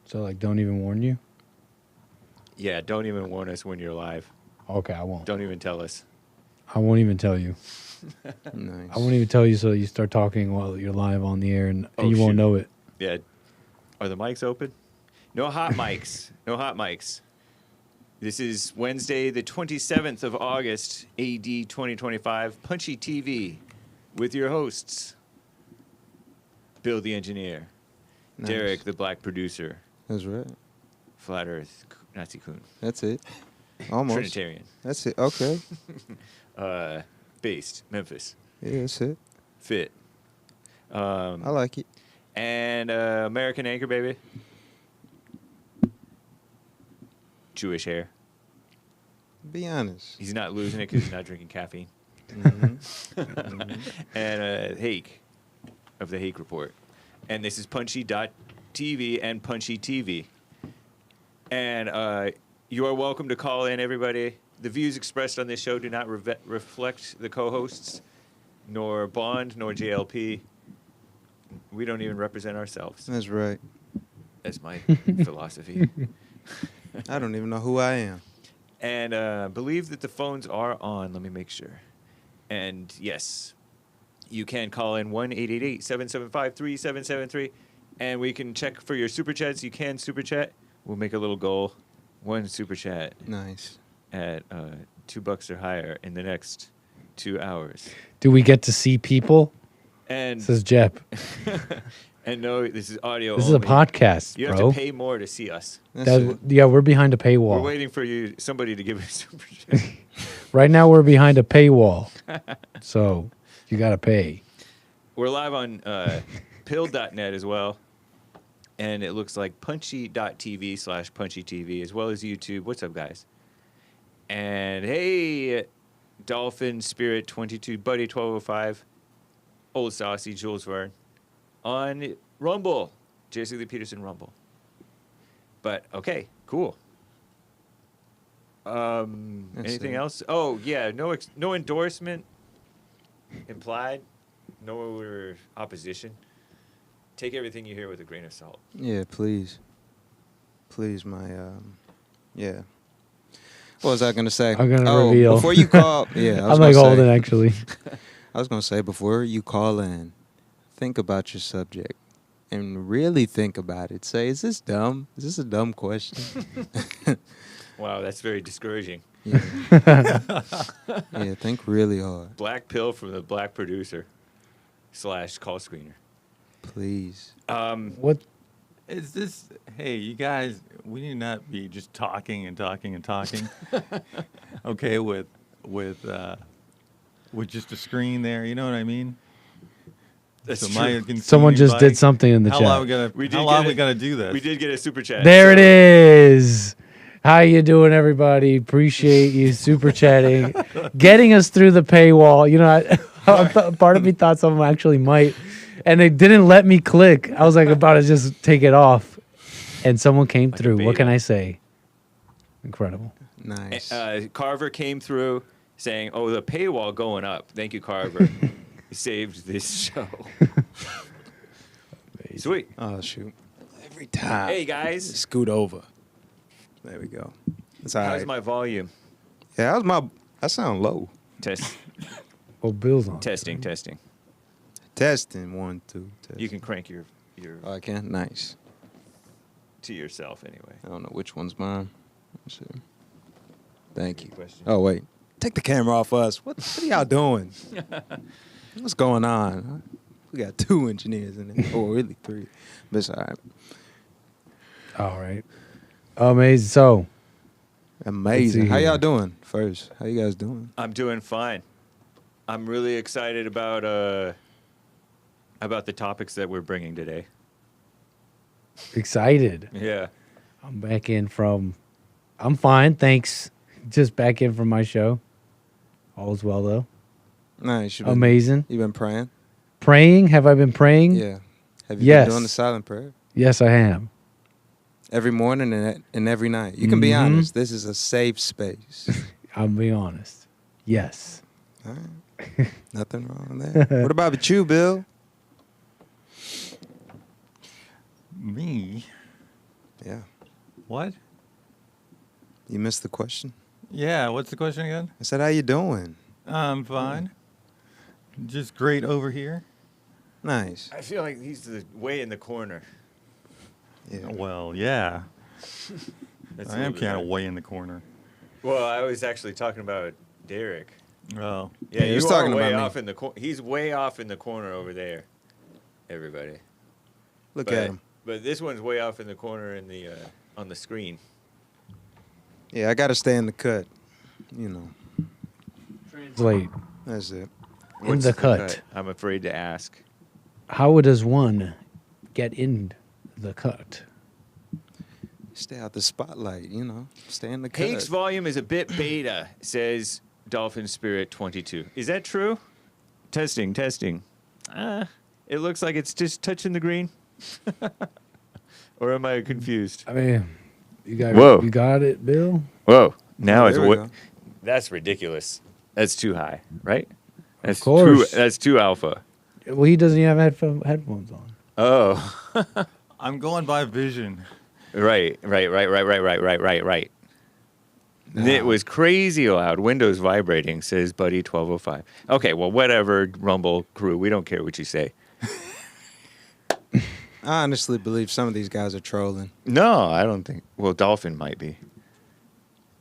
So, like, don't even warn you? Yeah, don't even warn us when you're live. Okay, I won't. Don't even tell us. I won't even tell you. Nice. I won't even tell you so you start talking while you're live on the air and Oh, you won't shoot. know it. Yeah. Are the mics open? No hot mics. No hot mics. This is Wednesday, the 27th of August, AD 2025, Punchy TV, with your hosts, Bill the engineer, Nice. Derrick the black producer, That's right. Flat Earth Nazi Coon, That's it. Almost. Trinitarian, That's it. Okay. based, Memphis, Yeah, that's it. fit, I like it. and American anchor baby, Jewish hair. Be honest. He's not losing it because he's not drinking caffeine. And Hake of the Hake Report. And this is Punchy.tv and Punchy TV. And you are welcome to call in, everybody. The views expressed on this show do not reflect the co-hosts, nor Bond, nor JLP. We don't even represent ourselves. That's right. That's my philosophy. I don't even know who I am. And believe that the phones are on. Let me make sure. And yes, you can call in 1-888-775-3773. And we can check for your super chats. You can super chat. We'll make a little goal. One super chat Nice. at $2 or higher in the next 2 hours. Do we get to see people? And Says Jep. and no, this is audio This is a only. podcast, You bro. have to pay more to see us. That's it. Yeah, we're behind a paywall. We're waiting for somebody to give us a super chat. Right now, we're behind a paywall. So, you got to pay. We're live on pill.net as well. And it looks like punchy.tv/punchytv, as well as YouTube. What's up, guys? And hey, Dolphin Spirit 22, Buddy 1205, Old Saucy, Jules Verne, on Rumble, J.C. Lee Peterson Rumble. But, okay, cool. Anything it. else? Oh, yeah, no endorsement implied, no opposition. Take everything you hear with a grain of salt. Yeah, please. Please, yeah. What was I going to say? I'm going to reveal. Before you call, yeah. I was I'm like gonna Holden, say, actually. I was going to say, before you call in, think about your subject and really think about it. Say, is this dumb? Is this a dumb question? Wow, that's very discouraging. Yeah. Yeah, think really hard. Black pill from the black producer / call screener. Please. What? Is this? Hey, you guys, we need not be just talking and talking and talking. Okay, with just a screen there. You know what I mean? That's So true. my- can Someone see just anybody? did something in the How chat. long we gonna? We did how long get we it. gonna do this? We did get a super chat. There it so- is. How you doing, everybody? Appreciate you super chatting, getting us through the paywall. You know, part of me thought someone actually might, and they didn't let me click. I was like about to just take it off, and someone came Like a through. What can baby. I say? Incredible. Nice. Carver came through saying, "Oh, the paywall going up. Thank you, Carver. You saved this show." Sweet. Oh, shoot. Every time. Hey guys, Scoot over. There we go. That's all how's right. my volume? Yeah, I sound low. Test, Well, Bill's on. testing. Testing 1, 2. Test. You can crank your Oh, I can? Nice. to yourself anyway. I don't know which one's mine. Let's see. Thank you. Question. Oh, wait. Take the camera off us. What are y'all doing? What's going on? We got 2 engineers in there. Or really 3. But it's all right. All right. Amazing. So, Amazing. see How here. y'all doing first? How you guys doing? I'm doing fine. I'm really excited about the topics that we're bringing today. excited. Yeah. I'm back in from. I'm fine, thanks. Just back in from my show. All's well though. Nice. Amazing. You been praying? Praying? Have I been praying? Yeah. Have you Yes. been doing the silent prayer? Yes, I am. Every morning and every night. You can be Mhm. honest. This is a safe space. I'm being honest. Yes. All right. Nothing wrong there. What about you, Bill? Me? Yeah. What? You missed the question? Yeah, what's the question again? I said, how you doing? I'm fine. Just great over here. Nice. I feel like he's way in the corner. Yeah. Well, yeah. That's I a am little bit kind of hard. way in the corner. Well, I was actually talking about Derrick. Oh. Yeah, he you was are talking way about me. off in the corner. He's way off in the corner over there. Everybody. Look at him. But this one's way off in the corner in the on the screen. Yeah, I got to stay in the cut. You know, Translate. that's it. In What's the cut. I'm afraid to ask. How does one get in the cut? Stay out the spotlight, you know. Stay in the cut. Hake's volume is a bit beta, says Dolphin Spirit 22. Is that true? Testing. It looks like it's just touching the green. Or am I confused? I mean, you Whoa. got it, Bill? Whoa. Now Oh, it's there we go. That's ridiculous. That's too high, right? That's course. That's too alpha. Well, he doesn't even have headphones on. Oh. I'm going by vision. Right. It was crazy loud. Windows vibrating, says Buddy 1205. Okay, well, whatever, Rumble crew. We don't care what you say. I honestly believe some of these guys are trolling. No, I don't think. Well, Dolphin might be.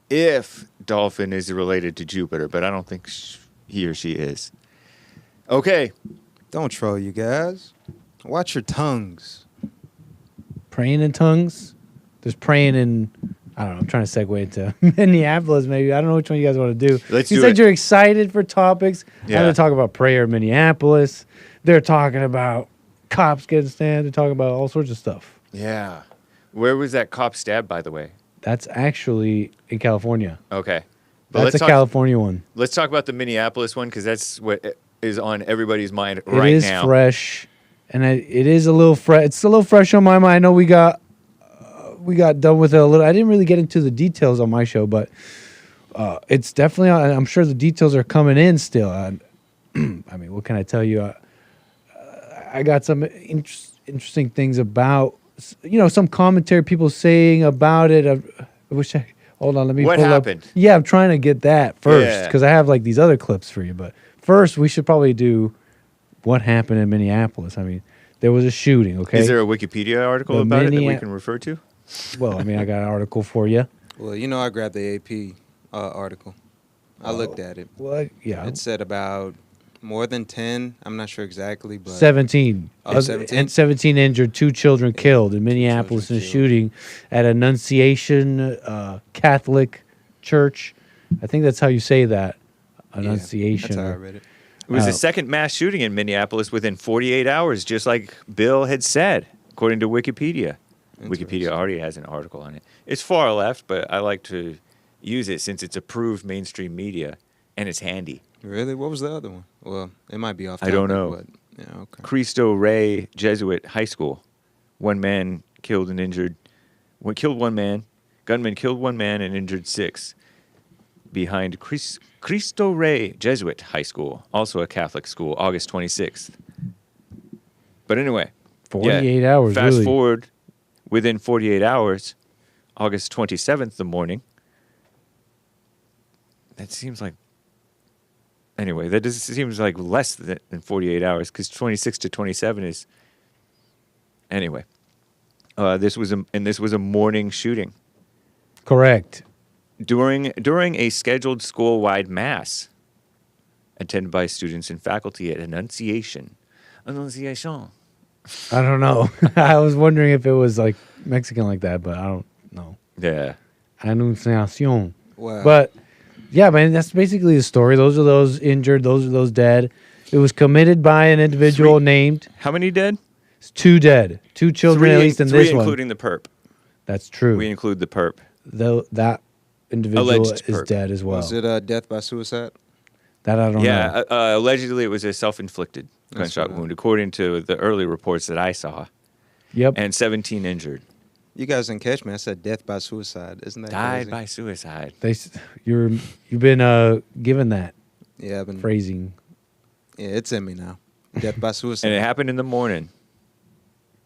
If Dolphin is related to Jupiter, but I don't think he or she is. Okay. Don't troll, you guys. Watch your tongues. Praying in tongues? There's praying in, I don't know, I'm trying to segue into Minneapolis maybe. I don't know which one you guys want to do. Let's you do said it. you're excited for topics. Yeah. I'm going to talk about prayer in Minneapolis. They're talking about cops getting stabbed. They're talking about all sorts of stuff. Yeah. Where was that cop stabbed, by the way? That's actually in California. Okay. But That's a California one. Let's talk about the Minneapolis one, because that's what is on everybody's mind It right is now. fresh, and it is a little fresh. It's a little fresh on my mind. I know we got done with it a little. I didn't really get into the details on my show, but it's definitely. I'm sure the details are coming in still. I mean, what can I tell you? I got some interesting things about, some commentary people saying about it. I wish I. Hold on, let me. What pull happened? Up. Yeah, I'm trying to get that first Yeah. because I have like these other clips for you. But first, we should probably do what happened in Minneapolis. I mean, there was a shooting. Okay. Is there a Wikipedia article The about it that we Minneap- can refer to? Well, I mean, I got an article for you. Well, I grabbed the AP article. I looked at it. Well, yeah, It said about more than 10. I'm not sure exactly, but 17. Oh, 17? And 17 injured, 2 children killed in Minneapolis in a killed. shooting at Annunciation Catholic Church. I think that's how you say that. Annunciation. That's how I or- read it. It was Oh. the second mass shooting in Minneapolis within 48 hours, just like Bill had said, according to Wikipedia. Wikipedia Interesting. already has an article on it. It's far left, but I like to use it since it's approved mainstream media and it's handy. Really? What was the other one? Well, it might be off I don't topic, know. But, yeah, okay. Cristo Rey Jesuit High School. One man killed and injured. Killed one man. Gunman killed one man and injured 6 behind Cristo Rey Jesuit High School, also a Catholic school, August 26th. But anyway, 48 hours, Fast really. forward, within 48 hours, August 27th, the morning. That seems like. Anyway, that seems like less than 48 hours because 26 to 27 is. Anyway, this was a morning shooting Correct. during a scheduled school-wide mass attended by students and faculty at Annunciation. I don't know. I was wondering if it was like Mexican like that, but I don't know. Yeah. Annunciación. Wow. But yeah, man, that's basically the story. Those are those injured. Those are those dead. It was committed by an individual named. How many dead? 2 dead. 2 children at least in three this one. including the perp. That's true. We include the perp. Though that individual Alleged is perp. dead as well. Was it death by suicide? That I don't know. Yeah, allegedly it was a self-inflicted That's gunshot what I- wound, according to the early reports that I saw, Yep. and 17 injured. You guys didn't catch me. I said death by suicide. Isn't that Died crazy? by suicide. You've been given that Yeah, I've been. phrasing. Yeah, it's in me now. Death by suicide. And it happened in the morning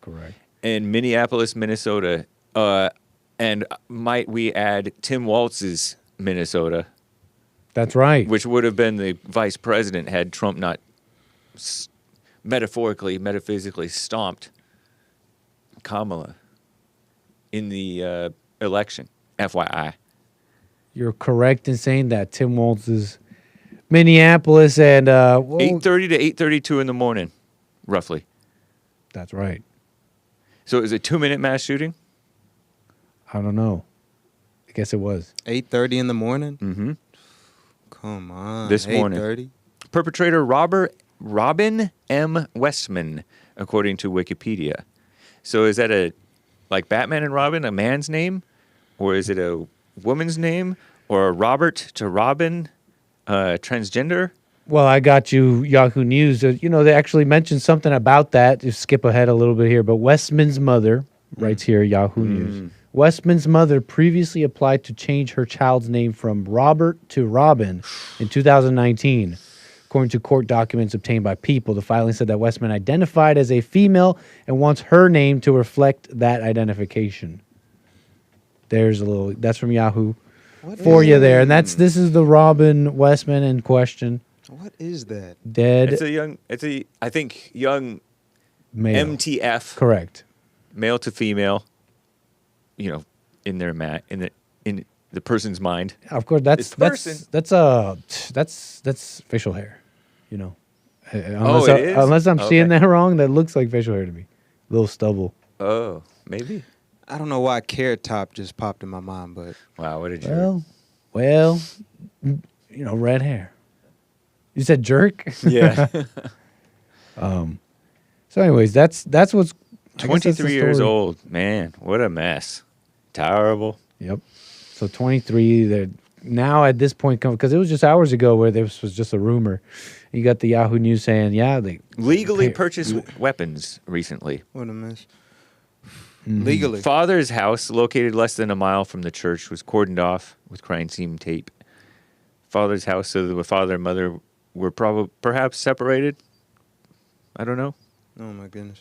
Correct. in Minneapolis, Minnesota. And might we add Tim Walz's Minnesota, That's right. which would have been the vice president had Trump not metaphysically stomped Kamala in the election. FYI. You're correct in saying that. Tim Walz is Minneapolis and 8:30 to 8:32 in the morning, roughly. That's right. So it was a 2-minute mass shooting? I don't know. I guess it was. 8:30 in the morning. Mm-hmm. Come on. This morning. 8:30. Perpetrator Robin M. Westman, according to Wikipedia. So is that like Batman and Robin, a man's name? Or is it a woman's name? Or a Robert to Robin, transgender? Well, I got you Yahoo News. They actually mentioned something about that. Just skip ahead a little bit here. But Westman's mother writes here, Yahoo News. Westman's mother previously applied to change her child's name from Robert to Robin in 2019. According to court documents obtained by People, the filing said that Westman identified as a female and wants her name to reflect that identification. That's from Yahoo for you there. And this is the Robin Westman in question. What is that? Dead I think young male. MTF. Correct. Male to female, in their in the person's mind. Of course, that's facial hair, Unless it is? unless I'm seeing Okay. that wrong, that looks like facial hair to me. Little stubble. Oh, maybe. I don't know why Carrot Top just popped in my mind, but Wow, what a jerk. Well, red hair. You said jerk. Yeah. So, anyways, that's what's I guess that's the 23 years story. old. Man, what a mess. Terrible. Yep. So 23. They're now at this point, because it was just hours ago where this was just a rumor. You got the Yahoo News saying, they Legally purchased weapons recently. what a mess. Legally. Father's house, located less than a mile from the church, was cordoned off with crime scene tape. Father's house, so the father and mother were perhaps separated. I don't know. Oh my goodness.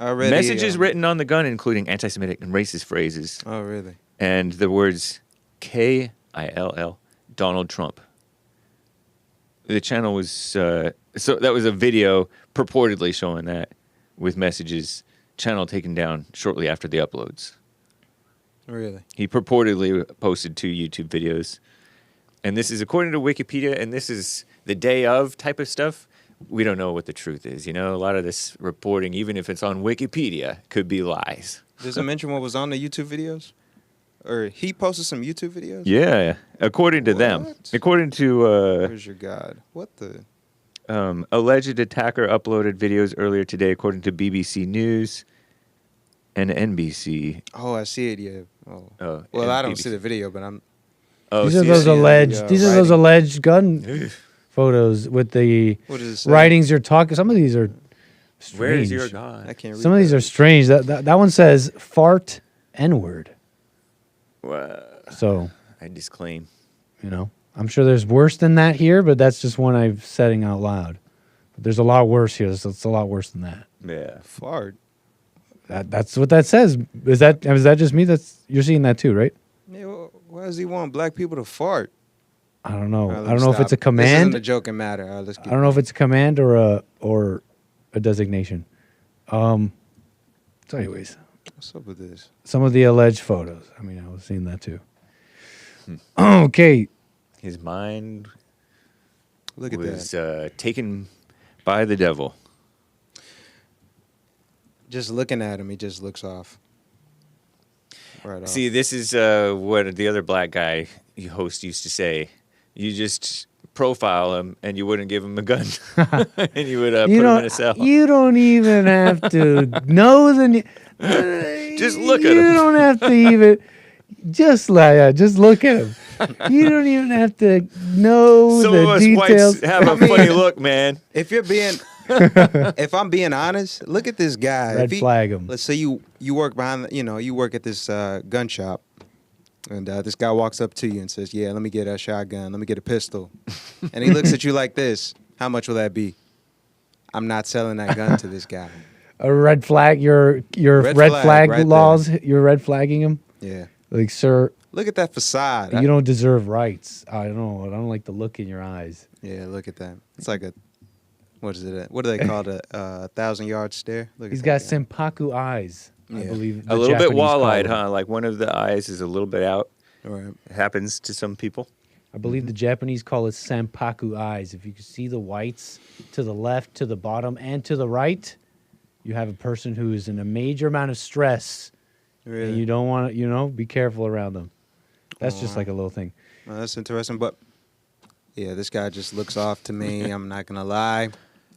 Already, Messages written on the gun, including anti-Semitic and racist phrases, Oh really? and the words K-I-L-L, Donald Trump. The channel was, so that was a video purportedly showing that with messages, channel taken down shortly after the uploads. Really? He purportedly posted 2 YouTube videos. And this is according to Wikipedia, and this is the day of type of stuff. We don't know what the truth is. A lot of this reporting, even if it's on Wikipedia, could be lies. Does it mention what was on the YouTube videos? Or he posted some YouTube videos? Yeah, according to them. What? According to Where's your God? What the? alleged attacker uploaded videos earlier today, according to BBC News and NBC. Oh, I see it. Yeah. Oh. Oh, Well, and I don't BBC. see the video, but I'm. Oh, these are see, those see, alleged. These are those writing. alleged gun photos with the What does it say? writings you're talking. Some of these are strange. Where is your God? I can't read. Some of these are strange. That one says fart N-word. Well, So, I disclaim. I'm sure there's worse than that here, but that's just one I'm setting out loud. But there's a lot worse here. So it's a lot worse than that. Yeah. Fart. That's what that says. Is that just me? You're seeing that too, right? Yeah, why does he want black people to fart? I don't know. All right, I let don't me know if stop. it's a This command. isn't a joking matter. All right, let's I don't know if it's a command or a designation. So anyways, What's up with this? some of the alleged photos. I was seeing that too. Okay. His mind Look at was that. taken by the devil. Just looking at him, he just looks off. Right off. See, this is what the other black guy host used to say. You just profile him, and you wouldn't give him a gun, and you would put him in a cell. You don't even have to know the. Just look at You him. don't have to even. Just look at him. You don't even have to know Some the of us details. whites have a funny look, man. if you're being, if I'm being honest, look at this guy. Red flag him. Let's say you work behind, you work at this gun shop, and this guy walks up to you and says, "Yeah, let me get a shotgun. Let me get a pistol," and he looks at you like this. How much will that be? I'm not selling that gun to this guy. a red flag. Your Red red flag flag right laws. You're red flagging him. Yeah. Like, sir, Look at that facade. you don't deserve rights. I don't know. I don't like the look in your eyes. Yeah, look at that. It's like a, what is it? What do they call it? A 1,000-yard stare? Look He's at got that guy. senpaku eyes. I Yeah. believe A the little bit Japanese call wall-eyed, them. huh? Like one of the eyes is a little bit out. All right. It happens to some people. I believe the Japanese call it senpaku eyes. If you can see the whites to the left, to the bottom, and to the right, you have a person who is in a major amount of stress, Really? and you don't want to, be careful around them. That's just Aw. like a little thing. Well, that's interesting. But, yeah, this guy just looks off to me. I'm not going to lie.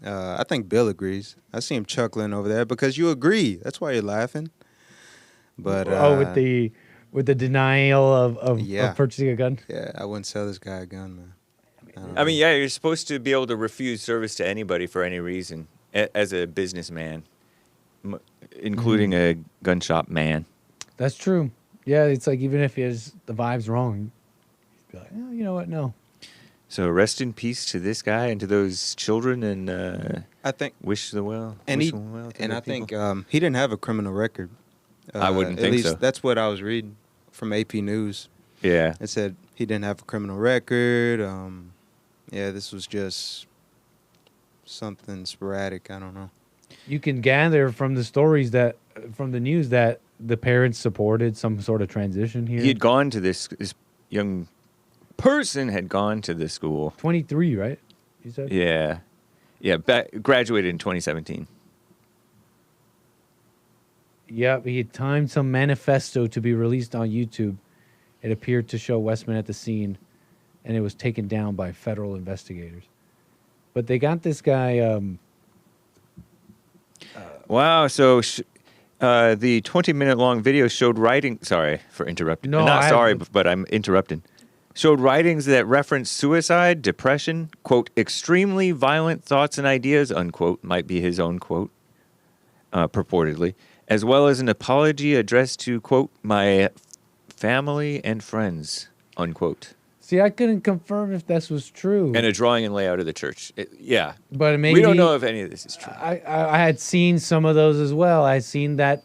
I think Bill agrees. I see him chuckling over there because you agree. That's why you're laughing. But with the denial of Yeah. purchasing a gun. yeah, I wouldn't sell this guy a gun, man. I mean, yeah, you're supposed to be able to refuse service to anybody for any reason as a businessman, including a gun shop man. That's true. Yeah, it's like even if the vibe's wrong, you'd be like, oh, you know what? No. So rest in peace to this guy and to those children, and I think, wish them well. and wish he, them well to and the I think people. he didn't have a criminal record. I wouldn't at think least so. That's what I was reading from AP News. Yeah. It said he didn't have a criminal record. Yeah, this was just something sporadic. I don't know. You can gather from the stories from the news that the parents supported some sort of transition here. He had gone to this young person had gone to this school. 23, right? You said? Yeah. Yeah, graduated in 2017. Yep, he had timed some manifesto to be released on YouTube. It appeared to show Westman at the scene, and it was taken down by federal investigators. But they got this guy. Wow, so the 20-minute long video showed writing. Sorry for interrupting. No, Not sorry, but I'm interrupting. Showed writings that reference suicide, depression, quote, extremely violent thoughts and ideas, unquote, might be his own quote, purportedly, as well as an apology addressed to, quote, my family and friends, unquote. See, I couldn't confirm if this was true. And a drawing and layout of the church. Yeah. But maybe We don't know if any of this is true. I had seen some of those as well. I seen that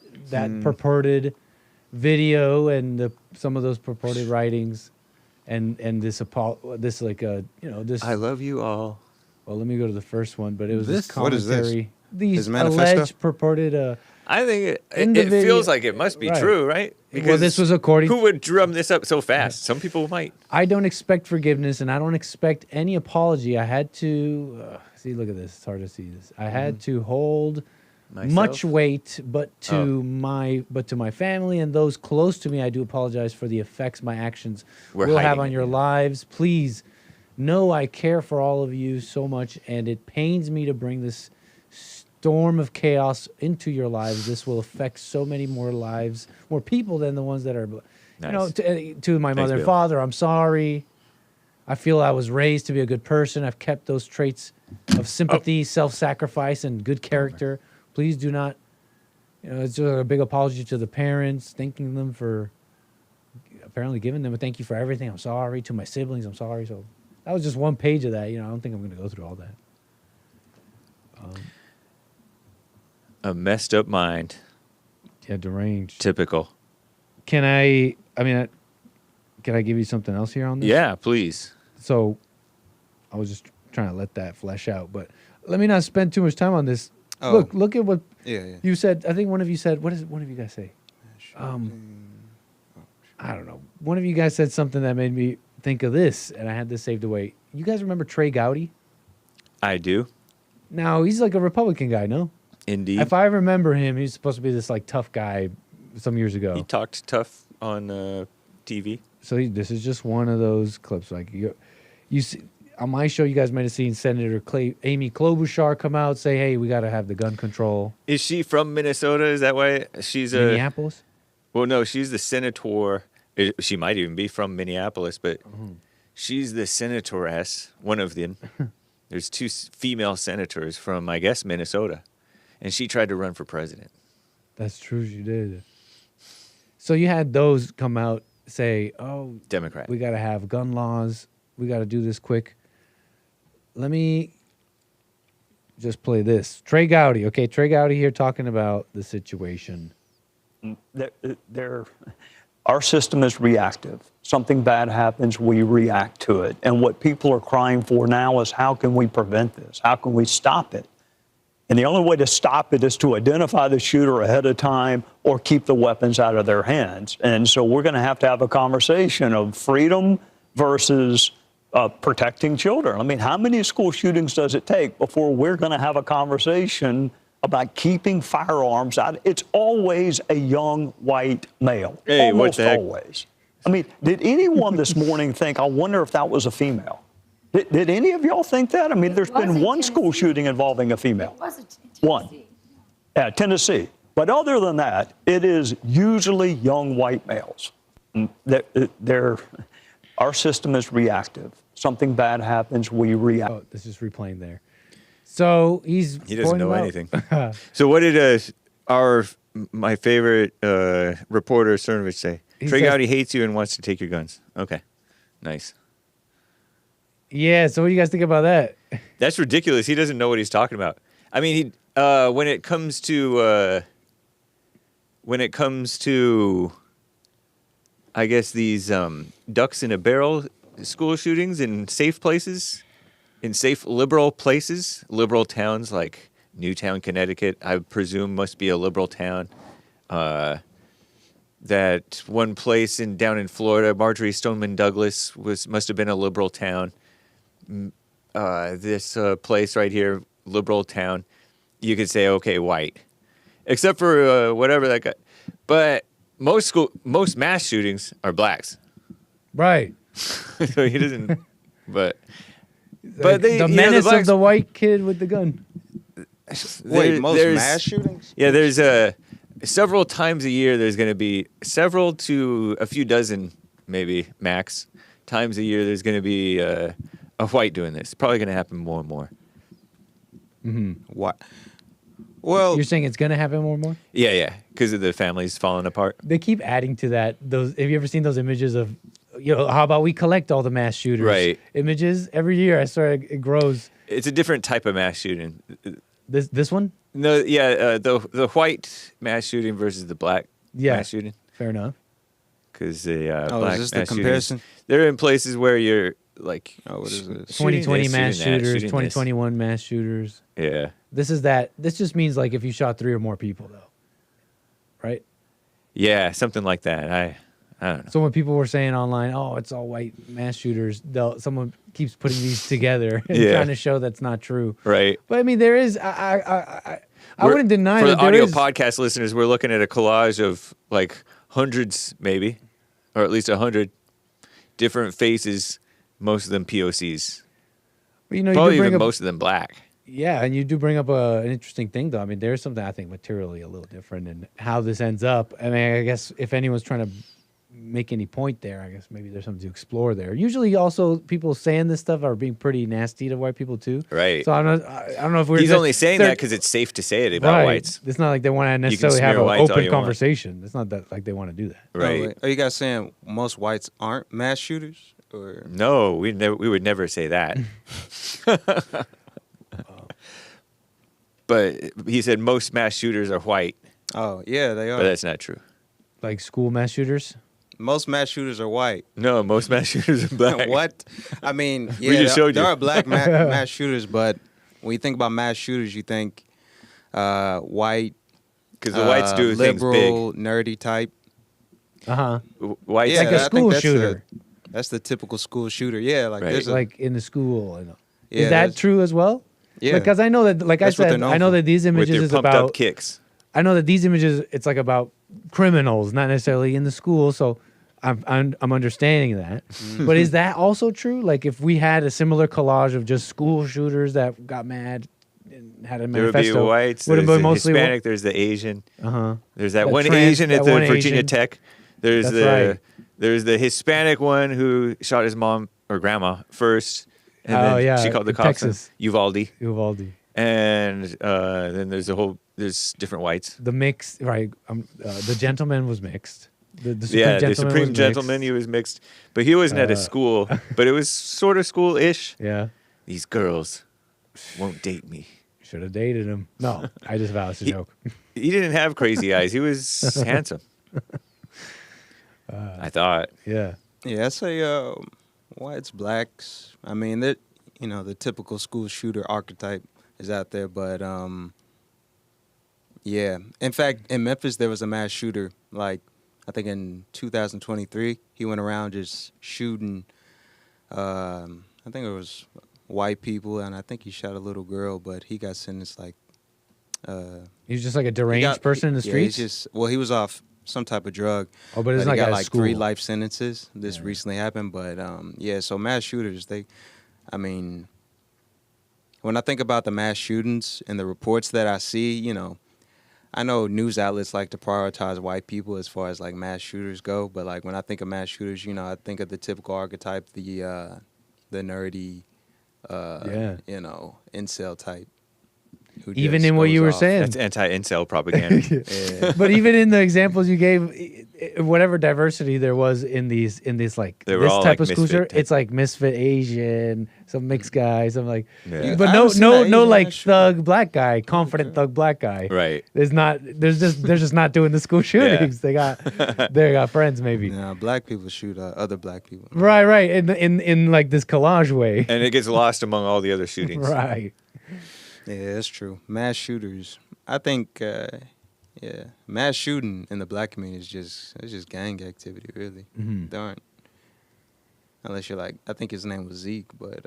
purported video and some of those purported writings, and this like this. I love you all. Well, let me go to the first one, but it was this What is this? commentary. These His manifesto? alleged purported. I think In the it video- feels like it must be Right. true, right? Well, this was according. Who would drum this up so fast? Some people might. I don't expect forgiveness, and I don't expect any apology. I had to see. Look at this. It's hard to see this. I had to hold Myself? much weight, but to my family and those close to me, I do apologize for the effects my actions We're will have hiding on it, your yeah. lives. Please know I care for all of you so much, and it pains me to bring this storm of chaos into your lives. This will affect so many more lives, more people than the ones that are, Nice. to my Thanks, mother and Bill. father. I'm sorry. I feel I was raised to be a good person. I've kept those traits of sympathy, self-sacrifice, and good character. Please do not, it's just a big apology to the parents, thanking them for apparently giving them a thank you for everything. I'm sorry. To my siblings, I'm sorry. So that was just one page of that. I don't think I'm going to go through all that. A messed up mind. Yeah, deranged. Typical. Can I give you something else here on this? Yeah, please. So I was just trying to let that flesh out, but let me not spend too much time on this. Oh. Look at what Yeah. you said. I think one of you said, what did one of you guys say? I don't know. One of you guys said something that made me think of this, and I had this saved away. You guys remember Trey Gowdy? I do. Now, he's like a Republican guy, no? Indeed. If I remember him, he's supposed to be this like tough guy some years ago. He talked tough on TV. So this is just one of those clips. Like you see, on my show, you guys might have seen Senator Amy Klobuchar come out say, "Hey, we got to have the gun control." Is she from Minnesota? Is that why she's a? Minneapolis. Well, no, she's the senator. She might even be from Minneapolis, but she's the senatoress. One of them. There's two female senators from, I guess, Minnesota, and she tried to run for president. That's true. She did. So you had those come out say, "Oh, Democrat. we got to have gun laws. We got to do this quick." Let me just play this. Trey Gowdy. Okay, Trey Gowdy here talking about the situation. Our system is reactive. Something bad happens, we react to it. And what people are crying for now is how can we prevent this? How can we stop it? And the only way to stop it is to identify the shooter ahead of time or keep the weapons out of their hands. And so we're going to have a conversation of freedom versus protecting children. I mean, how many school shootings does it take before we're going to have a conversation about keeping firearms out? It's always a young white male. Hey, what almost the heck? always. I mean, did anyone this morning think, I wonder if that was a female? Did any of y'all think that? I mean, there's been one school shooting involving a female. It was in Tennessee. One. Yeah, Tennessee. But other than that, it is usually young white males. Our system is reactive. Something bad happens, we react. Oh, this is replaying there. So He doesn't know pointing out- anything. So what did my favorite reporter Cernovich say? He Trey says- Gowdy hates you and wants to take your guns. Okay, nice. Yeah. So what do you guys think about that? That's ridiculous. He doesn't know what he's talking about. I mean, when it comes to I guess these ducks in a barrel school shootings in safe places, in safe liberal places, liberal towns like Newtown, Connecticut, I presume must be a liberal town. That one place down in Florida, Marjorie Stoneman Douglas must have been a liberal town. This place right here, liberal town, you could say, okay, white, except for whatever that guy. But most mass shootings are blacks, Right. so he doesn't. But Like they, the you know, menace blacks, of the white kid with the gun. Wait, most there's- mass shootings? Yeah, there's several times a year. There's going to be several to a few dozen, maybe max times a year. There's going to be a white doing this. It's probably going to happen more and more. What? Well, You're saying it's gonna happen more and more? Yeah, because of the families falling apart. They keep adding to that. Have you ever seen those images of, how about we collect all the mass shooters? Right. Images every year. I swear it grows. It's a different type of mass shooting. This one? No, yeah, the white mass shooting versus the black Yeah. mass shooting. Fair enough. Because the Oh, black is this the mass shootings, comparison? they're in places where you're like, Oh, what is this? 2020 this, mass shooting that, shooters, shooting this. 2021 mass shooters. Yeah. This is that. This just means like if you shot 3 or more people, though. Right? Yeah, something like that. I don't know. So when people were saying online, oh, it's all white mass shooters, someone keeps putting these together and Yeah. trying to show that's not true. Right. But I mean, there is. I We're- wouldn't deny for that the there audio is. podcast listeners, we're looking at a collage of like hundreds, maybe, or at least 100 different faces. Most of them POCs. You know, you Probably do bring even up, most of them black. yeah, and you do bring up an interesting thing, though. I mean, there's something I think materially a little different in how this ends up. I mean, I guess if anyone's trying to make any point there, I guess maybe there's something to explore there. Usually, also people saying this stuff are being pretty nasty to white people too. Right. So I don't know if we're. He's only saying they're- that because it's safe to say it about right. whites. It's not like they want to necessarily have smear an whites all open you want. conversation. It's not that like they want to do that. Right. Oh, wait. Are you guys saying most whites aren't mass shooters? Or No, we would never say that. But he said most mass shooters are white, oh yeah, they but are. that's not true. Like school mass shooters. Most mass shooters are white. No, most mass shooters are black. What? I mean, We yeah, just showed there you. are black mass shooters, but when you think about mass shooters, you think white, Because the whites do things liberal, nerdy type. Uh huh. big. Whites, Yeah, Like a I think school that's shooter. That's the typical school shooter. Yeah, like Right. there's a, Like in the school. Is Yeah, that that's- true as well? yeah. Because I know that, like That's I what said, they're known I know for. that these with images their is pumped about. up kicks. I know that these images, it's like about criminals, not necessarily in the school. So I'm understanding that. Mm-hmm. But is that also true? Like if we had a similar collage of just school shooters that got mad and had a There would be manifesto, whites, would it there's be the mostly Hispanic, there's the Asian. Uh-huh. There's that The one trans- Asian at that the one Virginia Asian. Tech. There's That's right. there's the Hispanic one who shot his mom or grandma first, and Oh, then yeah, she called the in cops. Texas. Uvalde, Uvalde. and then there's different whites. The mix, right? The gentleman was mixed. The Supreme was Gentleman, mixed. he was mixed, but he wasn't at a school, but it was sort of school-ish. Yeah, These girls won't date me. Should have dated him. No, I just vow it's a joke. He didn't have crazy eyes. He was handsome. I thought. Yeah. Yeah, I say whites, blacks. I mean, that the typical school shooter archetype is out there, but yeah. In fact, in Memphis, there was a mass shooter. Like, I think in 2023, he went around just shooting. I think it was white people, and I think he shot a little girl, but he got sentenced like. He's just like a deranged person in the streets. He was off some type of drug. Oh, but it's he like got at like school. 3 life sentences. This recently happened, but so mass shooters, when I think about the mass shootings and the reports that I see, I know news outlets like to prioritize white people as far as like mass shooters go, but like when I think of mass shooters, I think of the typical archetype, the nerdy, incel type. Even in what you were saying. That's anti-incel propaganda. Yeah. But even in the examples you gave, whatever diversity there was in these like They were this all type like of school misfit shooter, type. it's like misfit Asian, some mixed guy, some like, Yeah. but I no haven't seen that no Asian like mass shooter. thug black guy, confident thug black guy. Right. They're just not doing the school shootings. They got friends maybe. Nah, black people shoot other black people. Right. In like this collage way. And it gets lost among all the other shootings. Right. Yeah, that's true. Mass shooters. I think, mass shooting in the black community is just gang activity, really. Mhm. They aren't, unless you're like, I think his name was Zeke, but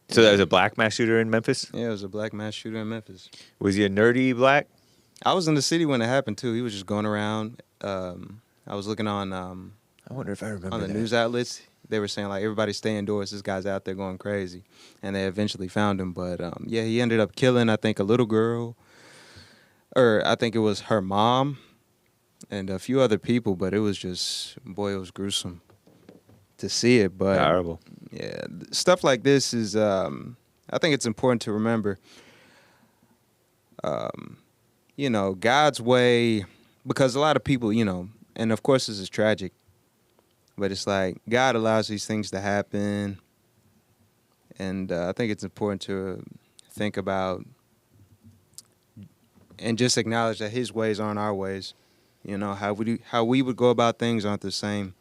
So there was a black mass shooter in Memphis? yeah, it was a black mass shooter in Memphis. Was he a nerdy black? I was in the city when it happened too. He was just going around. I was looking on I wonder if I remember the that. news outlets. They were saying like everybody stay indoors. This guy's out there going crazy, and they eventually found him. But he ended up killing I think a little girl, or I think it was her mom, and a few other people. But it was just it was gruesome to see it. But Horrible. yeah, stuff like this is I think it's important to remember. God's way, because a lot of people, and of course this is tragic. But it's like God allows these things to happen, and I think it's important to think about and just acknowledge that His ways aren't our ways. How we would go about things aren't the same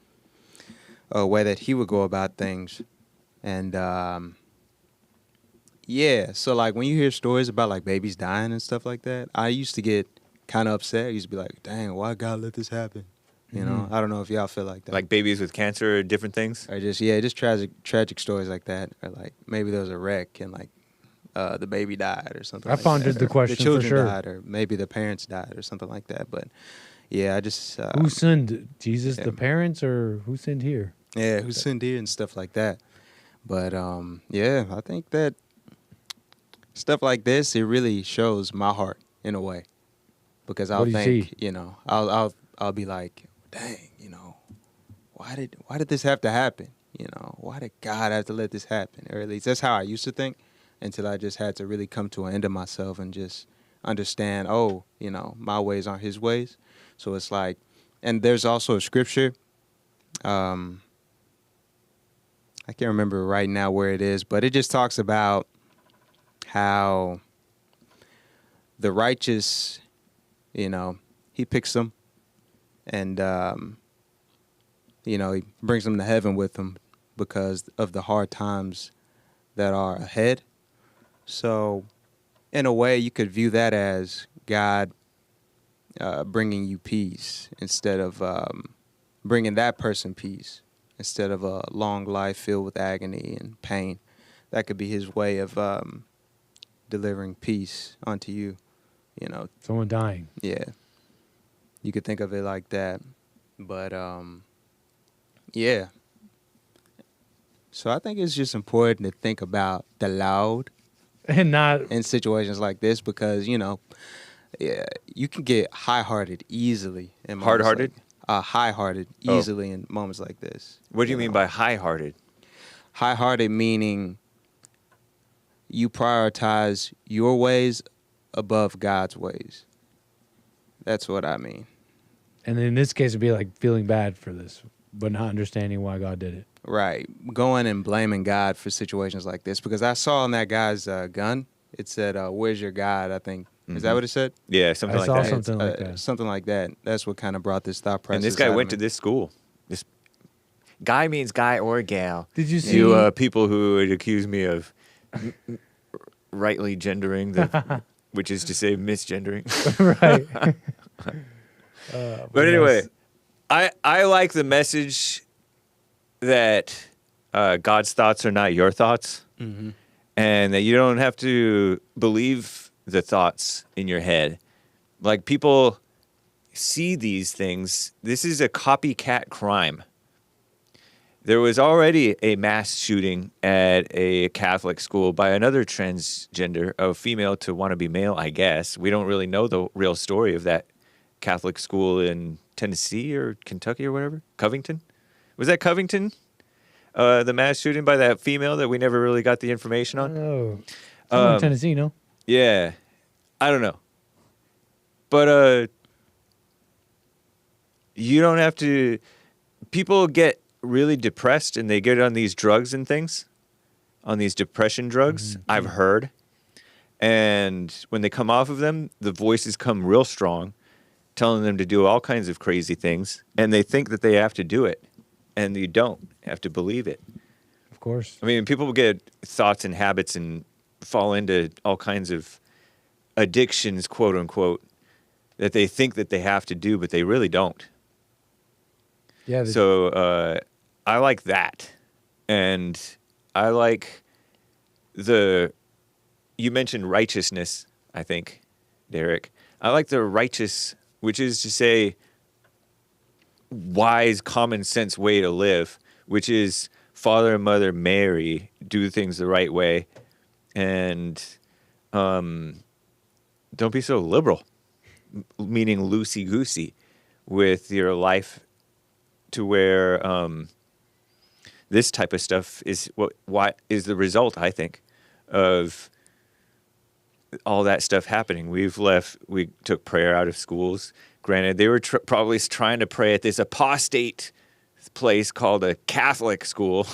way that He would go about things, and So like when you hear stories about like babies dying and stuff like that, I used to get kind of upset. I used to be like, "Dang, why God let this happen?" I don't know if y'all feel like that. Like babies with cancer or different things? Or just tragic stories like that. Or like maybe there was a wreck and like the baby died or something. I like pondered that. the Or question the for children sure. died, or maybe the parents died or something like that. But yeah, I just Who sinned? Jesus, yeah. the parents, or who sinned here? yeah, who sinned here and stuff like that. But I think that stuff like this, it really shows my heart in a way, because I'll What do you think, I'll be like, dang, why did this have to happen? Why did God have to let this happen? Or at least that's how I used to think, until I just had to really come to an end of myself and just understand, my ways aren't His ways. So it's like, and there's also a scripture, I can't remember right now where it is, but it just talks about how the righteous, He picks them, and He brings them to heaven with Him because of the hard times that are ahead. So in a way, you could view that as God bringing you peace instead of bringing that person peace, instead of a long life filled with agony and pain. That could be His way of delivering peace unto you. Someone dying. Yeah, you could think of it like that. But yeah. So I think it's just important to think about the loud And not in situations like this, because you can get high-hearted easily. In moments Hard-hearted? High-hearted Oh. easily in moments like this. What do you mean by high-hearted? High-hearted meaning you prioritize your ways above God's ways. That's what I mean. and in this case it'd be like feeling bad for this, but not understanding why God did it. Right. Going and blaming God for situations like this, because I saw on that guy's gun It said, "Where's your God?" I think is that what it said? Yeah, something I like saw that. something like that. Something like that. That's what kind of brought this thought process. And this guy out of went me. to this school. This guy means guy or gal. Did you see? You people who would accuse me of rightly gendering, which is to say misgendering. Right. But anyway, I like the message that God's thoughts are not your thoughts, and that you don't have to believe the thoughts in your head. Like, people see these things. This is a copycat crime. There was already a mass shooting at a Catholic school by another transgender, a female to wannabe male, I guess. We don't really know the real story of that Catholic school in Tennessee or Kentucky or whatever. Covington? Was that Covington? The mass shooting by that female that we never really got the information on? Oh, somewhere in Tennessee, no? Yeah. I don't know. But you don't have to... People get really depressed and they get on these drugs and things, on these depression drugs, I've heard. And when they come off of them, the voices come real strong, telling them to do all kinds of crazy things, and they think that they have to do it, and you don't have to believe it. Of course. I mean, people get thoughts and habits and fall into all kinds of addictions, quote unquote, that they think that they have to do, but they really don't. Yeah. So I like that. And I like you mentioned righteousness, I think, Derrick. I like the righteous, which is to say wise, common sense way to live, which is Father and Mother Mary, do things the right way, and don't be so liberal, meaning loosey-goosey with your life, to where this type of stuff is what is the result, I think, of all that stuff happening. We took prayer out of schools. Granted, they were probably trying to pray at this apostate place called a Catholic school,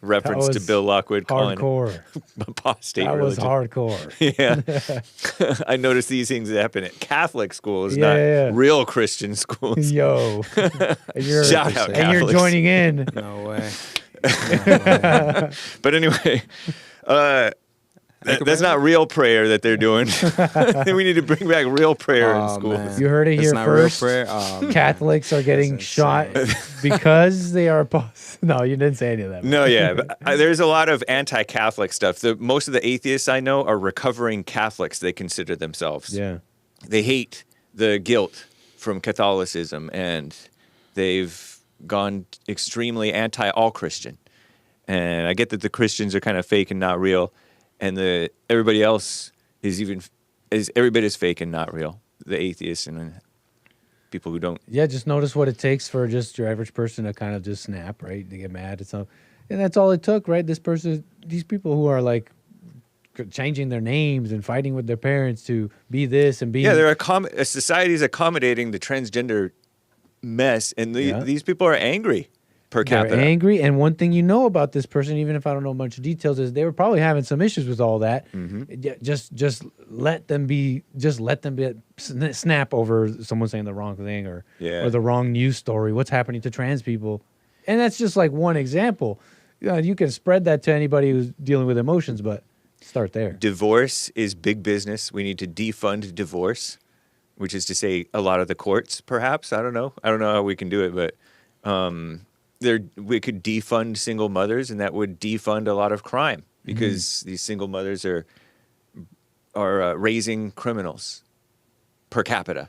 reference to Bill Lockwood calling hardcore. it apostate That was religion. hardcore. Yeah. I noticed these things happen at Catholic schools, Yeah. not real Christian schools. Yo. And you're, Shout out and you're Catholics. joining in. No way. But anyway, that's not real prayer that they're doing. We need to bring back real prayer in schools. man. You heard it It's here not first. real prayer. Oh, man. Catholics are getting That's shot insane. because they are No, you didn't say any of that. No, yeah. But there's a lot of anti-Catholic stuff. Most of the atheists I know are recovering Catholics, they consider themselves. Yeah. They hate the guilt from Catholicism, and they've gone extremely anti-all Christian. And I get that the Christians are kind of fake and not real, and everybody else is every bit as fake and not real. The atheists and people who don't. Yeah, just notice what it takes for just your average person to kind of just snap, right? To get mad at something. And that's all it took, right? These people who are like changing their names and fighting with their parents to be this and be. Yeah, a society's accommodating the transgender mess, and these people are angry per capita. They're angry, and one thing you know about this person, even if I don't know a bunch of details, is they were probably having some issues with all that. Just let them be. Just let them be. Snap over someone saying the wrong thing or the wrong news story. What's happening to trans people? And that's just like one example. You can spread that to anybody who's dealing with emotions, but start there. Divorce is big business. We need to defund divorce, which is to say a lot of the courts, perhaps. I don't know how we can do it, but we could defund single mothers, and that would defund a lot of crime because these single mothers are raising criminals per capita.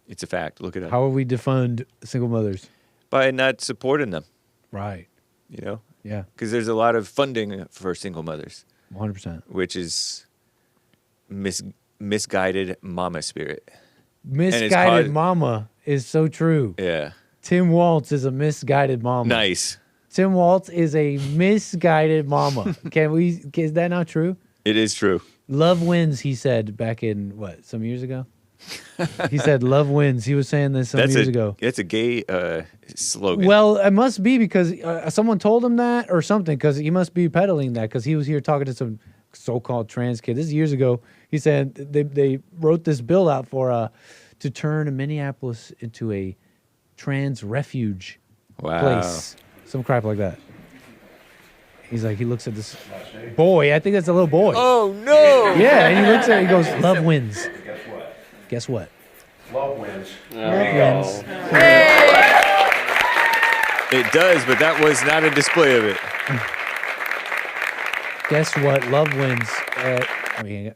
It's a fact. Look it up. How will we defund single mothers? By not supporting them, Right. Yeah. because there's a lot of funding for single mothers, 100%. which is misguided mama spirit. Misguided mama is so true. Yeah. Tim Walz is a misguided mama. Nice. Tim Walz is a misguided mama. Is that not true? It is true. Love wins, he said back in some years ago? He said love wins. He was saying this some years ago. It's a gay slogan. Well, it must be because someone told him that or something, because he must be peddling that because he was here talking to some so-called trans kid. This is years ago. He said they wrote this bill out for to turn Minneapolis into a trans refuge place, some crap like that. He's like, he looks at this boy. I think that's a little boy. Oh no! Yeah, and he looks at it. He goes, "Love wins." Guess what? Love wins. Love wins. It does, but that was not a display of it. Guess what? Love wins. I mean,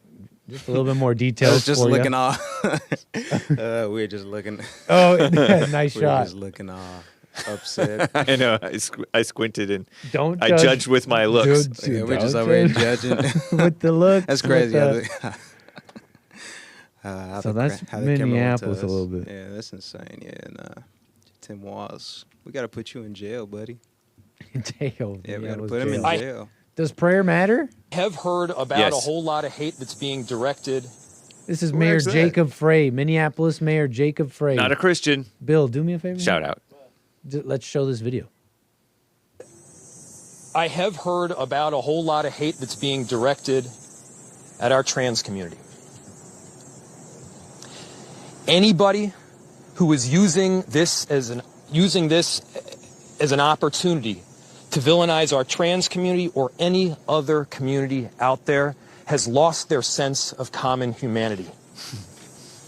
just a little bit more I details. was just for looking you. all. We were just looking. Oh, nice We were shot. just looking all upset. I know. I squinted and Don't I judge. judged with my looks. Dude, Yeah, we're just don't over here judge. judging. With the looks. That's crazy. with How So they that's how they came over to Minneapolis a us. little bit. Yeah, that's insane. Yeah, and Tim Walz, we got to put you in jail, buddy. Jail. Yeah, we Yeah, got to was put him in jail. jail. Does prayer matter? Have heard about Yes. a whole lot of hate that's being directed. This is Who Mayor asked that? Jacob Frey, Minneapolis Mayor Jacob Frey. Not a Christian. Bill, do me a favor. Shout out. Let's show this video. I have heard about a whole lot of hate that's being directed at our trans community. Anybody who is using this as an opportunity to villainize our trans community or any other community out there has lost their sense of common humanity.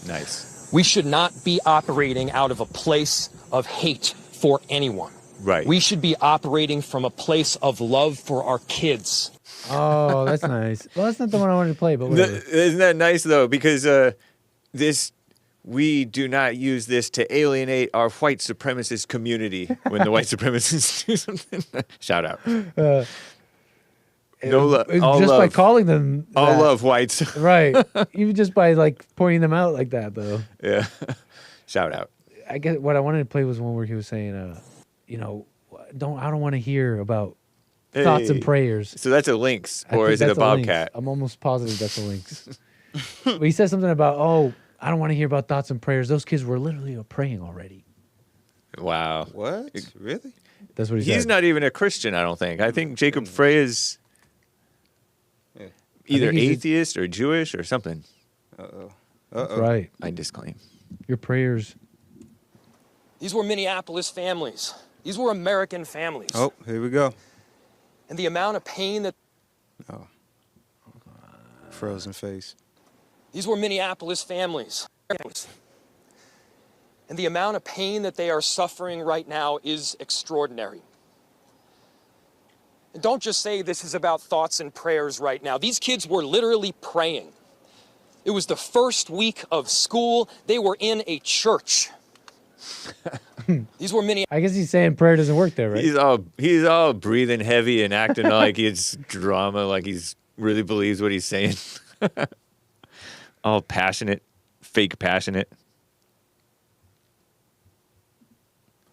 Nice. We should not be operating out of a place of hate for anyone. Right. We should be operating from a place of love for our kids. Oh, that's nice. Well, that's not the one I wanted to play, but whatever. Isn't that nice though? Because we do not use this to alienate our white supremacist community when the white supremacists do something. Shout out. No love. All Just love. by calling them All that. love whites. Right. Even just by like pointing them out like that, though. Yeah. Shout out. I guess what I wanted to play was one where he was saying, I don't want to hear about thoughts and Hey. prayers. So that's a lynx, I or think is it a that's lynx. bobcat? I'm almost positive that's a lynx. But he said something about, I don't want to hear about thoughts and prayers. Those kids were literally praying already. Wow. What? Really? That's what he said. He's not even a Christian, I don't think. I think Jacob Frey is Yeah. either he's a- atheist or Jewish or something. Uh-oh. That's Uh-oh. right. I disclaim. Your prayers. These were Minneapolis families. These were American families. Oh, here we go. And the amount of pain that Oh. Frozen face. these were Minneapolis families. And the amount of pain that they are suffering right now is extraordinary. And don't just say this is about thoughts and prayers right now. These kids were literally praying. It was the first week of school. They were in a church. These were I guess he's saying prayer doesn't work there, right? He's all breathing heavy and acting like it's drama, like he's really believes what he's saying. All passionate, fake passionate.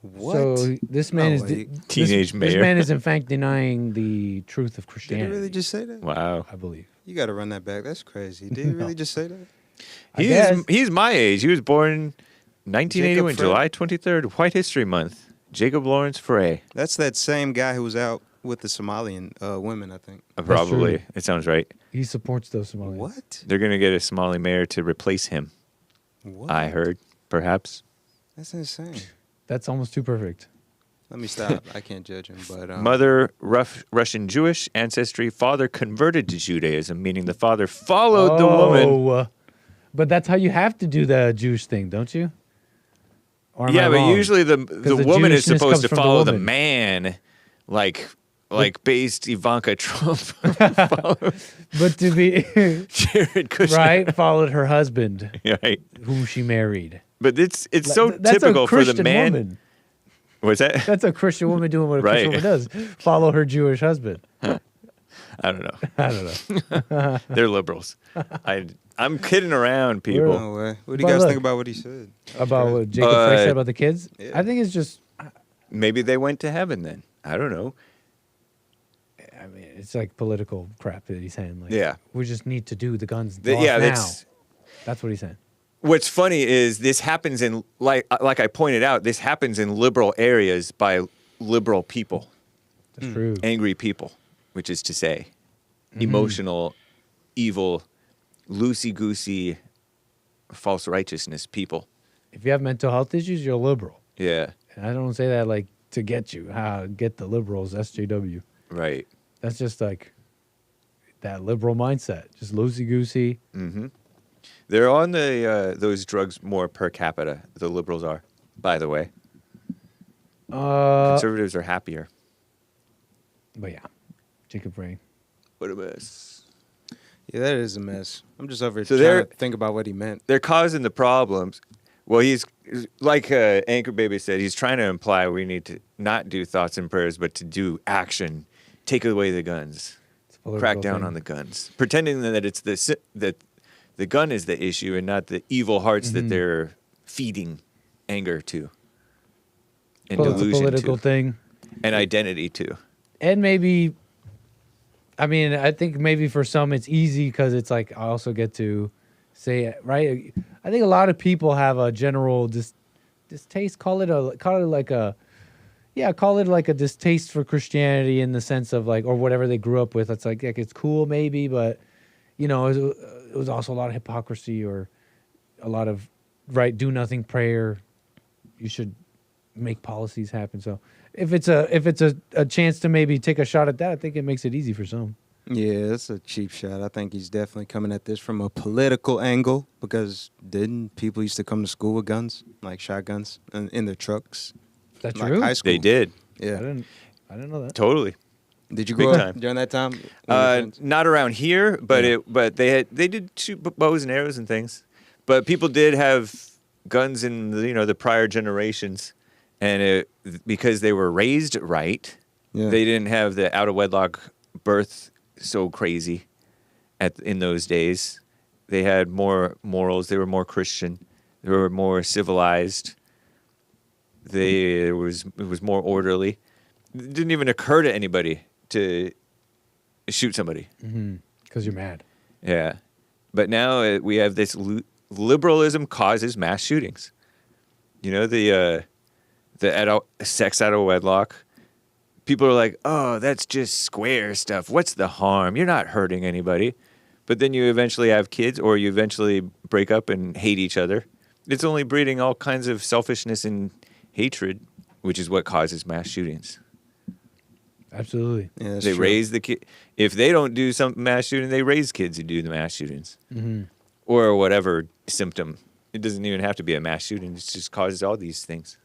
What? So this man No is way. Teenage this mayor. man is in fact denying the truth of Did he Christianity. really just say that? Wow. I believe. You got to run that back. That's crazy. Did he really just say that? I guess. He's my age. He was born 1981, Jacob Frey? July 23rd, White History Month. Jacob Lawrence Frey. That's that same guy who was out with the Somalian women, I think. Probably. true. It sounds right. He supports those Somalians. What? They're going to get a Somali mayor to replace him. What? I heard, perhaps. That's insane. That's almost too perfect. Let me stop. I can't judge him, but Mother, Russian Jewish ancestry. Father converted to Judaism, meaning the father followed the woman. But that's how you have to do the Jewish thing, don't you? Or am I Yeah, but wrong? usually the the woman is Jewishness supposed comes to from the follow the woman. man, like based Ivanka Trump, But to be Jared Kushner, right, followed her husband, right? whom she married. But it's so That's typical a for the Christian man. woman. What's that? That's a Christian woman doing what a Right. Christian woman does. Follow her Jewish husband. I don't know. I don't know. They're liberals. I'm kidding around, people. no way. What do But you guys look. think about what he said? About what Jacob Frey said about the kids. yeah. I think it's just. Maybe they went to heaven then. I don't know. I mean, it's like political crap that he's saying. Like, Yeah. we just need to do the guns. Yeah, now. that's That's what he's saying. what's funny is this happens in like I pointed out. This happens in liberal areas by liberal people, That's true. angry people, which is to say, emotional evil, loosey-goosey, false righteousness people. If you have mental health issues, you're a liberal. Yeah, And I don't say that like to get you. Get the liberals, SJW. right. That's just like that liberal mindset. Just loosey-goosey. Mm-hmm. They're on the those drugs more per capita. The liberals are, by the way. Conservatives are happier. But yeah, Jacob Frey. What a mess. Yeah, that is a mess. I'm just over here So trying to think about what he meant. They're causing the problems. Well, he's like Anchor Baby said. He's trying to imply we need to not do thoughts and prayers, but to do action. Take away the guns. It's a political Crack down thing. on the guns. Pretending that it's that the gun is the issue and not the evil hearts that they're feeding anger to. And Well, it's a delusion political to. thing. And identity to. And maybe, I mean, I think maybe for some it's easy because it's like I also get to say it, right? I think a lot of people have a general distaste. Call it like a distaste for Christianity in the sense of like, or whatever they grew up with. It's like it's cool maybe, but you know, it was also a lot of hypocrisy or a lot of do nothing prayer. You should make policies happen. So if it's a chance to maybe take a shot at that, I think it makes it easy for some. Yeah, that's a cheap shot. I think he's definitely coming at this from a political angle because didn't people used to come to school with guns, like shotguns, in their trucks? Is that Like true? high school. They did. Yeah. I didn't know that. Totally. Did you Big grow up time. during that time? with your friends? Not around here, but Yeah. they did shoot bows and arrows and things. But people did have guns in the prior generations, and because they were raised right, Yeah. they didn't have the out of wedlock birth so crazy in those days. They had more morals. They were more Christian. They were more civilized. It was more orderly. It didn't even occur to anybody to shoot somebody. Because you're mad. Yeah. But now we have this liberalism causes mass shootings. You know, the sex out of wedlock. People are like, oh, that's just square stuff. What's the harm? You're not hurting anybody. But then you eventually have kids or you eventually break up and hate each other. It's only breeding all kinds of selfishness and hatred, which is what causes mass shootings. Absolutely. Yeah, that's They true. raise the kid. If they don't do some mass shooting, they raise kids who do the mass shootings. Or whatever symptom. It doesn't even have to be a mass shooting. It just causes all these things.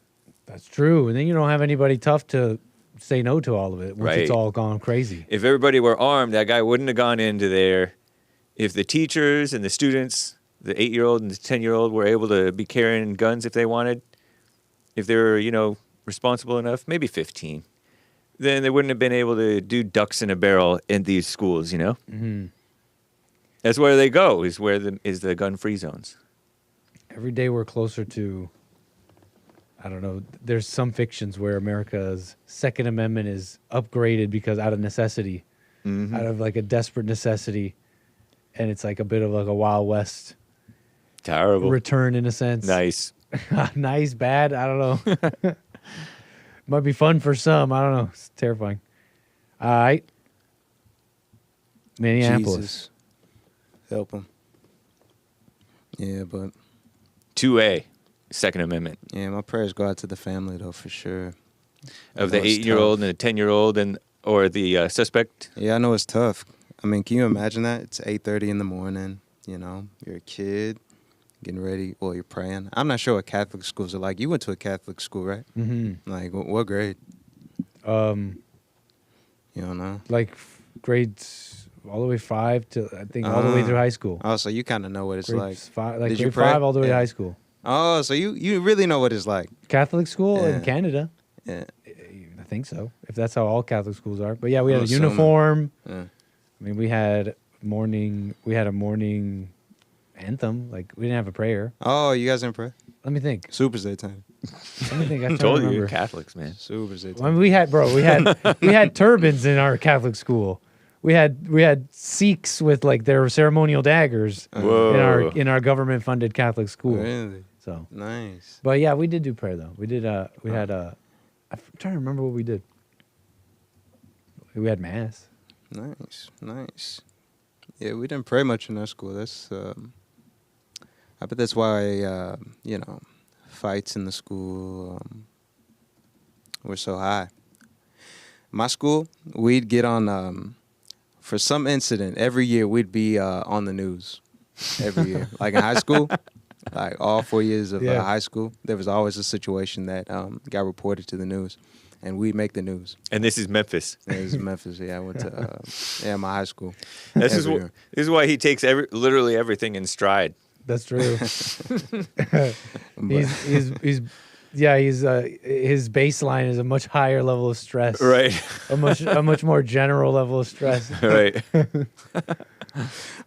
That's true. And then you don't have anybody tough to say no to all of it once it's Right. all gone crazy. If everybody were armed, that guy wouldn't have gone into there. If the teachers and the students, the 8-year-old and the 10-year-old, were able to be carrying guns if they wanted, if they were, responsible enough, maybe 15, then they wouldn't have been able to do ducks in a barrel in these schools, That's where they go, is the gun-free zones. Every day we're closer to, I don't know, there's some fictions where America's Second Amendment is upgraded because out of necessity, out of like a desperate necessity. And it's like a bit of like a Wild West Terrible. return in a sense. Nice. Nice, bad, I don't know. Might be fun for some, I don't know. It's terrifying. All right. Minneapolis. Jesus. Help him. Yeah, but 2A, Second Amendment. yeah, my prayers go out to the family though for sure. Of the I know it's 8-year-old tough. and the 10-year-old or the suspect. Yeah, I know it's tough. I mean, can you imagine that? It's 8:30 in the morning. You're a kid, getting ready. Well, you're praying. I'm not sure what Catholic schools are like. You went to a Catholic school, right? Mm-hmm. Like, what grade? You don't know. Like grades all the way 5 to I think all the way through high school. Oh, so you kind of know what it's like. Grades like Did you grade pray? 5 all the way to Yeah. high school. Oh, so you really know what it's like. Catholic school in Yeah. Canada. Yeah. I think so. If that's how all Catholic schools are. But yeah, we had I'm a assuming. uniform. Yeah. I mean, we had a morning anthem. Like we didn't have a prayer. Oh, you guys didn't pray? Let me think. Super Zaytime. Let me think. I Told you, remember. you're Catholics, man. Super Zaytime. I mean, we had turbans in our Catholic school. We had Sikhs with like their ceremonial daggers Whoa. in our government funded Catholic school. Really? So, Nice. but yeah, we did do prayer though. We did. We had I'm trying to remember what we did. We had mass. Nice. Yeah, we didn't pray much in our school. That's I bet that's why fights in the school were so high. My school, we'd get on for some incident every year. We'd be on the news every year. Like in high school, like all 4 years of high school, there was always a situation that got reported to the news, and we'd make the news. And this is Memphis. Yeah, this is Memphis. Yeah, I went to my high school. This every year. is why he takes literally everything in stride. That's true. His baseline is a much higher level of stress. Right. A much more general level of stress. Right.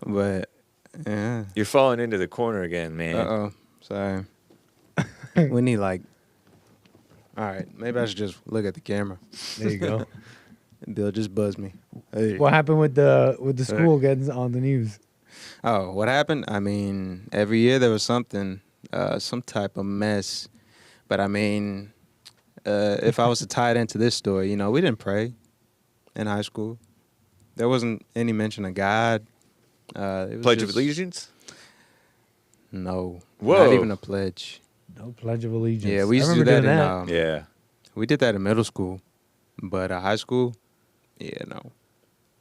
But yeah. You're falling into the corner again, man. Uh-oh. Sorry. We need all right, maybe I should just look at the camera. There you go. They'll just buzz me. Hey. What happened with the school getting on the news? Oh, what happened? I mean, every year there was something, some type of mess. But I mean, if I was to tie it into this story, we didn't pray in high school. There wasn't any mention of God. It was Pledge of Allegiance? No. Whoa. Not even a pledge. No Pledge of Allegiance. Yeah, we used to do remember that doing in Yeah. we did that in middle school, but high school, yeah, no.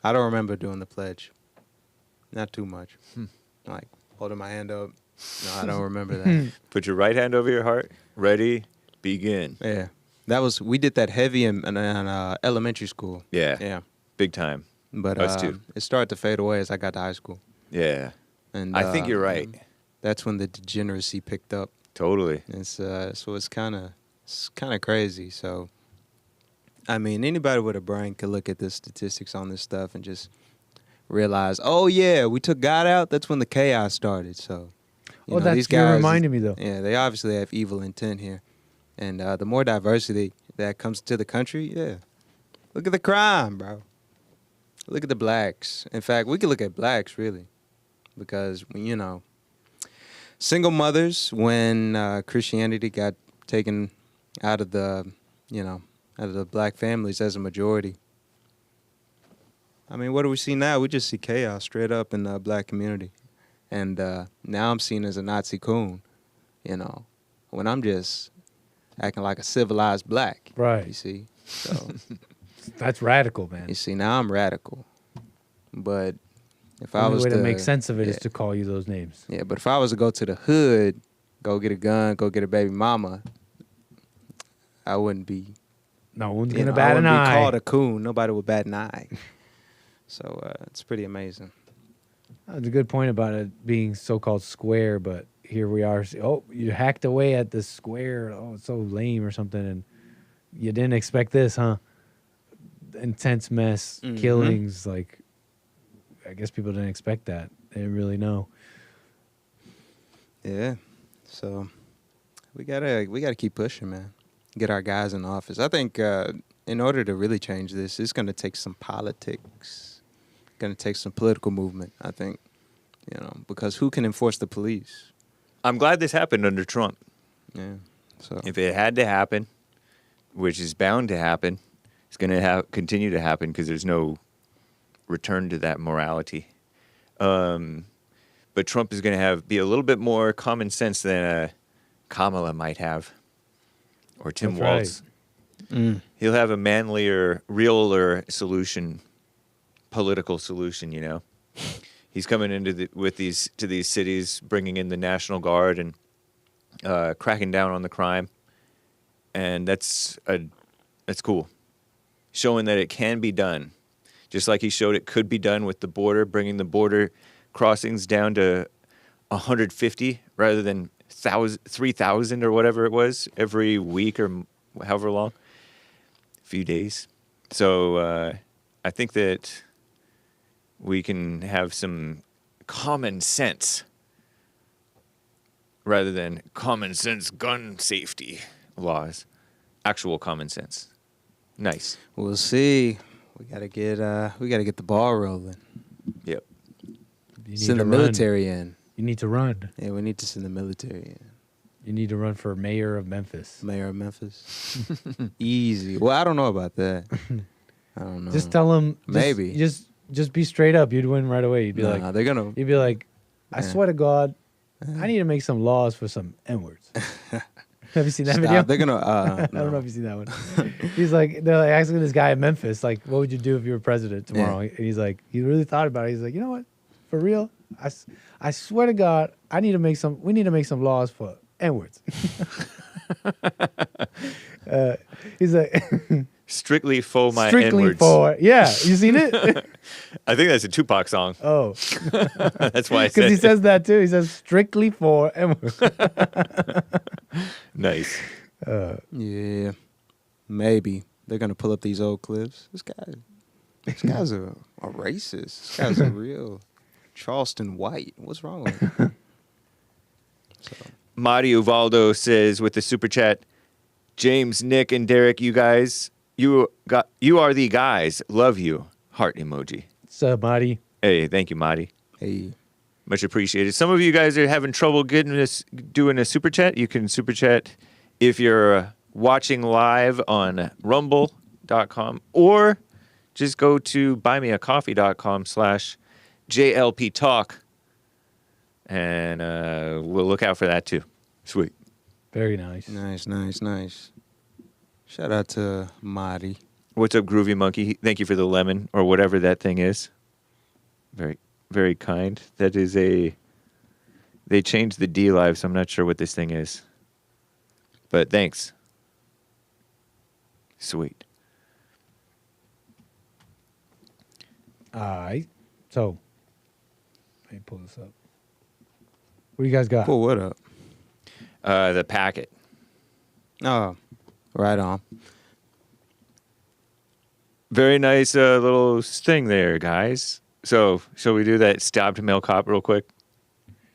I don't remember doing the pledge. Not too much. Like holding my hand up. No, I don't remember that. Put your right hand over your heart. Ready, begin. Yeah, we did that heavy in elementary school. Yeah. Yeah, Big time. but Us too. it started to fade away as I got to high school, Yeah. and I think you're right. That's when the degeneracy picked up. Totally. It's so it's kind of crazy. So, I mean, anybody with a brain could look at the statistics on this stuff and just realize, oh yeah, we took God out. That's when the chaos started. So, these guys, you're reminding me though. yeah, they obviously have evil intent here, and the more diversity that comes to the country, yeah, look at the crime, bro. Look at the blacks. In fact, we could look at blacks really, because single mothers, when Christianity got taken out of the black families as a majority. I mean, what do we see now? We just see chaos straight up in the black community. And now I'm seen as a Nazi coon, when I'm just acting like a civilized black. Right. You see? So, That's radical, man. you see, now I'm radical. But if The I only was way to to make sense of it is yeah. to call you those names. Yeah, but if I was to go to the hood, go get a gun, go get a baby mama, I wouldn't be. No one's I gonna bat an wouldn't be eye. called a coon. Nobody would bat an eye. So it's pretty amazing. That's a good point about it being so-called square, but here we are. Oh, you hacked away at the square. Oh, it's so lame or something, and you didn't expect this, huh? Intense mess, Mhm. killings. Like, I guess people didn't expect that. They didn't really know. Yeah. So we gotta keep pushing, man. Get our guys in office. I think in order to really change this, it's gonna take some politics. Going to take some political movement, I think, because who can enforce the police? I'm glad this happened under Trump. Yeah. So If it had to happen, which is bound to happen, it's going to continue to happen because there's no return to that morality. But Trump is going to be a little bit more common sense than Kamala might have, or Tim That's Walz. He'll have a manlier, realer solution. Political solution, He's coming into to these cities, bringing in the National Guard and cracking down on the crime, and that's cool, showing that it can be done, just like he showed it could be done with the border, bringing the border crossings down to 150 rather than 3,000 or whatever it was every week or however long, a few days. So I think that we can have some common sense rather than common sense gun safety laws. Actual common sense. Nice. we'll see. We gotta get the ball rolling. Yep. You need Send to the run. military in. You need to run. Yeah, we need to send the military in. You need to run for mayor of Memphis. Mayor of Memphis. Easy. Well, I don't know about that. I don't know. Just tell him. Maybe. Just just be straight up. You'd win right away. You'd be Nah, they're gonna. you'd be like, I Yeah. swear to God, I need to make some laws for some N-words. Have you seen that Stop. video? They're gonna. I don't know No. if you seen that one. He's like, they're like asking this guy in Memphis, like, what would you do if you were president tomorrow? And he's like, he really thought about it. He's like, you know what? For real, I swear to God, we need to make some laws for N-words. He's like, Strictly for my strictly N-words. for, yeah. You seen it? I think that's a Tupac song. Oh, That's why I said because he it. says that too. He says strictly for N-words. Nice. Yeah, maybe they're gonna pull up these old clips. This guy's a racist. This guy's a real Charleston white. What's wrong with him? Marty Uvaldo says with the super chat, James, Nick, and Derrick, you guys, you are the guys. Love you. Heart emoji. What's up, Marty? Hey, thank you, Marty. Hey, Much appreciated. Some of you guys are having trouble doing a super chat. You can super chat if you're watching live on rumble.com or just go to buymeacoffee.com/JLP Talk and we'll look out for that too. Sweet. Very nice. nice. Shout out to Marty. What's up, Groovy Monkey? Thank you for the lemon or whatever that thing is. Very, very kind. That is they changed the D Live, so I'm not sure what this thing is. But thanks. Sweet. All right. So, let me pull this up. What do you guys got? Pull what up? The packet. Oh, right on. Very nice little thing there, guys. So, shall we do that stabbed male cop real quick?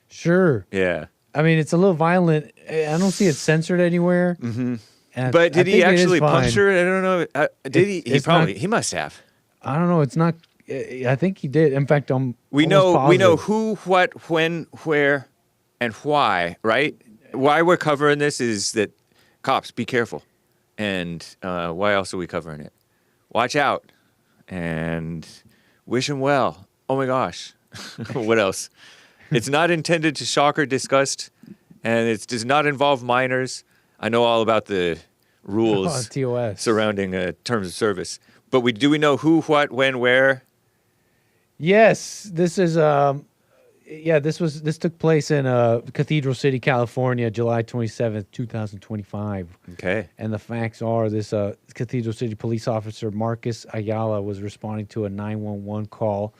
Sure. Yeah. I mean, it's a little violent. I don't see it censored anywhere. Mm-hmm. And But did I he think it is actually fine. punch her? I don't know. Did he? He it's not- probably. He must have. I don't know. It's not. I think he did. In fact, We almost know positive. who, what, when, where, and why, right? Why we're covering this is that cops, be careful. And why else are we covering it? Watch out and wish him well. Oh my gosh. What else? It's not intended to shock or disgust, and it does not involve minors. I know all about the rules TOS. surrounding terms of service. But do we know who, what, when, where? Yes, this is. This took place in Cathedral City, California, July 27th, 2025. Okay. And the facts are this Cathedral City police officer, Marcus Ayala, was responding to a 911 call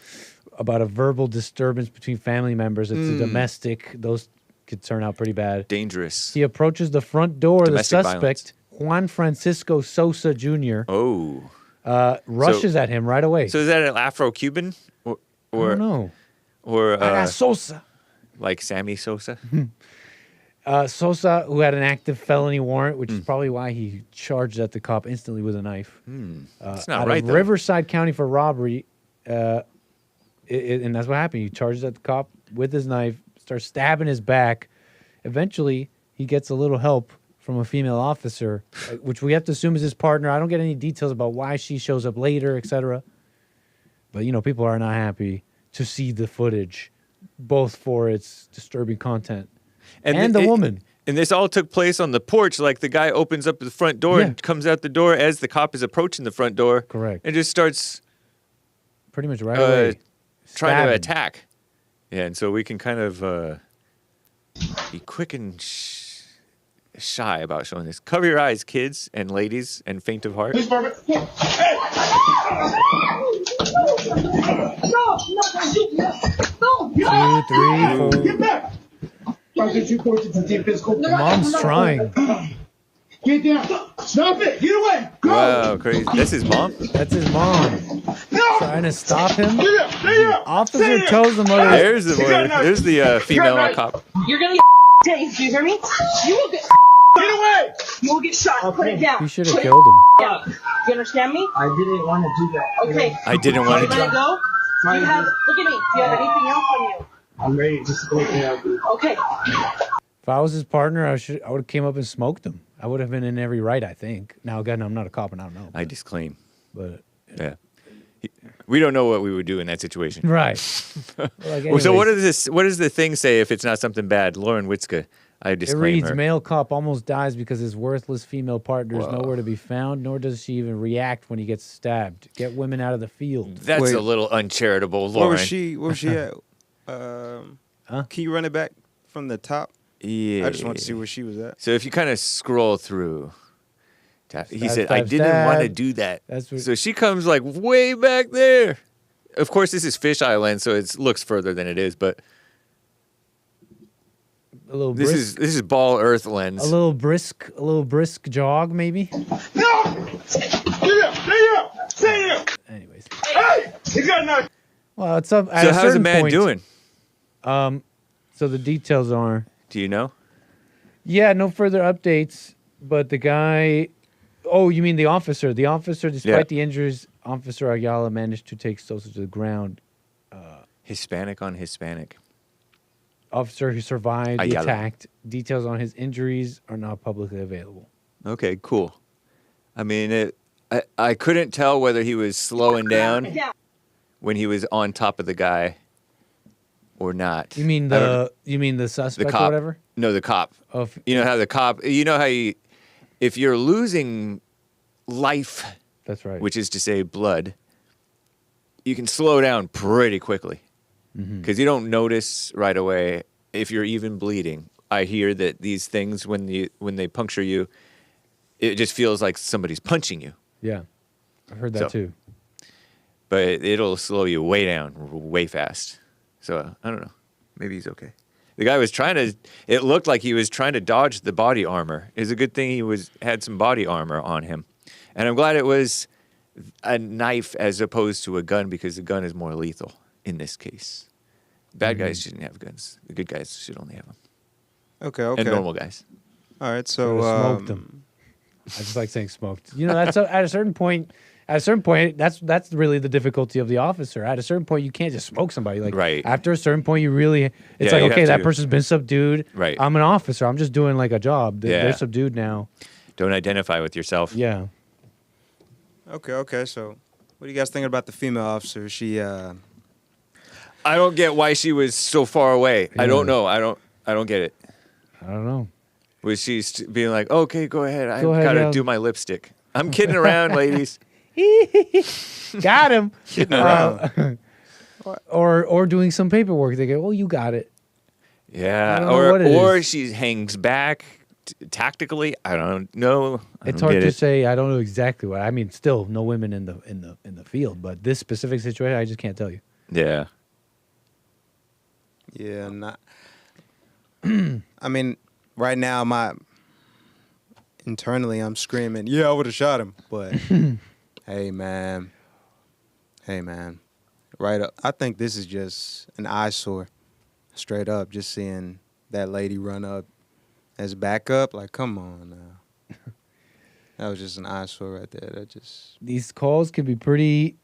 about a verbal disturbance between family members. It's a domestic. Those could turn out pretty bad. Dangerous. He approaches the front door. Domestic The suspect, Juan Francisco Sosa Jr., Oh. rushes at him right away. So is that an Afro-Cuban? I don't know. Or Sosa. like Sammy Sosa? Sosa, who had an active felony warrant, which is probably why he charged at the cop instantly with a knife. That's not out right, of though. Riverside County for robbery. And that's what happened. He charges at the cop with his knife, starts stabbing his back. Eventually, he gets a little help from a female officer, which we have to assume is his partner. I don't get any details about why she shows up later, etc. But, people are not happy to see the footage, both for its disturbing content and the woman. And this all took place on the porch. Like the guy opens up the front door Yeah. and comes out the door as the cop is approaching the front door. Correct. And just starts Pretty much right away. trying to Stabbing. attack. Yeah, and so we can kind of be quick and shy about showing this. Cover your eyes, kids and ladies, and faint of heart. Two, three, four. Mom's trying. Get down. Stop it. Get away. Go. Wow, crazy. That's his mom? That's his mom. No. Trying to stop him. Get up. Stay up. Officer chose the mother. There's the one. There's the female right. cop. You're gonna get tased, do you hear me? You will get Get away. you will get shot. Put it down. He should have Put it killed him. down. You understand me? I didn't want to do that. Okay. I didn't want You to. ready to go? Do you have look at me. Do you have anything else on you? I'm ready. Just go there. Okay. If I was his partner, I would have came up and smoked him. I would have been in every right, I think. Now, again, I'm not a cop and I don't know. I disclaim. But Yeah. We don't know what we would do in that situation. Right. So what anyways, is this? What does the thing say if it's not something bad? Lauren Witzka, I It disclaim reads, her. male cop almost dies because his worthless female partner is nowhere to be found, nor does she even react when he gets stabbed. Get women out of the field. That's Wait. a little uncharitable, Lauren. Where was she? Where was she at? Can you run it back from the top? Yeah. I just want to see where she was at. So if you kind of scroll through, he Stab, said, "I stab, didn't want to stab." do that." That's what- So she comes like way back there. Of course, this is Fish Island, so it looks further than it is, but A little this brisk, is Ball Earth lens. a little brisk jog, maybe. No! Stay up! Stay up! Anyways, Hey! You got enough! well, it's up. At So a how's the certain man point, doing? So the details are, Do you know? yeah, no further updates. But the guy, oh, you mean the officer? The officer, despite Yeah. the injuries, Officer Ayala managed to take Sosa to the ground. Hispanic on Hispanic. Officer who survived the Ayala. attack. Details on his injuries are not publicly available. Okay, cool. I mean, I couldn't tell whether he was slowing down when he was on top of the guy or not. You mean I don't- the suspect the or cop? whatever? No, the cop. Of You know how the cop. You know how if you're losing life, that's right. which is to say blood, you can slow down pretty quickly because you don't notice right away if you're even bleeding. I hear that these things when they puncture you, it just feels like somebody's punching you. Yeah, I've heard that So- too. But it'll slow you way down, way fast. So I don't know. Maybe he's okay. The guy was trying to. It looked like he was trying to dodge the body armor. It's a good thing he had some body armor on him, and I'm glad it was a knife as opposed to a gun because the gun is more lethal in this case. Bad guys shouldn't have guns. The good guys should only have them, Okay. and normal guys. All right. So Should've smoked him. I just like saying smoked. You know, that's at a certain point. At a certain point, that's really the difficulty of the officer. At a certain point, you can't just smoke somebody. Like Right. after a certain point, you really. It's Yeah, like you okay, have that to- person's been subdued. Right. I'm an officer. I'm just doing like a job. Yeah. They're subdued now. Don't identify with yourself. Yeah. Okay. So, what do you guys think about the female officer? She I don't get why she was so far away. I don't Yeah. know. I don't get it. I don't know. Was she being like, okay, go ahead. I Go ahead, gotta yeah. do my lipstick. I'm kidding around, ladies. Got him. kidding around. Or doing some paperwork. They go, oh, you got it. I Yeah, don't know what it or is. she hangs back tactically. I don't know. It's I don't hard get to it. say. I don't know exactly what. I mean, still no women in the field, but this specific situation, I just can't tell you. Yeah, Yeah, not. I mean, right now, internally, I'm screaming, "Yeah, I would have shot him." But hey, man, right up. I think this is just an eyesore, straight up. Just seeing that lady run up as backup, like, come on now. That was just an eyesore right there. That just. These calls can be pretty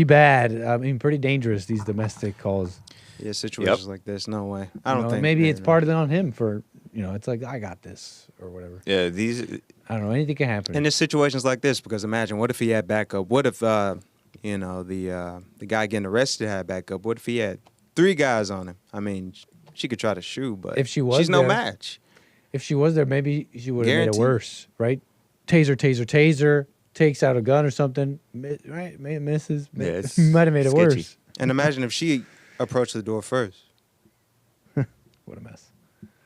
bad. I mean, pretty dangerous. These domestic calls. Yeah, situations like this, no way. I don't You know, think. maybe it's part of it on him for it's like I got this or whatever. yeah. These. I don't know. Anything can happen. And there's situations like this because imagine what if he had backup? What if the guy getting arrested had backup? What if he had 3 guys on him? I mean, she could try to shoot, but If she was she's no there- match. If she was there, maybe she would have made it Guaranteed. worse, right? Taser, takes out a gun or something, right? Misses. Yeah, it's Might have made it sketchy. worse. And imagine if she approached the door first. What a mess.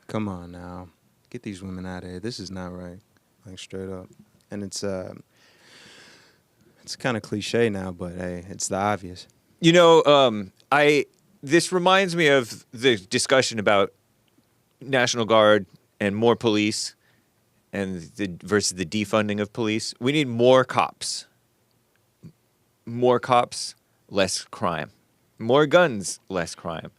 Come on now, get these women out of here. This is not right, like straight up. And it's kind of cliche now, but hey, it's the obvious. You know, this reminds me of the discussion about National Guard and more police, and versus the defunding of police. We need more cops. More cops, less crime. More guns, less crime.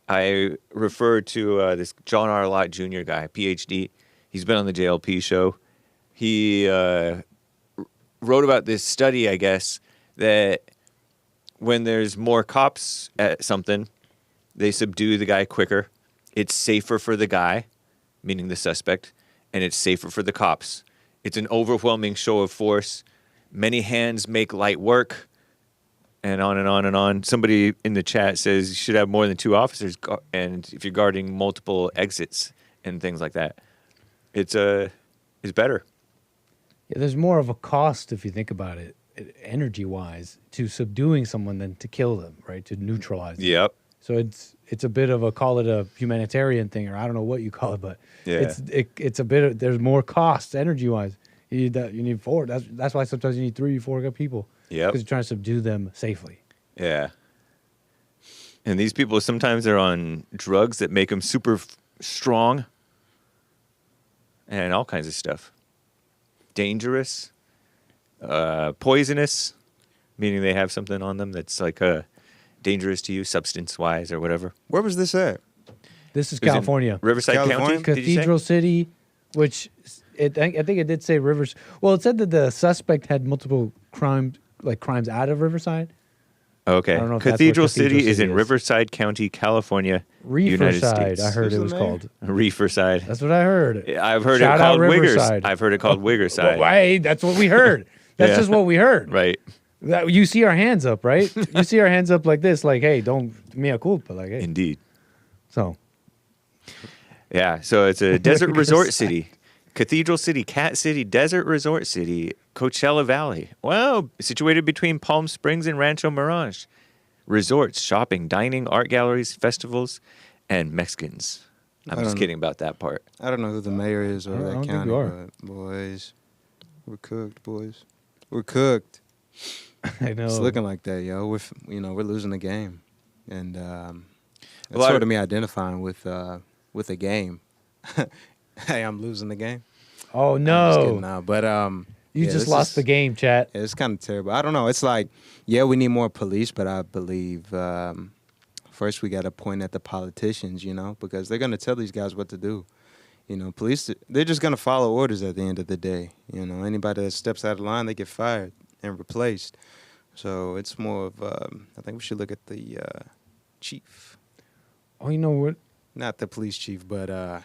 I refer to this John R. Lott Jr. guy, PhD. He's been on the JLP show. He wrote about this study, I guess, that when there's more cops at something, they subdue the guy quicker. It's safer for the guy, meaning the suspect, and it's safer for the cops. It's an overwhelming show of force. Many hands make light work. and on and on and on. Somebody in the chat says you should have more than 2 officers, and if you're guarding multiple exits and things like that, it's better. Yeah, there's more of a cost if you think about it, energy-wise, to subduing someone than to kill them, right? To neutralize them. Yep. So it's a bit of call it a humanitarian thing, or I don't know what you call it, but Yeah. it's a bit of, there's more costs energy-wise. You need 4. That's why sometimes you need 3 or 4 good people. Yep. Because you're trying to subdue them safely. Yeah. And these people, sometimes they're on drugs that make them super strong and all kinds of stuff. Dangerous, poisonous, meaning they have something on them that's like dangerous to you, substance-wise or whatever. Where was this at? This is It was in California. Riverside California? County, did you say? Cathedral City, which I think it did say Rivers. Well, it said that the suspect had multiple crimes out of Riverside. Okay. I don't know if that's what Cathedral Cathedral City is City in is. Riverside County, California, United Riverside, States. I heard Who's it the was mayor? called. Riverside. That's what I heard. I've heard Shout it out called Wiggers. Riverside. I've heard it called Wiggerside. Well, hey, that's what we heard. That's Yeah. just what we heard. Right. You see our hands up, right? You see our hands up like this, like, hey, don't mea culpa, like, hey. Indeed. So, Yeah, so it's a desert Wiggers. resort city. Cathedral City, Cat City, Desert Resort City, Coachella Valley. Well, situated between Palm Springs and Rancho Mirage. Resorts, shopping, dining, art galleries, festivals, and Mexicans. I'm I just don't- kidding about that part. I don't know who the mayor is over I that don't think county, you are. but boys, we're cooked, boys. We're cooked. I know. It's looking like that, yo. We're losing the game, and that's lot sort of- of me identifying with the game. Hey, I'm losing the game. Oh, I'm just kidding no. now, but You yeah, just this lost is- the game, chat. It's kind of terrible. I don't know. It's like, yeah, we need more police, but I believe first we got to point at the politicians, because they're going to tell these guys what to do. Police, they're just going to follow orders at the end of the day. Anybody that steps out of line, they get fired and replaced. So it's more of, I think we should look at the chief. Oh, you know what? Not the police chief, but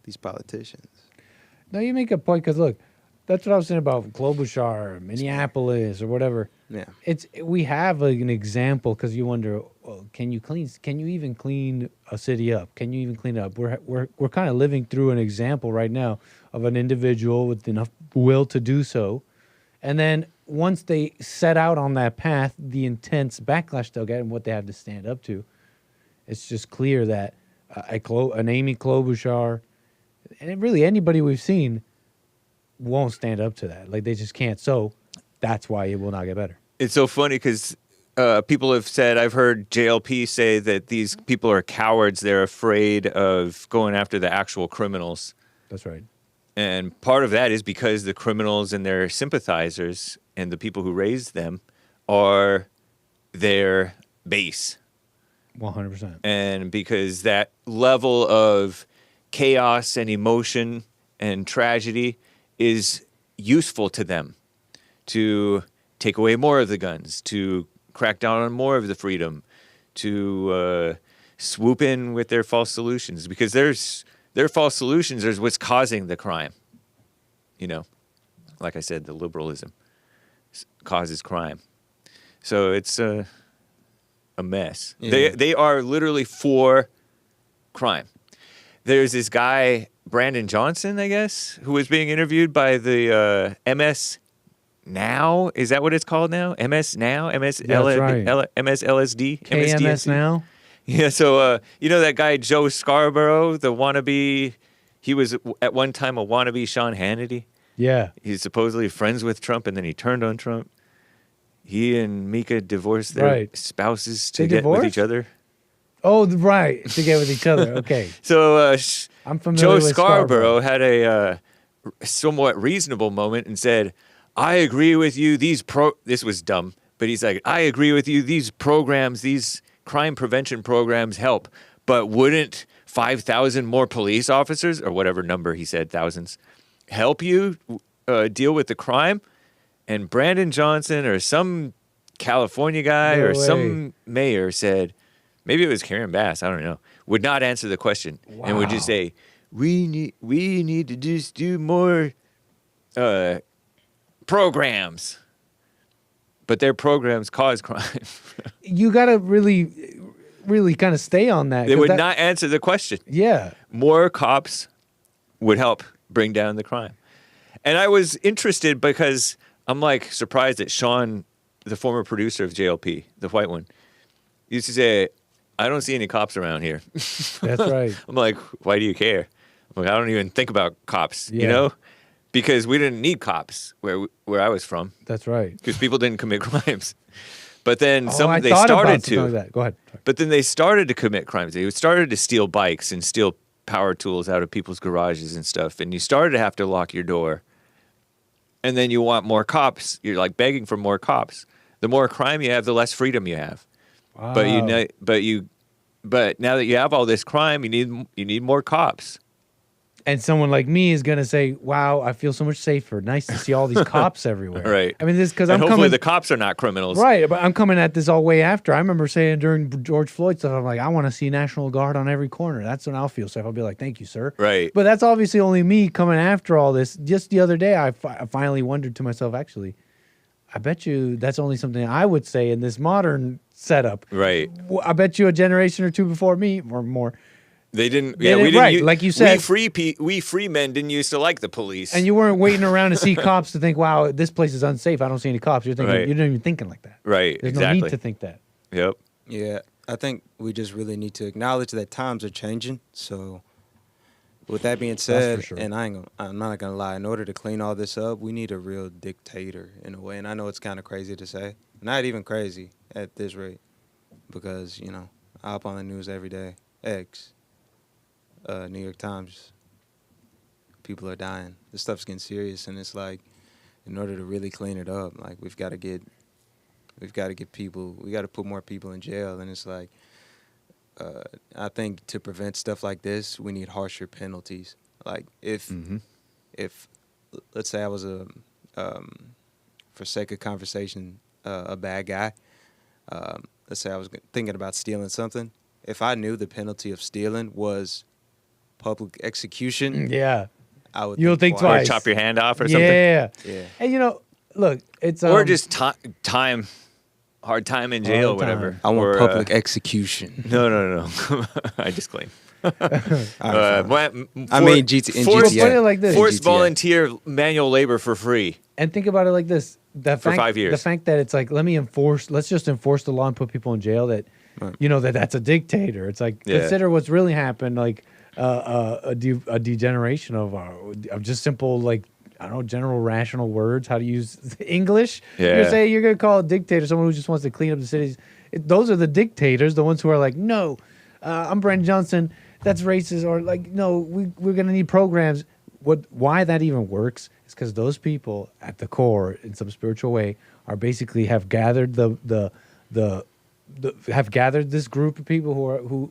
these politicians. No, you make a point, because look, that's what I was saying about Klobuchar, or Minneapolis, or whatever. Yeah. We have an example, because you wonder, well, can you even clean a city up? Can you even clean it up? We're kind of living through an example right now of an individual with enough will to do so, and then once they set out on that path, the intense backlash they'll get and what they have to stand up to, it's just clear that an Amy Klobuchar, and really anybody we've seen, won't stand up to that. Like, they just can't. So that's why it will not get better. It's so funny because people have said, I've heard JLP say that these people are cowards. They're afraid of going after the actual criminals. That's right. And part of that is because the criminals and their sympathizers and the people who raised them are their base. 100%. And because that level of chaos and emotion and tragedy is useful to them to take away more of the guns, to crack down on more of the freedom, to swoop in with their false solutions, because their false solutions is what's causing the crime. Like I said, the liberalism causes crime. So it's a mess. Yeah. They are literally for crime. There's this guy, Brandon Johnson, I guess, who was being interviewed by the MS Now. Is that what it's called now? MS Now? MSLSD? KMS now? Yeah, so, that guy, Joe Scarborough, the wannabe, he was at one time a wannabe Sean Hannity. Yeah. He's supposedly friends with Trump, and then he turned on Trump. He and Mika divorced their Right. spouses to They get with divorced? each other. Oh, right. To get with each other. Okay. So I'm familiar Joe with Scarborough had a somewhat reasonable moment and said, I agree with you. This was dumb, but he's like, I agree with you. These programs, these crime prevention programs help, but wouldn't 5,000 more police officers, or whatever number he said, thousands, help you deal with the crime? And Brandon Johnson or some California guy No or way. some mayor said, maybe it was Karen Bass, I don't know, would not answer the question and would just Wow. say, we need to just do more programs. but their programs cause crime. You got to really kind of stay on that. They 'cause would that- not answer the question. Yeah. More cops would help bring down the crime. And I was interested because I'm like surprised that Sean, the former producer of JLP, the white one, used to say, I don't see any cops around here. That's right. I'm like, why do you care? I'm like, I don't even think about cops, you Yeah. know? Because we didn't need cops where I was from. That's right. Because people didn't commit crimes. But then I they thought started about to. something like that. Go ahead. But then they started to commit crimes. They started to steal bikes and steal power tools out of people's garages and stuff. And you started to have to lock your door. And then you want more cops. You're like begging for more cops. The more crime you have, the less freedom you have. Wow. But now that you have all this crime, you need more cops. And someone like me is gonna say, "Wow, I feel so much safer. Nice to see all these cops everywhere." Right. I mean, this because And I'm hopefully coming. the cops are not criminals. Right, but I'm coming at this all way after. I remember saying during George Floyd stuff, I'm like, I want to see National Guard on every corner. That's when I'll feel safe. I'll be like, thank you, sir. Right. But that's obviously only me coming after all this. Just the other day, I finally wondered to myself, actually, I bet you that's only something I would say in this modern setup. Right. I bet you a generation or two before me or more. They didn't. They Yeah, we didn't- didn't. right, like you said. we free men didn't used to like the police. And you weren't waiting around to see cops to think, wow, this place is unsafe. I don't see any cops. You're thinking, Right. you're not even thinking like that. Right. There's exactly. no need to think that. Yep. Yeah, I think we just really need to acknowledge that times are changing. So, with that being said, sure. and I'm not gonna lie, in order to clean all this up, we need a real dictator in a way. And I know it's kind of crazy to say, not even crazy at this rate, because I hop on the news every day. X, New York Times. People are dying. This stuff's getting serious, and it's like, in order to really clean it up, like we've got to get people. We got to put more people in jail, and it's like, I think to prevent stuff like this, we need harsher penalties. Like if let's say I was for sake of conversation, a bad guy. Let's say I was thinking about stealing something. If I knew the penalty of stealing was public execution, Yeah. I would. You'll think Or twice. chop your hand off or something. Yeah. Yeah. And look, it's Or just time, hard time in jail, Hard time. whatever. I want Or, public execution. No. I just claim. All right, fine. I For- mean, in forced- GTA. Put it like this. Forced GTA. volunteer manual labor for free. And think about it like this: For 5 years. The fact that it's like, let's just enforce the law and put people in jail. That Right. that's a dictator. It's like Yeah. consider what's really happened. Like a degeneration of just simple I don't know, general rational words, how to use English. Yeah. You're saying you're gonna call a dictator someone who just wants to clean up the cities. Those are the dictators, the ones who are like, no, I'm Brandon Johnson. That's racist, or like, no, we're gonna need programs. Why that even works is because those people at the core, in some spiritual way, are basically have gathered have gathered this group of people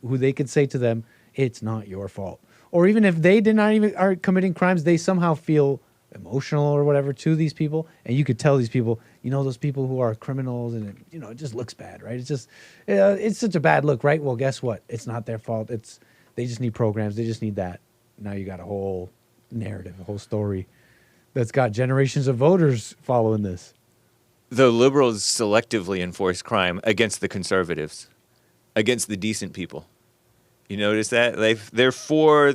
who they could say to them, it's not your fault. Or even if they did not even are committing crimes, they somehow feel emotional or whatever to these people, and you could tell these people, those people who are criminals, and it just looks bad, right? It's just it's such a bad look, right? Well, guess what? It's not their fault. They just need programs. They just need that. Now you got a whole narrative, a whole story that's got generations of voters following this. The liberals selectively enforce crime against the conservatives, against the decent people. You notice that? They're for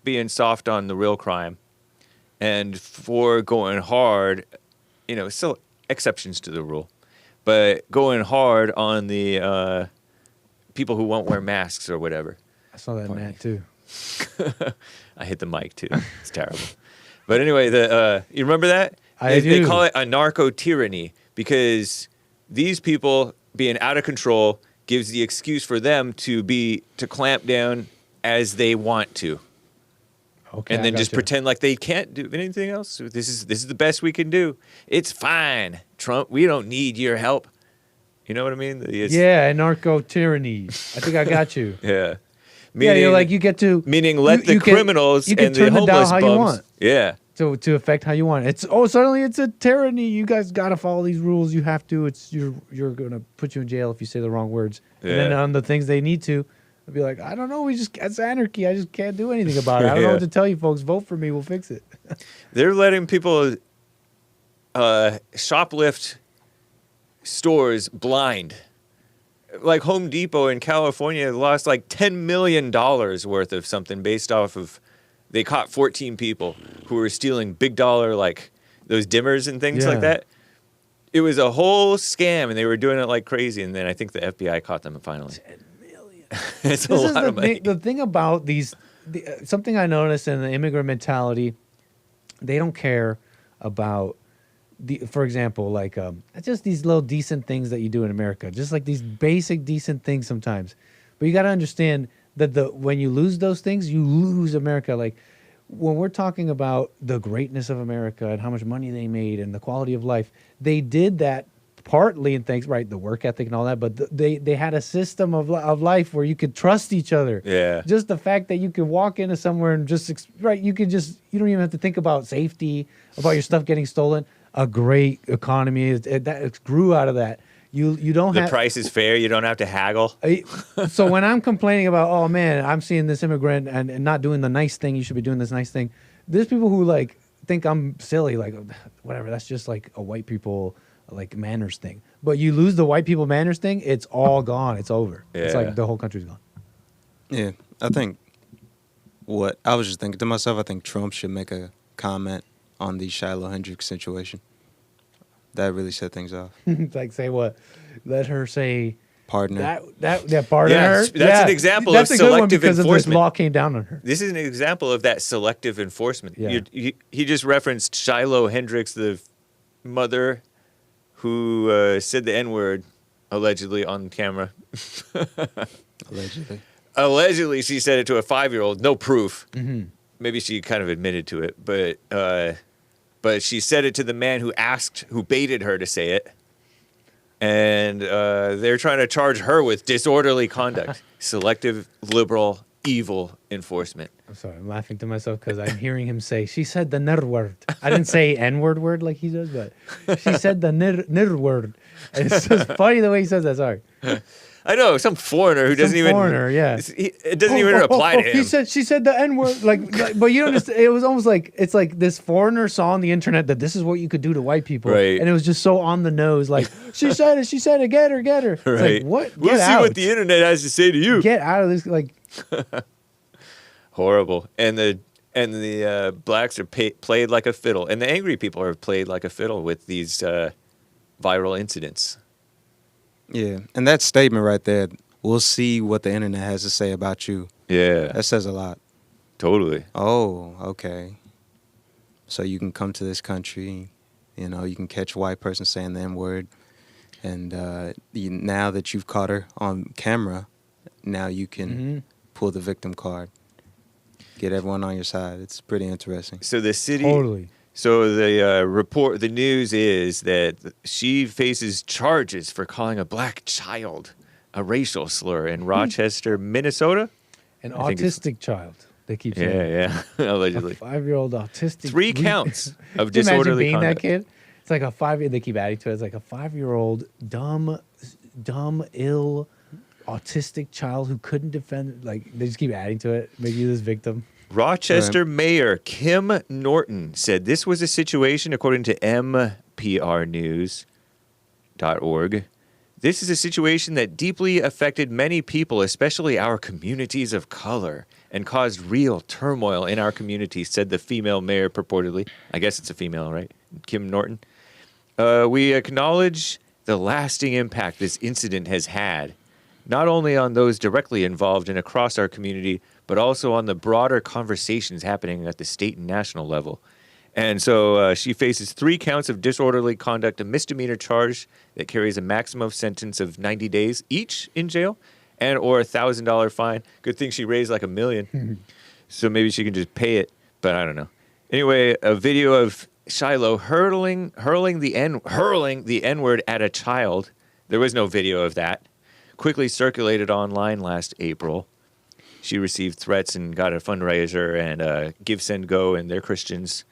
being soft on the real crime and for going hard, still exceptions to the rule, but going hard on the people who won't wear masks or whatever. I saw that in that too. I hit the mic too. It's terrible. But anyway, you remember that? They do. call it a narco-tyranny because these people being out of control gives the excuse for them to clamp down as they want to. Okay, And then I just gotcha. pretend like they can't do anything else. This is the best we can do. It's fine, Trump. We don't need your help. You know what I mean? Yeah, narco tyranny. I think I got you. Yeah. Yeah, you're like, you get to meaning let the criminals you can and turn the the dial homeless how you bums. want. Yeah. To affect how you want. Suddenly it's a tyranny. You guys got to follow these rules. You have to. You're gonna put you in jail if you say the wrong words. And then Yeah. on the things they need to, they'll be like, I don't know. It's anarchy. I just can't do anything about it. I don't know Yeah. what to tell you, folks. Vote for me. We'll fix it. They're letting people shoplift stores blind. Like Home Depot in California lost like $10 million worth of something based off of, they caught 14 people who were stealing big dollar, like those dimmers and things like that. It was a whole scam, and they were doing it like crazy. And then I think the FBI caught them finally. 10 million. It's a This is lot of money. the thing about these, something I noticed in the immigrant mentality, they don't care about, for example, like just these little decent things that you do in America, just like these basic decent things sometimes. But you got to understand that when you lose those things, you lose America. Like when we're talking about the greatness of America and how much money they made and the quality of life, they did that partly in things, right, the work ethic and all that, but they had a system of life where you could trust each other. Yeah. Just the fact that you could walk into somewhere and just, you don't even have to think about safety, about your stuff getting stolen. A great economy, it grew out of that. You don't The have... price is fair. You don't have to haggle. So when I'm complaining about, oh man, I'm seeing this immigrant and not doing the nice thing, you should be doing this nice thing. There's people who like think I'm silly, like whatever, that's just like a white people like manners thing. But you lose the white people manners thing, it's all gone. It's over. It's like the whole country's gone. Yeah, I think what I was just thinking to myself, I think Trump should make a comment on the Shiloh Hendrix situation. That really set things off. Like say what? Let her say Pardon her. pardon her. That's an example that's of a good one selective because enforcement. of this law came down on her. This is an example of that selective enforcement. Yeah. He just referenced Shiloh Hendrix, the mother who said the N-word allegedly on camera. Allegedly. Allegedly, she said it to a 5-year-old. No proof. Mm-hmm. Maybe she kind of admitted to it, but she said it to the man who baited her to say it. And they're trying to charge her with disorderly conduct, selective, liberal, evil enforcement. I'm sorry, I'm laughing to myself because I'm hearing him say, she said the nerd word. I didn't say N-word like he does, but she said the nerd word. And it's just funny the way he says that, sorry. I know, some foreigner who doesn't even... yeah. It doesn't even apply to him. She said the N-word. Like, but you understand, it was almost like, it's like this foreigner saw on the internet that this is what you could do to white people. Right. And it was just so on the nose, like, she said it, get her. It's Right. like, what? We'll see what the internet has to say to you. Get out of this, like... Horrible. And the blacks are played like a fiddle. And the angry people are played like a fiddle with these viral incidents. Yeah, and that statement right there, we'll see what the internet has to say about you. Yeah. That says a lot. Totally. Oh, okay. So you can come to this country, you can catch a white person saying the N-word, and now that you've caught her on camera, now you can pull the victim card. Get everyone on your side. It's pretty interesting. So the city... Totally. So the news is that she faces charges for calling a black child a racial slur in Rochester, Minnesota. An autistic child, they keep saying. Yeah, allegedly. A 5-year-old autistic. 3 counts of Can you imagine disorderly being conduct. that kid? It's like a 5. They keep adding to it. It's like a 5-year-old dumb, ill, autistic child who couldn't defend. Like they just keep adding to it. Make you this victim. Rochester Mayor Kim Norton said this was a situation, according to mprnews.org. This is a situation that deeply affected many people, especially our communities of color, and caused real turmoil in our community, said the female mayor purportedly. I guess it's a female, right? Kim Norton. We acknowledge the lasting impact this incident has had, not only on those directly involved and across our community, but also on the broader conversations happening at the state and national level. And so she faces 3 counts of disorderly conduct, a misdemeanor charge that carries a maximum sentence of 90 days each in jail, and or $1,000 fine. Good thing she raised like $1 million, so maybe she can just pay it. But I don't know. Anyway, a video of Shiloh hurling the N-word at a child. There was no video of that. Quickly circulated online last April. She received threats and got a fundraiser and Give, Send, Go, and they're Christians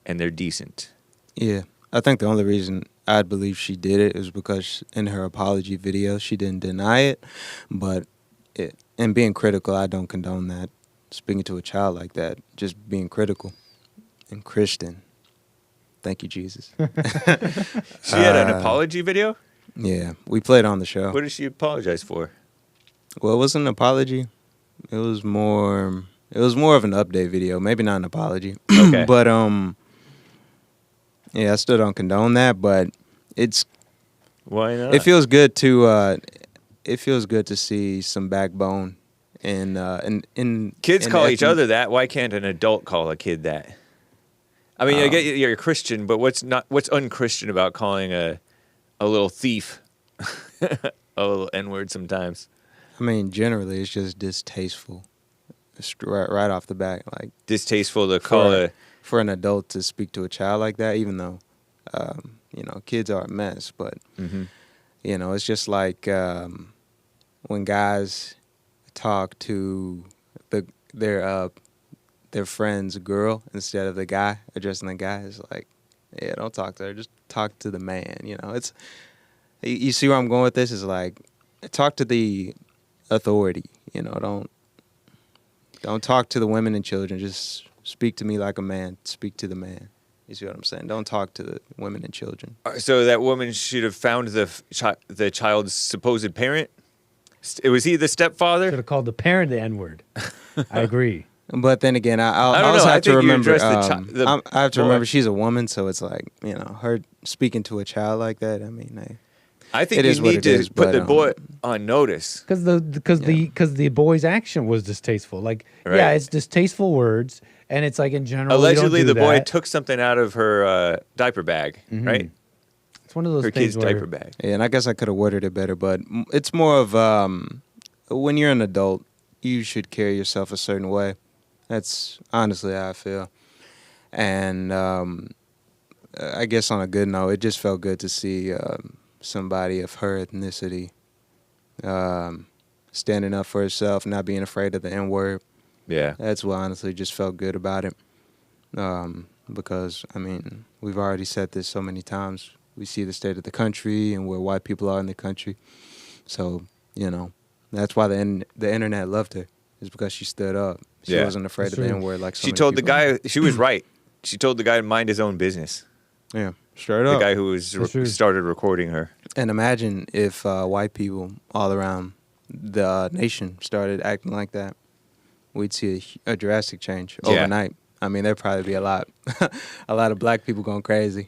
and they're decent. Yeah, I think the only reason I'd believe she did it is because in her apology video, she didn't deny it. But and being critical, I don't condone that. Speaking to a child like that, just being critical and Christian. Thank you, Jesus. She had an apology video? Yeah, we played on the show. What did she apologize for? Well, it wasn't an apology. It was more of an update video. Maybe not an apology. Okay. But yeah, I still don't condone that. But Why not? it feels good to see some backbone in Kids call each ethnic- other that. Why can't an adult call a kid that? I mean, I get you're a Christian, but what's unchristian about calling a little thief a little N-word sometimes? I mean, generally, it's just distasteful. It's right off the bat, like Distasteful to call for an adult to speak to a child like that, even though kids are a mess. But it's just like when guys talk to their friend's girl instead of the guy, addressing the guy. It's like, yeah, don't talk to her, just talk to the man. It's you see where I'm going with this? Is like, talk to the authority. Don't talk to the women and children. Just speak to me like a man. Speak to the man. You see what I'm saying? Don't talk to the women and children. So that woman should have found the child's supposed parent. Was he the stepfather? Should have called the parent the N-word. I agree. But then again, I don't also know. I have to think you remember. addressed I have to boy. remember she's a woman, so it's like her speaking to a child like that. I mean, I think it you is what need it to is, put but, the boy on notice. Because the boy's action was distasteful. Like, Right. yeah, it's distasteful words, and it's like in general. Allegedly, we don't the do boy that. took something out of her diaper bag, right? It's one of those Her things kid's where diaper bag. yeah, and I guess I could have worded it better, but it's more of when you're an adult, you should carry yourself a certain way. That's honestly how I feel. And I guess on a good note, it just felt good to see somebody of her ethnicity standing up for herself, not being afraid of the N-word. Yeah. That's what honestly just felt good about it. Because, I mean, we've already said this so many times. We see the state of the country and where white people are in the country. So, that's why the internet loved her, is because she stood up. She Yeah. wasn't afraid of the N-word like so She many told the people. guy, she was right. She told the guy to mind his own business. Yeah, straight The up. guy who was true. started recording her. And imagine if white people all around the nation started acting like that. We'd see a drastic change Yeah. overnight. I mean, there'd probably be a lot of black people going crazy.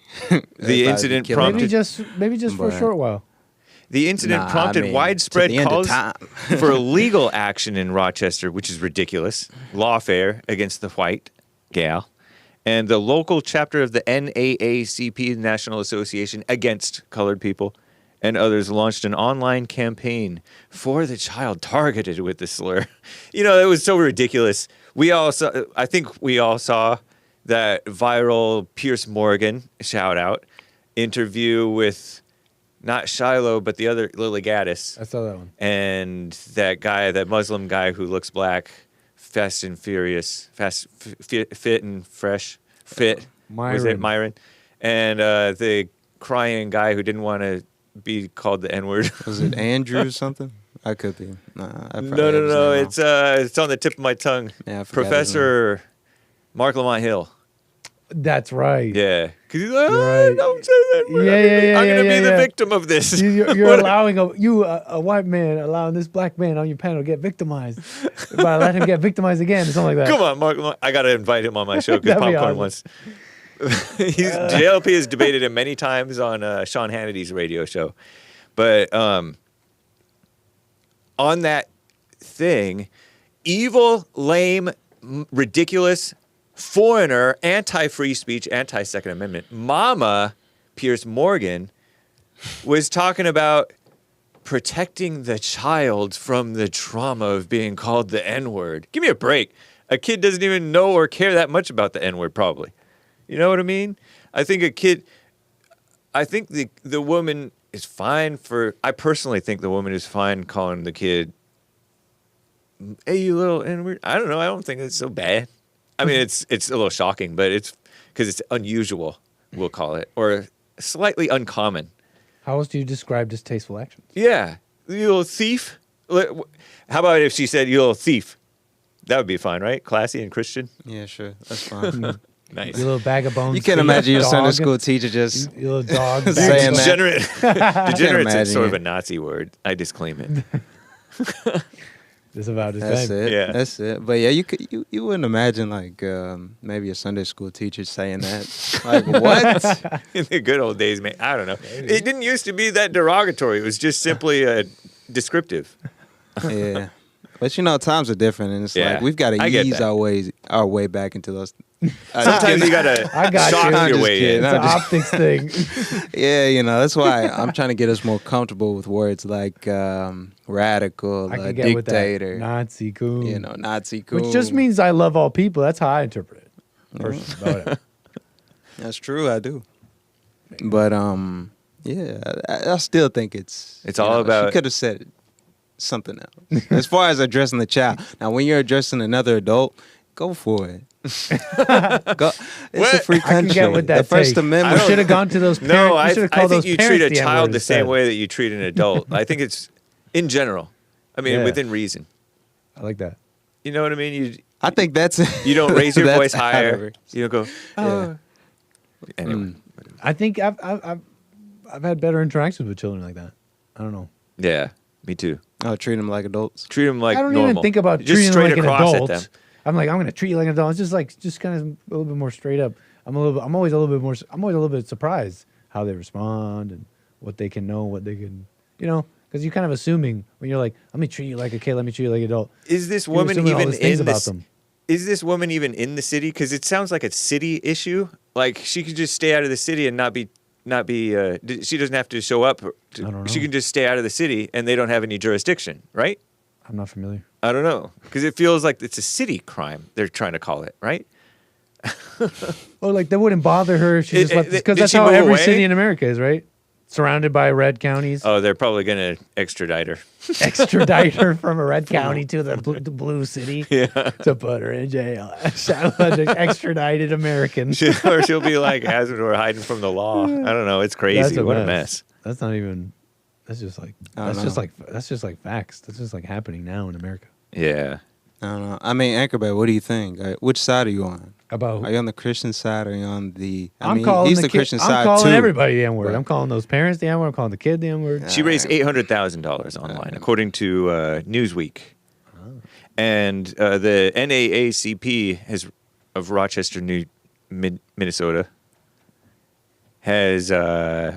The incident prompted maybe just for a But- short while. The incident Nah, prompted I mean, widespread to the end of calls time. for legal action in Rochester, which is ridiculous. Lawfare against the white gal. And the local chapter of the NAACP, National Association Against Colored People, and others launched an online campaign for the child targeted with the slur. It was so ridiculous. I think we all saw that viral Pierce Morgan, shout out, interview with not Shiloh, but the other Lily Gaddis. I saw that one. And that Muslim guy who looks black, fast and furious, fit and fresh, fit. Was it Myron? And the crying guy who didn't want to be called the N-word. Was it Andrew or something? I could be. Nah, I probably No. have his name wrong. It's on the tip of my tongue. Yeah, I forgot his Professor Mark Lamont Hill. That's right. Yeah. Because he's You're like, right. don't say that. Yeah, I'm going to be the yeah. victim of this. You're allowing a white man allowing this black man on your panel to get victimized. By let him get victimized again or something like that. Come on, Mark Lamont. I got to invite him on my show because That'd be Popcorn awesome. wants. JLP has debated him many times on Sean Hannity's radio show. But on that thing, evil, lame, ridiculous, foreigner, anti-free speech, anti-Second Amendment, Mama Pierce Morgan was talking about protecting the child from the trauma of being called the N-word. Give me a break. A kid doesn't even know or care that much about the N-word, probably. You know what I mean? I think the woman is fine I personally think the woman is fine calling the kid, hey, you little N-word. I don't know. I don't think it's so bad. I mean, it's a little shocking, but it's because it's unusual, we'll call it, or slightly uncommon. How else do you describe distasteful actions? Yeah. You little thief. How about if she said, you little thief? That would be fine, right? Classy and Christian. Yeah, sure. That's fine. Nice. Your little bag of bones. You can for imagine your Sunday dog. school teacher just Your little dog. bag of saying bones. that. Degenerate's imagine sort of it. a Nazi word. I disclaim it. Just about his That's thing. it. Yeah. That's it. But yeah, you wouldn't imagine like maybe a Sunday school teacher saying that. Like what? In the good old days, man. I don't know. It didn't used to be that derogatory. It was just simply descriptive. Yeah. But times are different, and it's Yeah, like we've got to I get ease that. our way back into those. Sometimes you gotta I got shock you. I'm your just way kidding. in. It's an I'm optics thing. Yeah, that's why I'm trying to get us more comfortable with words like radical, I can get with that. dictator, Nazi coon. Nazi cool. Which just means I love all people. That's how I interpret it. Personally, about it. That's true. I do. But yeah, I still think it's all about- She could have said something else as far as addressing the child. Now, when you're addressing another adult, go for it. Go. It's a free I can country. get with that The First take. Amendment. You should have gone to those parents. No, you I should have called think those you treat parents a the child N-word the same instead. way that you treat an adult. I think it's in general. I mean, Yeah. within reason. I like that. You know what I mean? I think that's You don't raise your that's voice out of higher. it. You don't go. Yeah. Anyway. I think I've had better interactions with children like that. I don't know. Yeah, me too. Oh, treat them like adults. Treat them like I don't normal. even think about Just treating them straight like an across adult. at them. I'm like, I'm gonna treat you like an adult. It's just kind of a little bit more straight up. I'm always a little bit surprised how they respond and what they can know, what they can, because you're kind of assuming when you're like, let me treat you like a kid, let me treat you like an adult. Is this You're woman assuming all even these things in about this? them. Is this woman even in the city? Because it sounds like a city issue. Like she could just stay out of the city and not be. She doesn't have to show up. I don't She know. can just stay out of the city, and they don't have any jurisdiction, right? I'm not familiar. I don't know, because it feels like it's a city crime. They're trying to call it, right? Oh, like that wouldn't bother her. If she just left did because that's she how move every away? city in America is, right? Surrounded by red counties. Oh, they're probably gonna extradite her. Extradite her from a red county to the blue city to put her in jail. Shiloh Hendrix, extradited American. Or she'll be like Asmodor hiding from the law. I don't know. It's crazy. That's What a mess. That's not even. That's just like. I don't That's just like facts. That's just like happening now in America. Yeah. I don't know. I mean, Anchorbat, what do you think? Which side are you on? About Are you on the Christian side or are you on the? I'm calling he's the the kid, Christian I'm side calling too. everybody the N-word. Right. I'm calling those parents the N-word. I'm calling the kid the N-word. She raised $800,000 online, according to Newsweek. And the NAACP of Rochester, Minnesota, has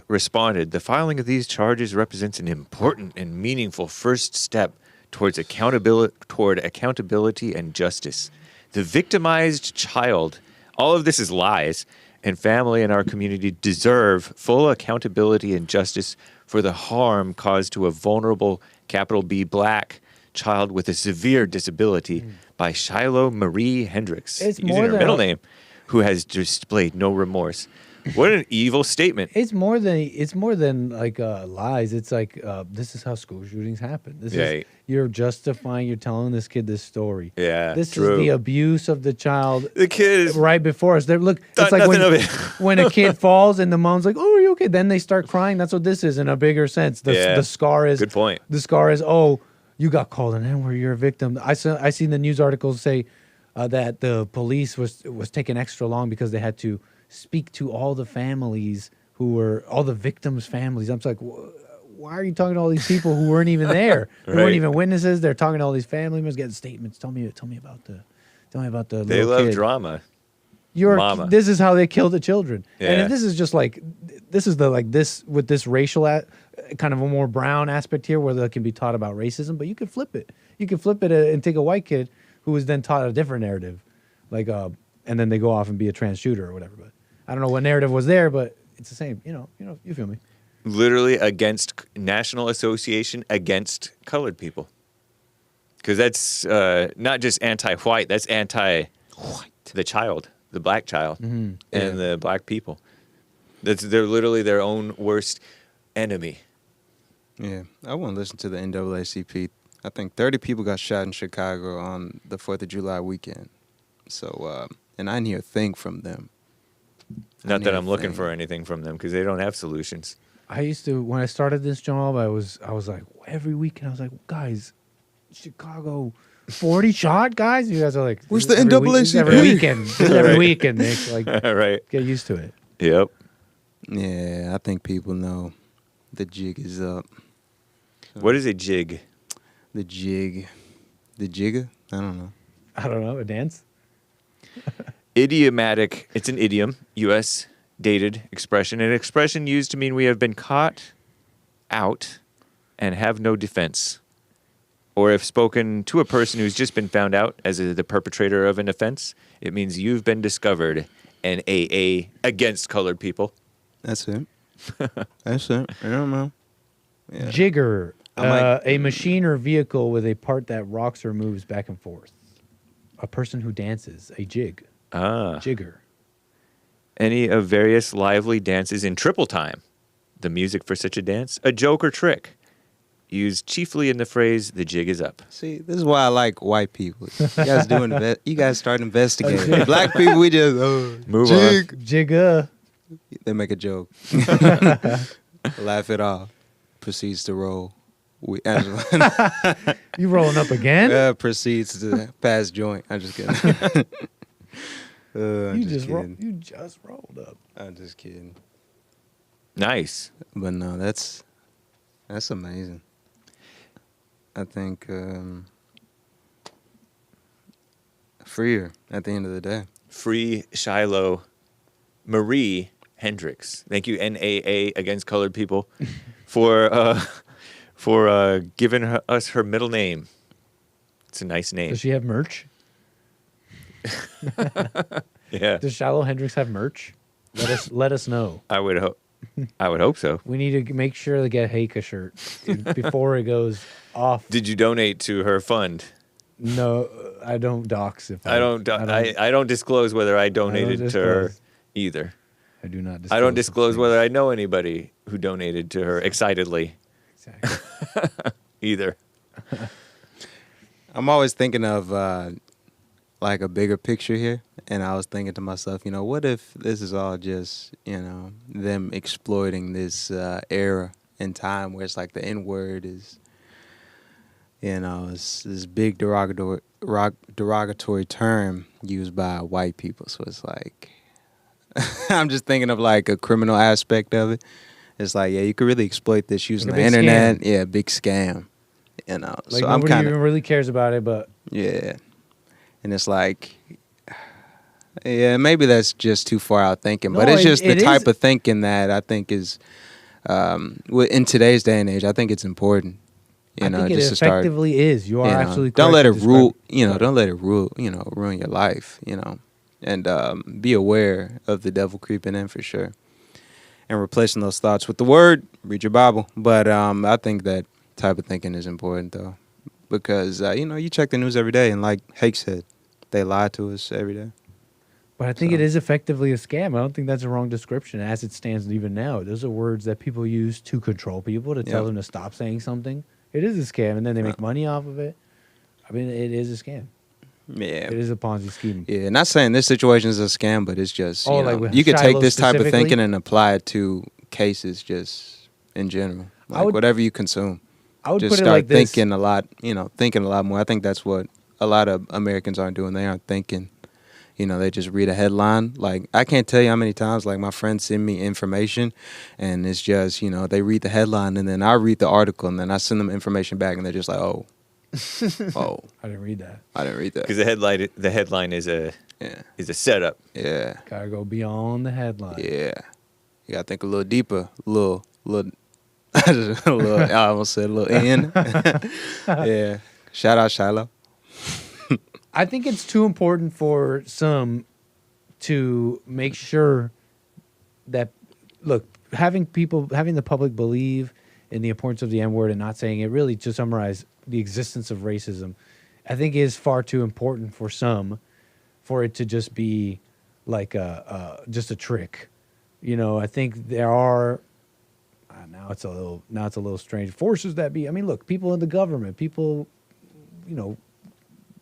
responded. The filing of these charges represents an important and meaningful first step towards accountability and justice. The victimized child, all of this is lies, and family in our community deserve full accountability and justice for the harm caused to a vulnerable, capital B, black child with a severe disability by Shiloh Marie Hendrix, It's using more her than middle a- name, who has displayed no remorse. What an evil statement. It's more than like lies. It's like this is how school shootings happen. This Right. is you're justifying. You're telling this kid this story. Yeah, This true. is the abuse of the child. The kid is right before us. Look, thought it's like nothing when, of it. when a kid falls and the mom's like, "Oh, are you okay?" Then they start crying. That's what this is in a bigger sense. The scar is Good point. The scar is, oh, you got called an N-word. You're a victim. I seen the news articles say that the police was taking extra long because they had to speak to all the families all the victims' families. I'm just like, why are you talking to all these people who weren't even there? Who weren't Right. even witnesses. They're talking to all these family members, getting statements. Tell me about the They little love kid. drama. Mama. This is how they kill the children. And Yeah. if this is just like, this is the like this with this racial kind of a more brown aspect here, where they can be taught about racism. But you can flip it. You can flip it and take a white kid who was then taught a different narrative, like and then they go off and be a trans shooter or whatever. But I don't know what narrative was there, but it's the same. You feel me? Literally against National Association against colored people. Because that's not just anti-white, that's anti-white. The child, the black child, and the black people. They're literally their own worst enemy. Yeah, I want to listen to the NAACP. I think 30 people got shot in Chicago on the 4th of July weekend. So, and I didn't hear a thing from them. Not that I'm looking Anything. for anything from them because they don't have solutions. I used to, when I started this job, I was like every weekend I was like, guys, Chicago 40 shot guys. You guys are like, Where's the every week- NAACP? Every weekend, This is every weekend, Nick. Like, Right. get used to it. Yep. Yeah, I think people know the jig is up. What is a jig? The jig. The jigger? I don't know. I don't know, a dance. Idiomatic. It's an idiom. U.S. dated expression. An expression used to mean we have been caught out and have no defense. Or if spoken to a person who's just been found out as the perpetrator of an offense, it means you've been discovered. NAA against colored people. That's it. That's it. I don't know. Yeah. Jigger, I might- a machine or vehicle with a part that rocks or moves back and forth. A person who dances, a jig. Jigger. Any of various lively dances in triple time. The music for such a dance, a joke or trick. Used chiefly in the phrase, the jig is up. See, this is why I like white people. You guys start investigating. Black people, we just Move jig. Jigger. They make a joke. Laugh it off. Proceeds to roll. You rolling up again? Proceeds to pass joint. I'm just kidding. I'm you just kidding. You just rolled up. I'm just kidding. Nice. But no, that's amazing. I think freer at the end of the day. Free Shiloh Marie Hendrix. Thank you, NAA against colored people, for giving us her middle name. It's a nice name. Does she have merch? Yeah. Does Shiloh Hendrix have merch? Let us know. I would hope so. We need to make sure to get Heike a shirt before it goes off. Did you donate to her fund? No, I don't dox. If I don't disclose whether I donated to her disclose. either. I do not. I don't such disclose things. whether I know anybody who donated to her excitedly Exactly. either. I'm always thinking of like a bigger picture here, and I was thinking to myself, what if this is all just, them exploiting this era in time where it's like the N-word is, it's this big derogatory term used by white people. So it's like, I'm just thinking of like a criminal aspect of it. It's like, yeah, you could really exploit this using Like the a big internet. scam. Yeah, big scam. Like So I'm nobody kind even of, really cares about it, but yeah. And it's like, yeah, maybe that's just too far out thinking, but No, it's just the it type is- of thinking that I think is, in today's day and age, I think it's important. I think it just to start. effectively is. You are absolutely Don't correct let to it describe- rule. Don't let it rule. Ruin your life. And be aware of the devil creeping in for sure, and replacing those thoughts with the word. Read your Bible. But I think that type of thinking is important though, because you check the news every day, and like Hake said, they lie to us every day. But I think it is effectively a scam. I don't think that's a wrong description as it stands even now. Those are words that people use to control people, to tell Yeah. them to stop saying something. It is a scam, and then they make money off of it. I mean, it is a scam. Yeah. It is a Ponzi scheme. Yeah, not saying this situation is a scam, but it's just Oh, like with you could take Shiloh this type of specifically? thinking and apply it to cases just in general, like would- whatever you consume. I would Just put it start like this. thinking a lot, thinking a lot more. I think that's what a lot of Americans aren't doing. They aren't thinking. They just read a headline. Like, I can't tell you how many times, like, my friends send me information, and it's just, they read the headline, and then I read the article, and then I send them information back, and they're just like, oh, I didn't read that. I didn't read that. Because the headline is a setup. Yeah, Gotta go beyond the headline. yeah. You gotta think a little deeper, a little, I almost said a little in. Yeah. Shout out Shiloh. I think it's too important for some to make sure that, look, having the public believe in the importance of the N-word and not saying it, really, to summarize the existence of racism, I think is far too important for some for it to just be like just a trick. I think there are now it's a little strange forces that be. I mean, look, people in the government, people,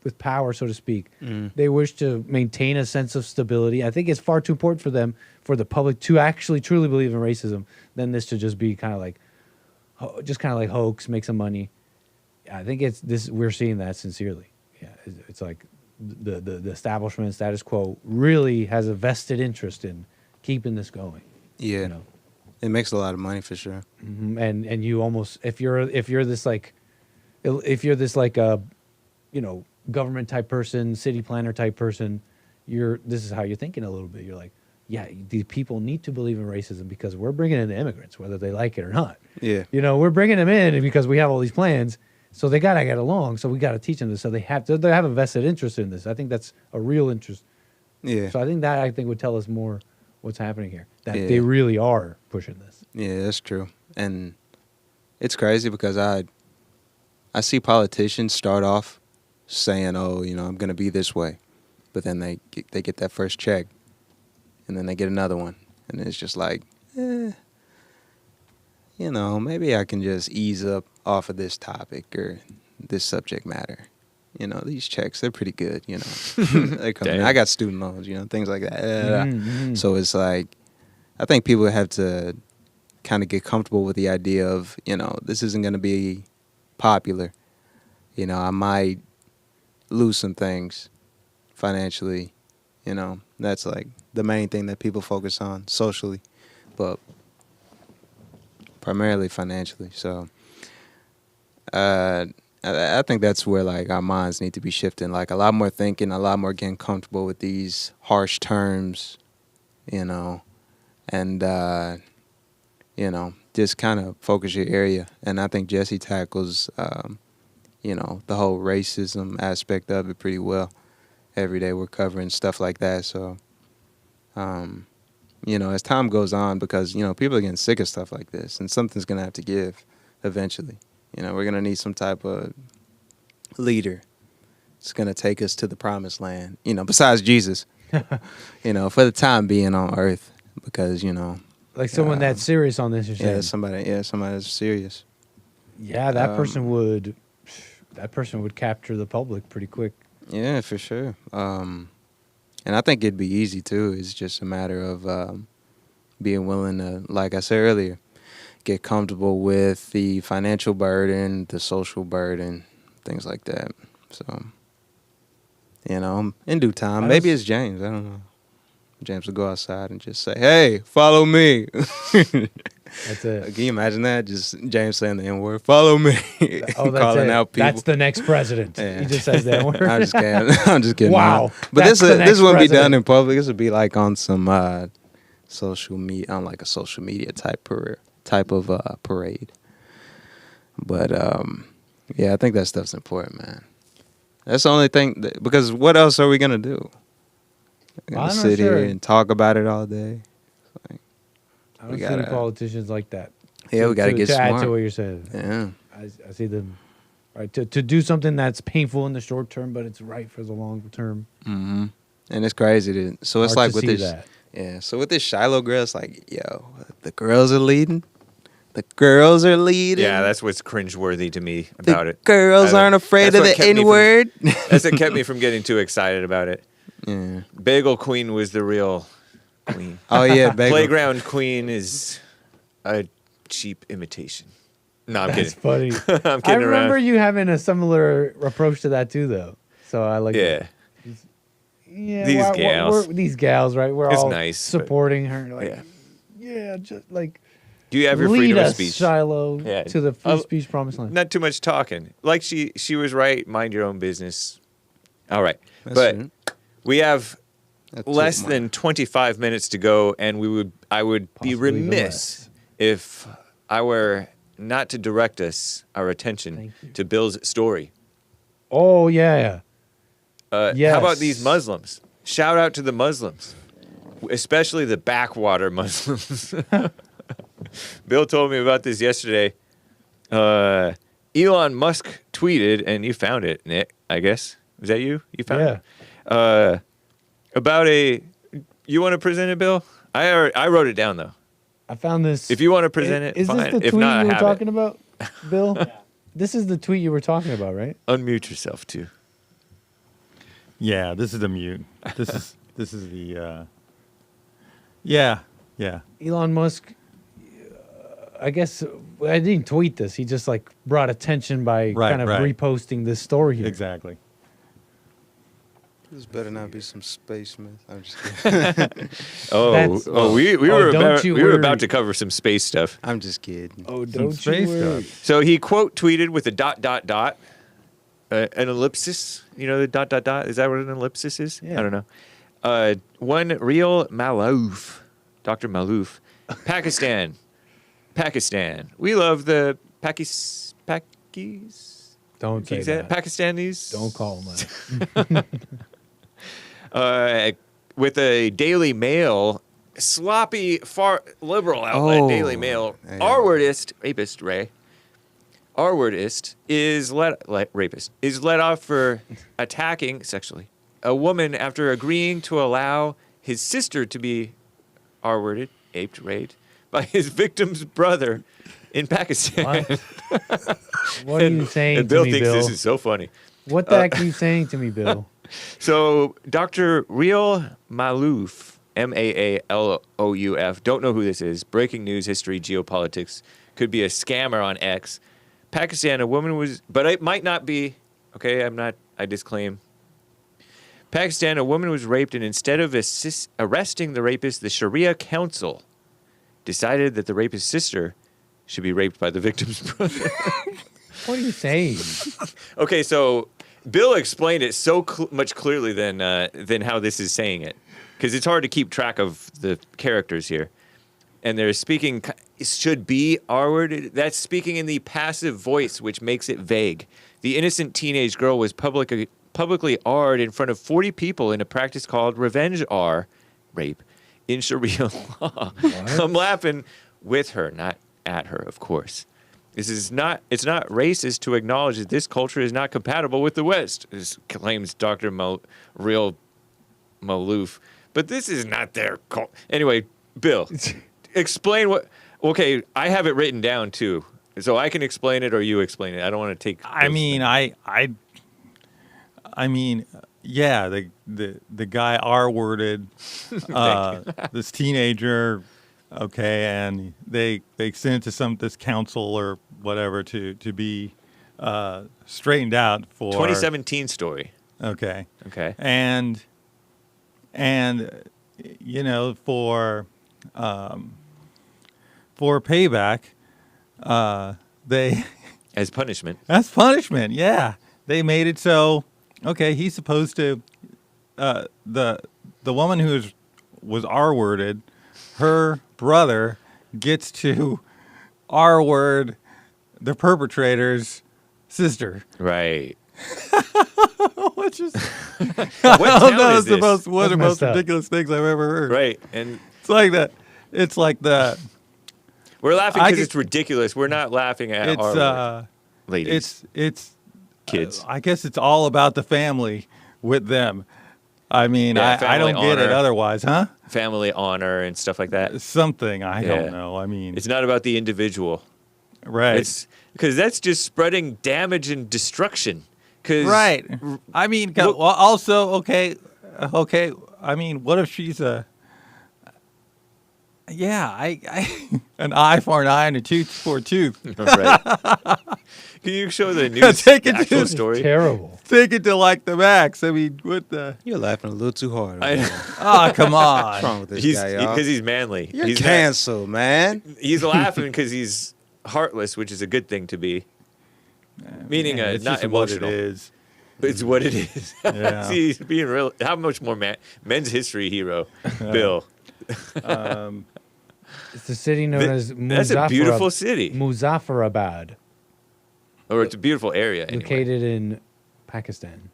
with power, so to speak, they wish to maintain a sense of stability. I think it's far too important for them, for the public, to actually truly believe in racism than this to just be kind of like hoax, make some money. I think it's this. We're seeing that sincerely. Yeah, it's like the establishment, status quo, really has a vested interest in keeping this going. Yeah. You know? It makes a lot of money for sure. And you almost if you're this like a government type person, city planner type person, this is how you're thinking a little bit. You're like, yeah, these people need to believe in racism because we're bringing in the immigrants, whether they like it or not. Yeah. We're bringing them in because we have all these plans, so they gotta get along. So we gotta teach them this. So they have a vested interest in this. I think that's a real interest. Yeah. So I think would tell us more what's happening here. That Yeah. they really are pushing this. Yeah, that's true. And it's crazy because I see politicians start off saying, "Oh, I'm going to be this way," but then they get that first check, and then they get another one, and it's just like, maybe I can just ease up off of this topic or this subject matter. These checks, they're pretty good. They come in. I got student loans, things like that. So it's like, I think people have to kind of get comfortable with the idea of, this isn't going to be popular. I might lose some things financially. That's like the main thing that people focus on socially, but primarily financially. So I think that's where like our minds need to be shifting, like a lot more thinking, a lot more getting comfortable with these harsh terms, and just kind of focus your area. And I think Jesse tackles, the whole racism aspect of it pretty well. Every day we're covering stuff like that. So, as time goes on, because, people are getting sick of stuff like this, and something's going to have to give eventually. We're going to need some type of leader. It's going to take us to the promised land, besides Jesus, for the time being on earth, because, Like someone that's serious on this, you're saying? somebody that's serious. Yeah, that person would capture the public pretty quick. Yeah, for sure. And I think it'd be easy too. It's just a matter of being willing to, like I said earlier, get comfortable with the financial burden, the social burden, things like that. So, in due time, maybe it's James. I don't know. James will go outside and just say, "Hey, follow me." That's it. Can you imagine that? Just James saying the N-word, "Follow me." Oh, that's calling it. out people. That's the next president. Yeah. He just says that word. I'm just kidding. I'm just kidding. Wow. But That's the this next wouldn't be done president. in public. This would be like on some social media, on like a social media type of parade. But yeah, I think that stuff's important, man. That's the only thing because what else are we gonna do? We're gonna sit here and talk about it all day. Like, I don't see any politicians like that. Yeah, we gotta get smart. Add to what you're saying. Yeah, I see them right to do something that's painful in the short term, but it's right for the long term. Mm-hmm. And it's crazy. So it's Hard like to with see this. that. Yeah. So with this Shiloh girl, it's like, yo, the girls are leading. The girls are leading. Yeah, that's what's cringeworthy to me about it. Girls aren't afraid of the N-word. That's what kept me from getting too excited about it. Yeah. Bagel Queen was the real queen. Oh yeah, Bagel. Playground Queen is a cheap imitation. No, I'm That's kidding. funny. I'm I kidding remember around. you having a similar approach to that too, though. So I like. Yeah. Yeah. These gals. These gals, right? We're It's all nice, but- supporting her. Like, Yeah. yeah, just like. Do you have your lead freedom of us, speech? Shiloh, Yeah. to the free speech promised land. Not too much talking. Like she was right. Mind your own business. All right. That's but true. we have That's less too than much. 25 minutes to go, and I would be Possibly even remiss less. if I were not to direct our attention Thank you. to Bill's story. Oh yeah. How Yes. about these Muslims? Shout out to the Muslims, especially the backwater Muslims. Bill told me about this yesterday. Elon Musk tweeted, and you found it, Nick, I guess. Was that you? You found it? About you want to present it, Bill? I wrote it down, though. I found this. If you want to present it, is fine. this the If tweet not, I you were have talking it. about, Bill? This is the tweet you were talking about, right? Unmute yourself, too. Yeah, this is the mute. This is the yeah. Elon Musk. I guess I didn't tweet this. He just like brought attention by Right, kind of right. reposting this story here. Exactly. This better not be some spaceman. I'm just kidding. We were don't you about worry. to cover some space stuff. I'm just kidding. Oh, Some don't you space worry. stuff. So he quote tweeted with a ... An ellipsis. You know the ... Is that what an ellipsis is? Yeah. I don't know. One real Malouf, Dr. Malouf, Pakistan. We love the Pakis. Don't say that. Pakistanis. Don't call them that. With a Daily Mail, sloppy, far liberal outlet, Oh, Daily Mail, yeah. R-wordist, rapist, Ray. R-wordist is rapist is let off for attacking sexually a woman after agreeing to allow his sister to be R-worded, aped, raped by his victim's brother in Pakistan. What are you saying And Bill to me, thinks Bill? this is so funny. What the heck are you saying to me, Bill? So Dr. Real Malouf, Maallouf, don't know who this is. Breaking news, history, geopolitics. Could be a scammer on X. Pakistan, a woman was, but it might not be. Okay, I disclaim. Pakistan, a woman was raped, and instead of arresting the rapist, the Sharia council decided that the rapist's sister should be raped by the victim's brother. What are you saying? Okay, so Bill explained it so much clearly than how this is saying it, because it's hard to keep track of the characters here. And they're speaking, should be R-word. That's speaking in the passive voice, which makes it vague. The innocent teenage girl was publicly R'd in front of 40 people in a practice called revenge R, rape, in Sharia law. I'm laughing with her, not at her, of course. It's not racist to acknowledge that this culture is not compatible with the West, claims Dr. Real Malouf. But this is not their culture. Anyway, Bill, explain what... Okay, I have it written down, too. So I can explain it or you explain it. I don't want to take... I mean, yeah, the guy R-worded this teenager, okay, and they sent it to this council or whatever to be straightened out for 2017 story. Okay. Okay. And you know, for payback, they As punishment. that's punishment. Yeah, they made it so. Okay, he's supposed to. The woman who was R-worded, her brother gets to R-word the perpetrator's sister. Right. Which is What I don't town know. is It's the this? most one of the That's most messed up. ridiculous things I've ever heard. Right. And It's like that. It's like the. we're laughing I because get- it's ridiculous. We're not laughing at It's our ladies, it's kids. I guess it's all about the family with them. I mean, Yeah, I don't family get it honor. otherwise, huh? Family honor and stuff like that. Something I Yeah. don't know. I mean, It's not about the individual. right, It's because that's just spreading damage and destruction. 'Cause right. I mean, Look- well, also okay. I mean, what if she's a? Yeah, I an eye for an eye and a tooth for a tooth. Right. Can you show the news Take it to- actual It's story? Terrible. Take it to like the max. I mean, what the? You're laughing a little too hard. I- Oh, come What's wrong on. with this He's guy, y'all? because he's manly. You're he's canceled, man. He's laughing because he's heartless, which is a good thing to be. Meaning, It's not just what it emotional. is. But it's what it is. Yeah. See, he's being real. How much more men's history hero, Bill? It's the city known as That's a beautiful city, Muzaffarabad, or it's a beautiful area. Anyway. located in Pakistan.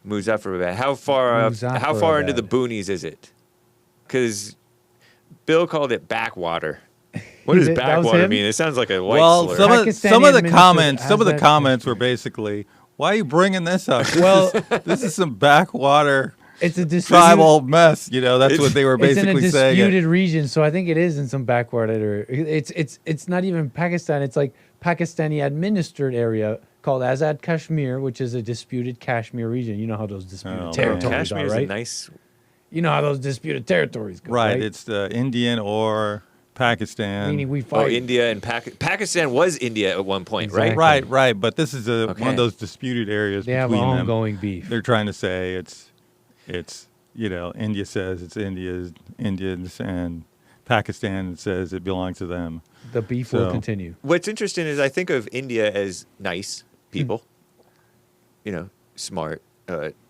Muzaffarabad. How far into the Muzaffarabad. boonies is it? Because Bill called it backwater. What does That was backwater him? mean? It sounds like a white Well, slur. some of Pakistani the administrator comments, has some of the that comments history. were basically, "Why are you bringing this up? Well, This is some backwater it's a disputed, tribal mess." You know, that's It's- what they were it's in a basically saying. disputed region, so I think it is in some backward area. It's not even Pakistan. It's like Pakistani administered area called Azad Kashmir, which is a disputed Kashmir region. You know how those disputed Oh, territories Kashmir are, is right? a nice. You know how those disputed territories go, Right, right? it's the Indian or Pakistan. Meaning we Oh, fight. India and Pakistan was India at one point, Exactly. right? Right, but this is one Okay. of those disputed areas They have between them. ongoing beef. They're trying to say it's it's, India says it's Indians, and Pakistan says it belongs to them. The beef will continue. What's interesting is I think of India as nice people, smart,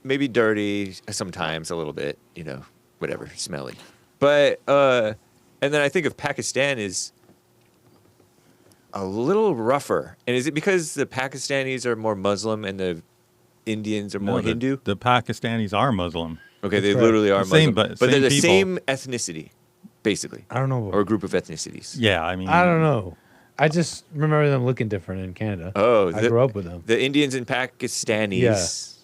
maybe dirty sometimes a little bit, whatever, smelly. But, and then I think of Pakistan as a little rougher. And is it because the Pakistanis are more Muslim and the Indians are more Hindu? The Pakistanis are Muslim. Okay, they literally are Muslim. But they're the people. same ethnicity, basically. I don't know. Or a group of ethnicities. Yeah, I mean. I don't know. I just remember them looking different in Canada. Oh, I grew up with them. The Indians and Pakistanis.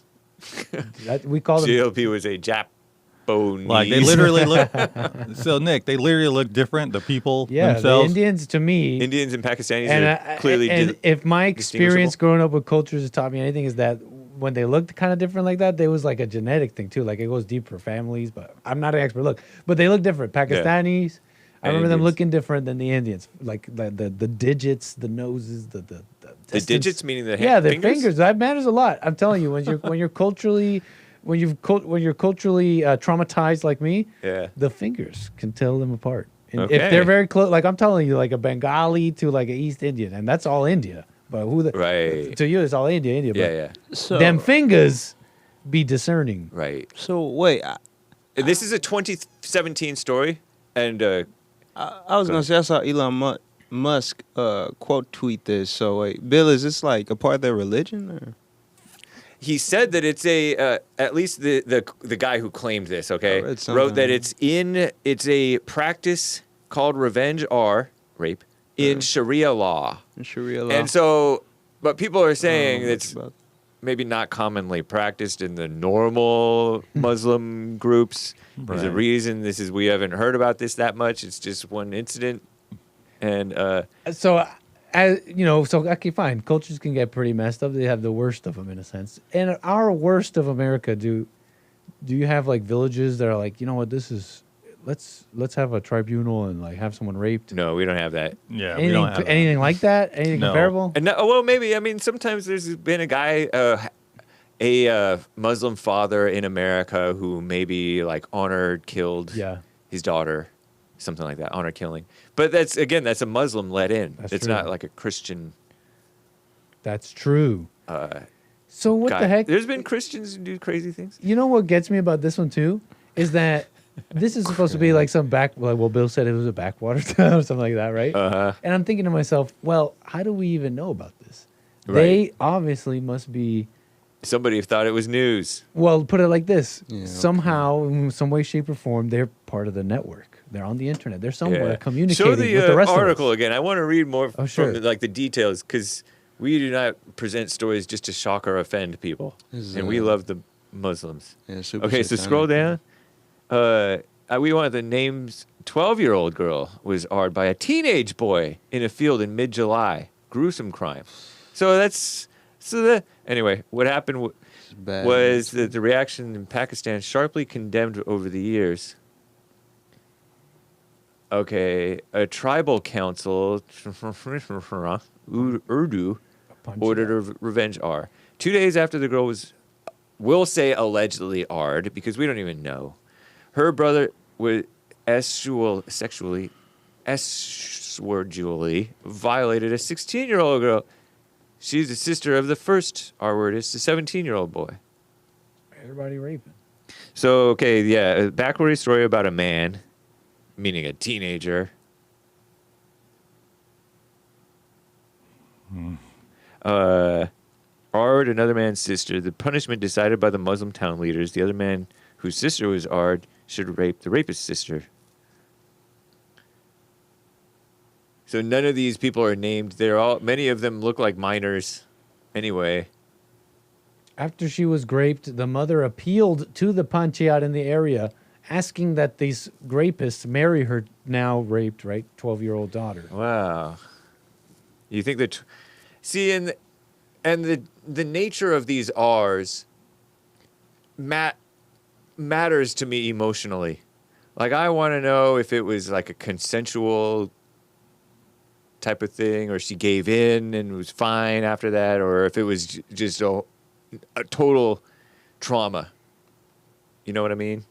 We call them. GLP was a Japanese. Like they literally look. So Nick, they literally look different. The people themselves. The Indians to me. Indians and Pakistanis And, are clearly. and if my experience distinguishable. growing up with cultures has taught me anything, is that when they looked kind of different like that, there was like a genetic thing too. Like it goes deep for families, but I'm not an expert. Look, but they look different. Pakistanis. I remember them looking different than the Indians. Like the digits, the noses, the distance. Digits meaning the the fingers? fingers. That matters a lot. I'm telling you, when you're culturally traumatized like me, the fingers can tell them apart. And if they're very close, like I'm telling you, like a Bengali to like an East Indian, and that's all India. But to you it's all India. But So them fingers be discerning. Right. So wait, This is a 2017 story, and I was gonna say I saw Elon Musk quote tweet this. So wait, Bill, is this like a part of their religion? Or? he said that it's a at least the guy who claimed this, okay, wrote that it's a practice called revenge or rape in Sharia law. In Sharia law. And so, but people are saying it's maybe not commonly practiced in the normal Muslim groups. There's a reason we haven't heard about this that much. It's just one incident. And so okay, fine. Cultures can get pretty messed up. They have the worst of them in a sense. And our worst of America, do you have like villages that are like, you know what, this is let's have a tribunal and like have someone raped? No, we don't have that. Yeah, anything, we don't have anything like that? Anything comparable? And well, maybe. I mean, sometimes there's been a guy, a Muslim father in America who maybe like killed his daughter, something like that, honor killing. But that's a Muslim let in. It's not like a Christian. That's true. So what the heck? There's been Christians who do crazy things. You know what gets me about this one too is that this is supposed to be like some Bill said it was a backwater town or something like that, right? And I'm thinking to myself, well, how do we even know about this? Right. They obviously must be. Somebody thought it was news. Well, put it like this: somehow, in some way, shape, or form, they're part of the network. They're on the internet. They're somewhere communicating Show the, with the rest article of us. again. I want to read more sure. from the details because we do not present stories just to shock or offend people, and we love the Muslims. Yeah, super okay, so scroll down. We want the names. 12-year-old girl was arred by a teenage boy in a field in mid-July. Gruesome crime. Anyway, what happened was that the reaction in Pakistan sharply condemned over the years. Okay, a tribal council, Urdu, ordered a revenge R. 2 days after the girl we'll say allegedly R'd because we don't even know. Her brother was sexually violated a 16-year-old girl. She's the sister of the first R word. It's the 17-year-old boy. Everybody raping. So, okay, a backstory story about a man, meaning a teenager. R'd another man's sister. The punishment decided by the Muslim town leaders. The other man whose sister was R'd should rape the rapist's sister. So none of these people are named. Many of them look like minors anyway. After she was raped, the mother appealed to the panchayat in the area, asking that these rapists marry her now raped, 12-year-old daughter. Wow. You think that... See, and the nature of these R's matters to me emotionally. Like, I want to know if it was like a consensual type of thing, or she gave in and was fine after that, or if it was just a total trauma, You know what I mean?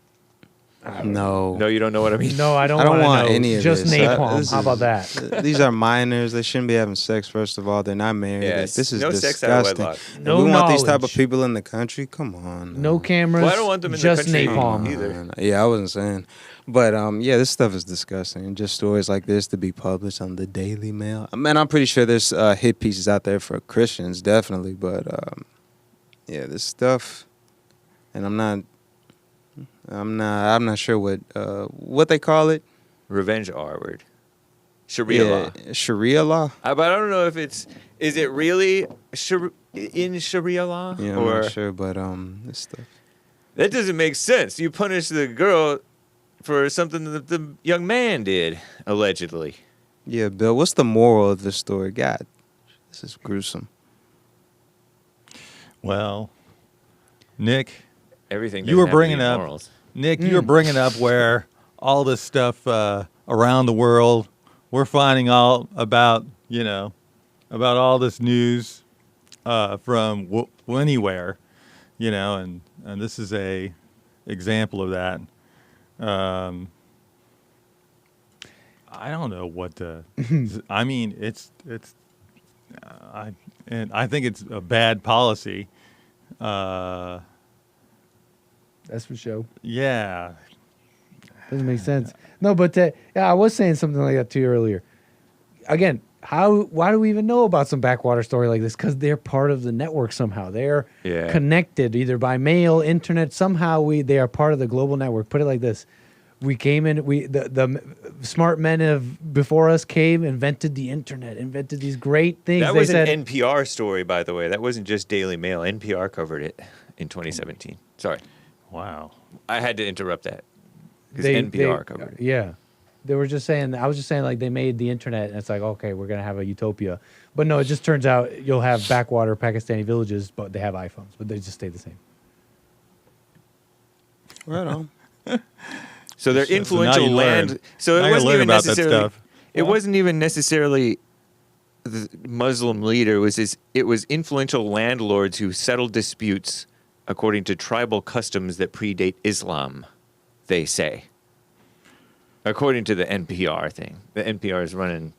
No. No, you don't know what I mean? No, I don't, I don't wanna want know. any of Just this. napalm. This How about is- that? These are minors. They shouldn't be having sex. First of all, they're not married. Yes. This is No sex out of disgusting. wedlock. And No we want these type of knowledge. people in the country. Come on. No cameras. Well, I don't want them in the just country napalm. either. Yeah, I wasn't saying. But yeah, this stuff is disgusting. And just stories like this to be published on the Daily Mail. I mean, I'm pretty sure there's hit pieces out there for Christians, definitely. But yeah, this stuff, and I'm not sure what they call it. Revenge R word. Sharia law. Sharia law. But I don't know if is it really in Sharia law? Yeah, I'm or not sure, but this stuff. that doesn't make sense. You punish the girl for something that the young man did, allegedly. Yeah, Bill, what's the moral of this story? God, this is gruesome. Well, Nick, Everything You were doesn't have to bringing be up- morals. you were bringing up where all this stuff around the world, we're finding all about, about all this news from anywhere, and this is a example of that. I don't know what to. I mean, I think it's a bad policy. That's for sure. Yeah. Doesn't make sense. No, but yeah, I was saying something like that to you earlier. Again, why do we even know about some backwater story like this? Because they're part of the network somehow. They're connected either by mail, internet. Somehow they are part of the global network. Put it like this: we came in. The smart men before us came, invented the internet, invented these great things. That They was said, an NPR story, by the way. That wasn't just Daily Mail. NPR covered it in 2017. Sorry. Wow. I had to interrupt that because NPR covered it. Yeah. They were just saying, I was just saying, like, they made the internet, and it's like, okay, we're going to have a utopia. But no, it just turns out you'll have backwater Pakistani villages, but they have iPhones, but they just stay the same. Right on. So they're So now influential you land. learn. So Now it you wasn't learn even about that necessarily. stuff. It wasn't even necessarily the Muslim leader. It was influential landlords who settled disputes according to tribal customs that predate Islam. They say, according to the NPR thing. The NPR is running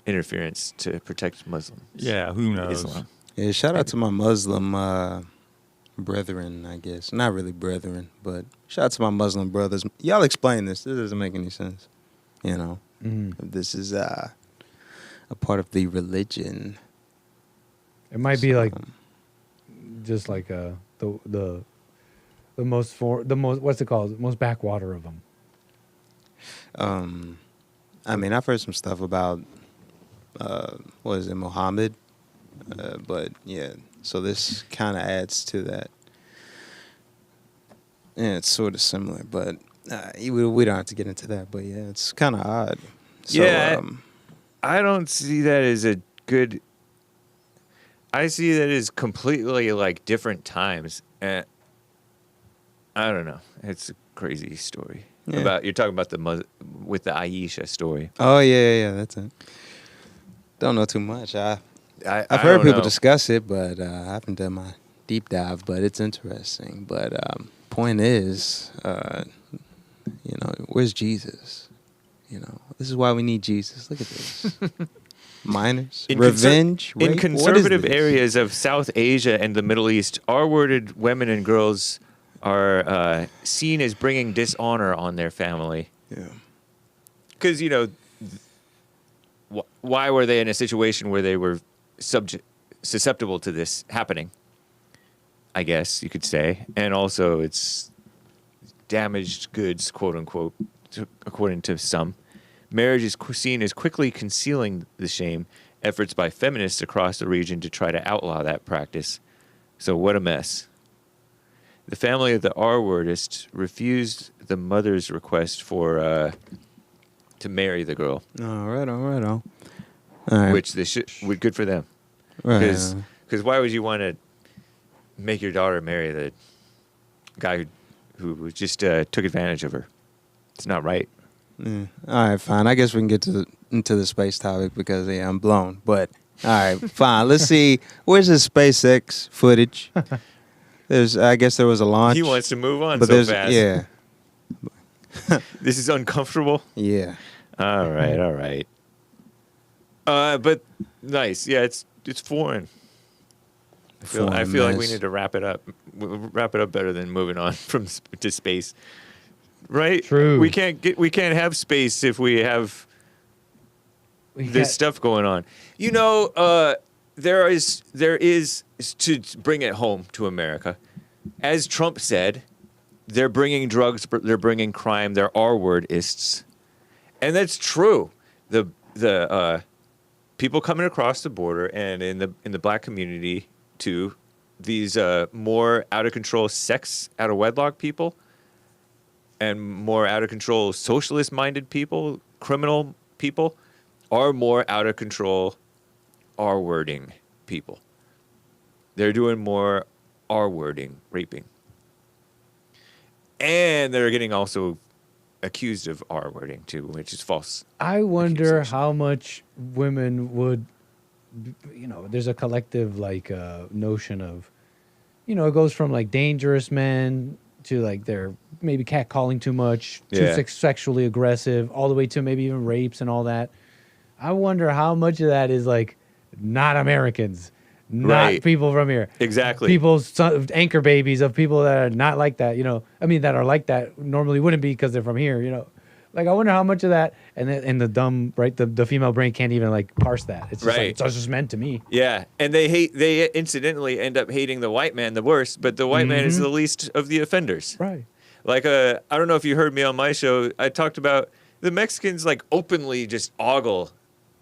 interference to protect Muslims. Yeah, who knows? Islam. Yeah, shout out to my Muslim brethren, I guess. Not really brethren, but shout out to my Muslim brothers. Y'all explain this. This doesn't make any sense. This is a part of the religion. It might be like, just like the most what's it called? Most backwater of them. I mean, I've heard some stuff about, what is it, Muhammad? But yeah, so this kind of adds to that. Yeah, it's sort of similar, but we don't have to get into that. But yeah, it's kind of odd. So, Yeah, I don't see that as a good. I see that as completely like different times. I don't know. It's a crazy story. Yeah. You're talking about with the Aisha story. Oh yeah, that's it. Don't know too much. I've I heard don't people know. discuss it, but I haven't done my deep dive. But it's interesting. But point is, where's Jesus? This is why we need Jesus. Look at this. Minors, revenge, rape? In What is conservative this? areas of South Asia and the Middle East, R-worded women and girls are seen as bringing dishonor on their family. Yeah. Because, why were they in a situation where they were susceptible to this happening? I guess you could say. And also it's damaged goods, quote unquote, according to some. Marriage is seen as quickly concealing the shame. Efforts by feminists across the region to try to outlaw that practice. So what a mess. The family of the R-wordist refused the mother's request to marry the girl, Right on. All right. which would good for them. Right. Because why would you want to make your daughter marry the guy who just took advantage of her? It's not right. Yeah. All right, fine. I guess we can get into the space topic because I'm blown. But all right, fine. Let's see. Where's the SpaceX footage? I guess there was a launch. He wants to move on but so there's fast. yeah, This is uncomfortable. yeah. All right. But nice. Yeah, it's foreign. I feel Foreign like we mess. need to wrap it up. We'll wrap it up better than moving on to space. Right? True. We can't have space if we have this stuff going on. You know, there is to bring it home to America. As Trump said, they're bringing drugs, they're bringing crime, they're R-wordists. And that's true. The people coming across the border and in the black community too, these more out of control sex out of wedlock people and more out of control socialist minded people, criminal people are more out of control R-wording people. They're doing more R-wording, raping. And they're getting also accused of R-wording too, which is false. I wonder accusation. how much women would, there's a collective like notion of, it goes from like dangerous men to like they're maybe catcalling too much, Yeah. too sexually aggressive, all the way to maybe even rapes and all that. I wonder how much of that is like not Americans, not Right. people from here. Exactly. People's anchor babies of people that are not like that, that are like that normally wouldn't be because they're from here, Like, I wonder how much of that, and the dumb, right, the female brain can't even, like, parse that. It's just, Right. like, it's just meant to me. Yeah, and they incidentally end up hating the white man the worst, but the white man is the least of the offenders. Right. Like, I don't know if you heard me on my show, I talked about the Mexicans, like, openly just ogle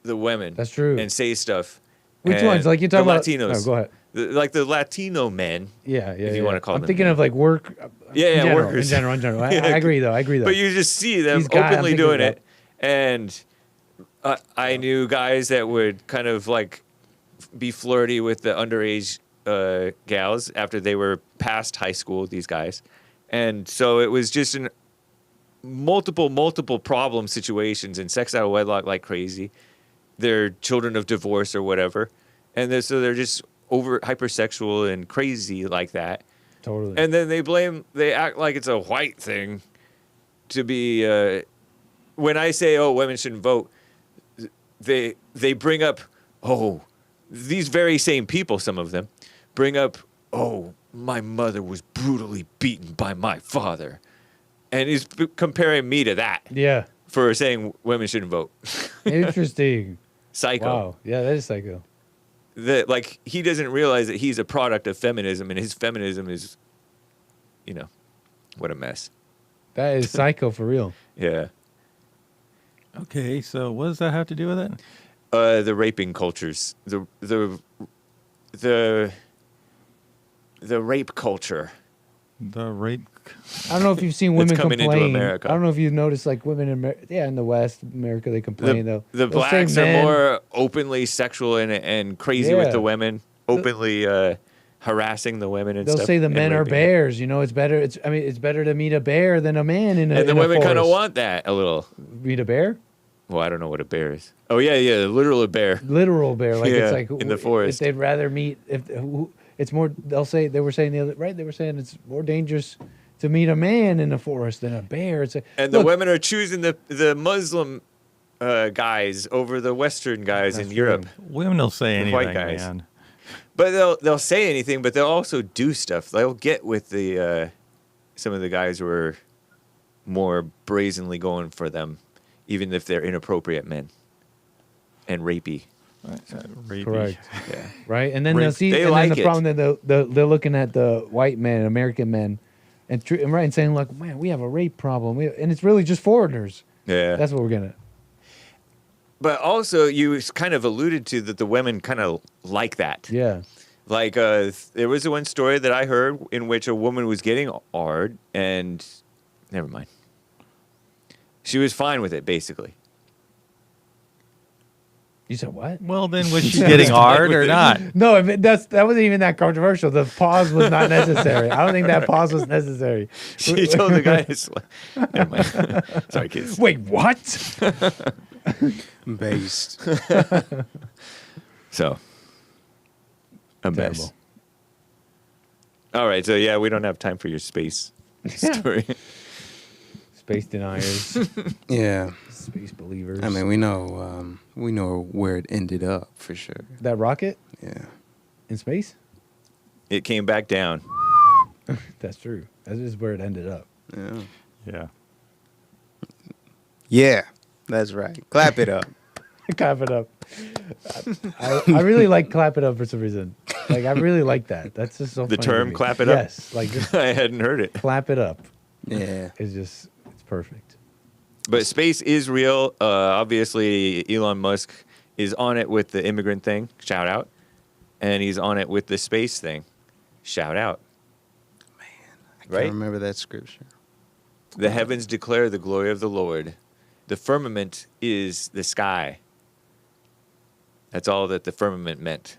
the women. That's true. And say stuff. Which And ones? Like, you're talking the about... Latinos. Oh, go ahead. Like the Latino men. Yeah. If you want to call I'm them. thinking of, like, work... Yeah, In workers. general. I Yeah. agree, though. But you just see them These guys- I'm openly thinking doing of it. And I knew guys that would kind of like be flirty with the underage gals after they were past high school, these guys. And so it was just multiple problem situations and sex out of wedlock like crazy. They're children of divorce or whatever. And so they're just hypersexual and crazy like that. Totally. And then they act like it's a white thing to be... when I say, women shouldn't vote, they bring up, these very same people, some of them, bring up, my mother was brutally beaten by my father. And he's comparing me to that Yeah. for saying women shouldn't vote. Interesting. Psycho. Wow. Yeah, that is psycho. Like, he doesn't realize that he's a product of feminism, and his feminism is, what a mess. That is psycho for real. Yeah. Okay, so what does that have to do with it? The raping cultures, the rape culture. The rape. I don't know if you've seen women coming into complain. America. I don't know if you've noticed, like, women in the West America, they complain, though. The They'll say blacks are men- more openly sexual and crazy with Yeah. the women, openly harassing the women and They'll stuff. say the and men are raping them. bears. It's better. It's better to meet a bear than a man in a And the in a women kind of forest. want that a little. Meet a bear? Well, I don't know what a bear is. Oh yeah, literal bear. Literal bear. Like Yeah, it's like in the forest. If they'd rather meet, it's more. They'll say they were saying the other right. They were saying it's more dangerous to meet a man in the forest than a bear. It's And the women are choosing the Muslim guys over the Western guys in That's Europe. Women will say The anything, white guys. man. But they'll say anything, but they'll also do stuff. They'll get with the some of the guys who are more brazenly going for them, even if they're inappropriate men and rapey. Rapey. correct. Yeah. Right, and then Rape. they'll see. They and like then the it. problem that they're looking at the white men, American men, and saying like, man, we have a rape problem, and it's really just foreigners. Yeah. That's what we're gonna. But also, you kind of alluded to that the women kind of like that. Yeah. Like, there was one story that I heard in which a woman was getting hard, and never mind. She was fine with it, basically. You said what? Well, then was she getting hard or not? No, that wasn't even that controversial. The pause was not necessary. I don't think that pause was necessary. She told the guy, never mind. Sorry, kids. Wait, what? Based. So, a mess. All right, so yeah, we don't have time for your space story. Space deniers, Yeah. space believers. I mean, we know where it ended up for sure. that rocket Yeah. in space. It came back down. That's true. That is where it ended up. Yeah. Yeah. Yeah. That's right. Clap it up. Clap it up. I really like clap it up for some reason. Like I really like that. That's just so. The funny to term me. clap it up? Yes, like just I hadn't heard it. clap it up. Yeah. It's perfect. But space is real. Obviously, Elon Musk is on it with the immigrant thing. Shout out. And he's on it with the space thing. Shout out. I Right? can't remember that scripture. The heavens declare the glory of the Lord. The firmament is the sky. That's all that the firmament meant.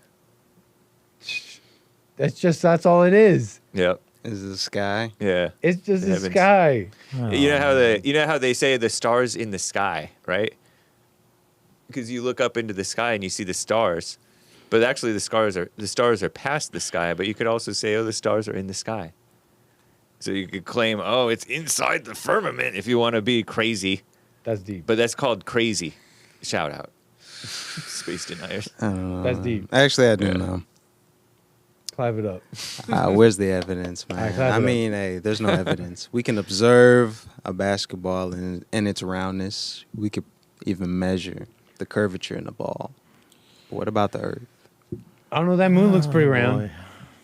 That's all it is. Yep. Is the sky? Yeah. It's just The the heavens. sky. You know how they say the stars in the sky, right? Because you look up into the sky and you see the stars, but actually the stars are past the sky. But you could also say, oh, the stars are in the sky. So you could claim, oh, it's inside the firmament if you want to be crazy. That's deep. But that's called crazy. Shout out. Space deniers. I don't know. That's deep. Actually, I do Yeah. know. Clap it up. Where's the evidence, man? clap it I up. mean, hey, there's no evidence. We can observe a basketball in its roundness. We could even measure the curvature in the ball. But what about the Earth? I don't know. That moon looks pretty round. boy.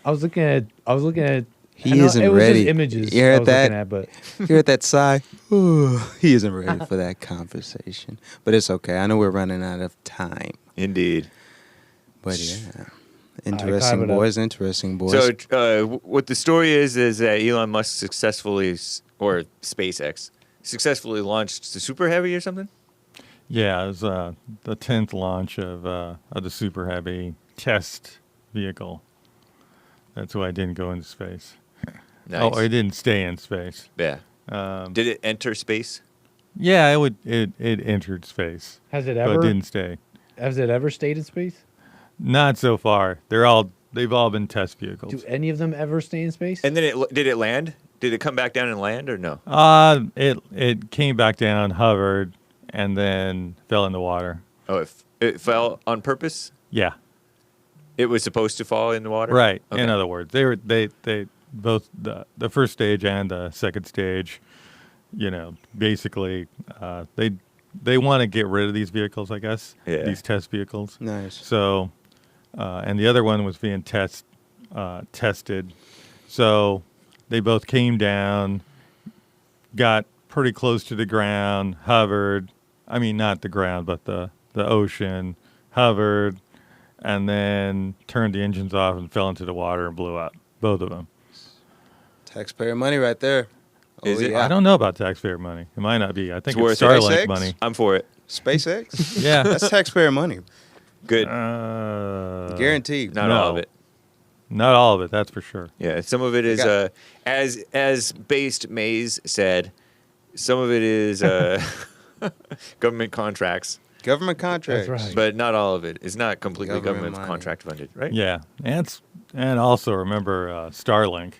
I was looking at. I He know isn't it was ready. Just images. You I heard was that? looking at, but You heard that sigh? Ooh, he isn't ready for that conversation. But it's okay. I know we're running out of time. Indeed. But yeah. clap Interesting it up. boys. Interesting boys. So what the story is that Elon Musk successfully, or SpaceX, successfully launched the Super Heavy or something? Yeah, it was the 10th launch of the Super Heavy test vehicle. That's why it didn't go into space. Nice. Oh, it didn't stay in space. Yeah. Did it enter space? Yeah, it entered space, has it but ever? it didn't stay. Has it ever stayed in space? Not so far. They've all been test vehicles. Do any of them ever stay in space? And then did it land? Did it come back down and land or no? It came back down, hovered, and then fell in the water. Oh, it fell on purpose? Yeah, It was supposed to fall in the water? right. Okay. In other words, they both the first stage and the second stage, basically they want to get rid of these vehicles, I guess. Yeah. These test vehicles. Nice. So, and the other one was being tested. So they both came down, got pretty close to the ground, hovered. I mean, not the ground, but the ocean, hovered, and then turned the engines off and fell into the water and blew up. Both of them. Taxpayer money right there. Is it? I don't know about taxpayer money. It might not be. I think It's it's worth it. Starlink SpaceX? money. I'm for it. SpaceX? Yeah. That's taxpayer money. Good. Guaranteed. Not all of no. it. Not all of it, that's for sure. Yeah, some of it is got- as Based Mays said, some of it is government contracts, Government contracts. That's right. but not all of it. It's not completely Government government money. contract funded, right? Yeah. And also remember Starlink.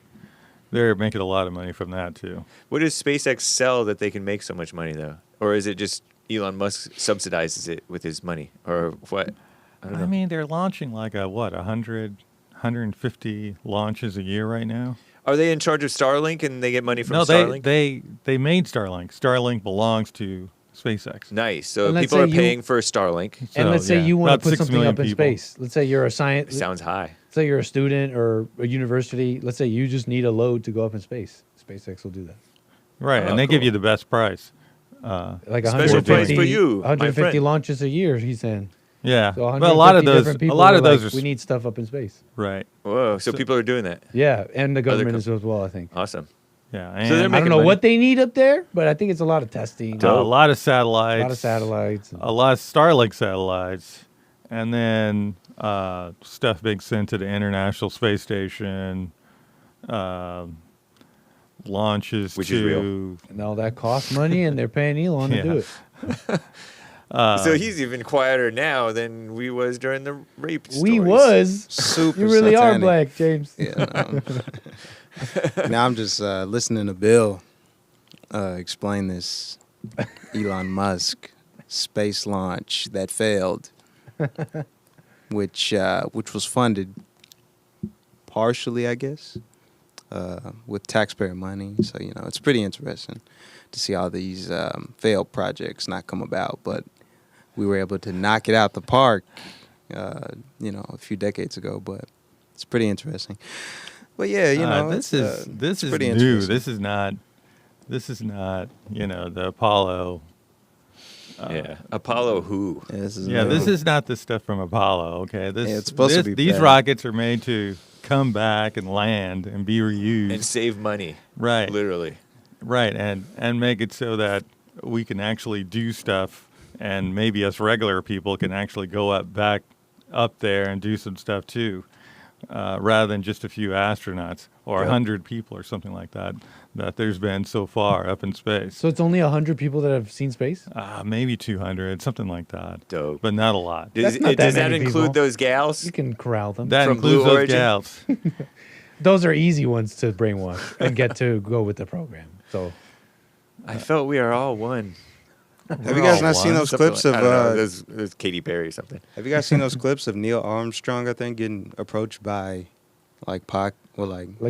They're making a lot of money from that too. What does SpaceX sell that they can make so much money though? Or is it just Elon Musk subsidizes it with his money, or what? I don't know. I mean, they're launching like 150 launches a year right now. Are they in charge of Starlink and they get money from No, Starlink? they made Starlink. Starlink belongs to SpaceX. Nice. So And let's people are say you- paying for Starlink. And So, let's say yeah, you want about to put 6 something million up in people. space. Let's say you're a science. Sounds high. Say you're a student or a university. Let's say you just need a load to go up in space. SpaceX will do that. Right, Oh, and they give cool. you the best price. Like Special 150, price for you, my 150 friend. launches a year. He's saying. Yeah, So but a lot of 150 those, different people are like, are we need stuff up in space. right. Whoa. So people are doing that. Yeah, and the government com- is as well. I think. Awesome. Yeah, So they're and I making don't know money. what they need up there, but I think it's a lot of testing, a lot of a satellites, lot of satellites. a lot of Starlink satellites, and then stuff being sent to the International Space Station, launches Which to is real. And all that costs money, and they're paying Elon to do Yeah. it. So he's even quieter now than we was during the rape stories. We was. Super You really are satanic. black, James. Yeah. Now I'm just listening to Bill explain this Elon Musk space launch that failed, which was funded partially, I guess, with taxpayer money. So it's pretty interesting to see all these failed projects not come about, but we were able to knock it out the park, a few decades ago. But it's pretty interesting. But yeah, this is pretty new. interesting. This is not the Apollo. Yeah, Apollo who? Yeah, this is Yeah, new. this is not the stuff from Apollo. Okay, it's supposed to be These bad. rockets are made to come back and land and be reused. And save money. Right. Literally. Right, and make it so that we can actually do stuff, and maybe us regular people can actually go back up there and do some stuff too, rather than just a few astronauts or 100 people or something like that there's been so far up in space. So it's only 100 people that have seen space? Maybe 200, something like that. Dope. But not a lot. Does, That's not that does that many include people. those gals? You can corral them. That From includes Blue those Origin? gals. Those are easy ones to brainwash and get to go with the program. So I felt we are all one. Have you guys not seen those Something clips like- of? I don't know, those Katy Perry or something. Have you guys seen those clips of Neil Armstrong? I think getting approached by, like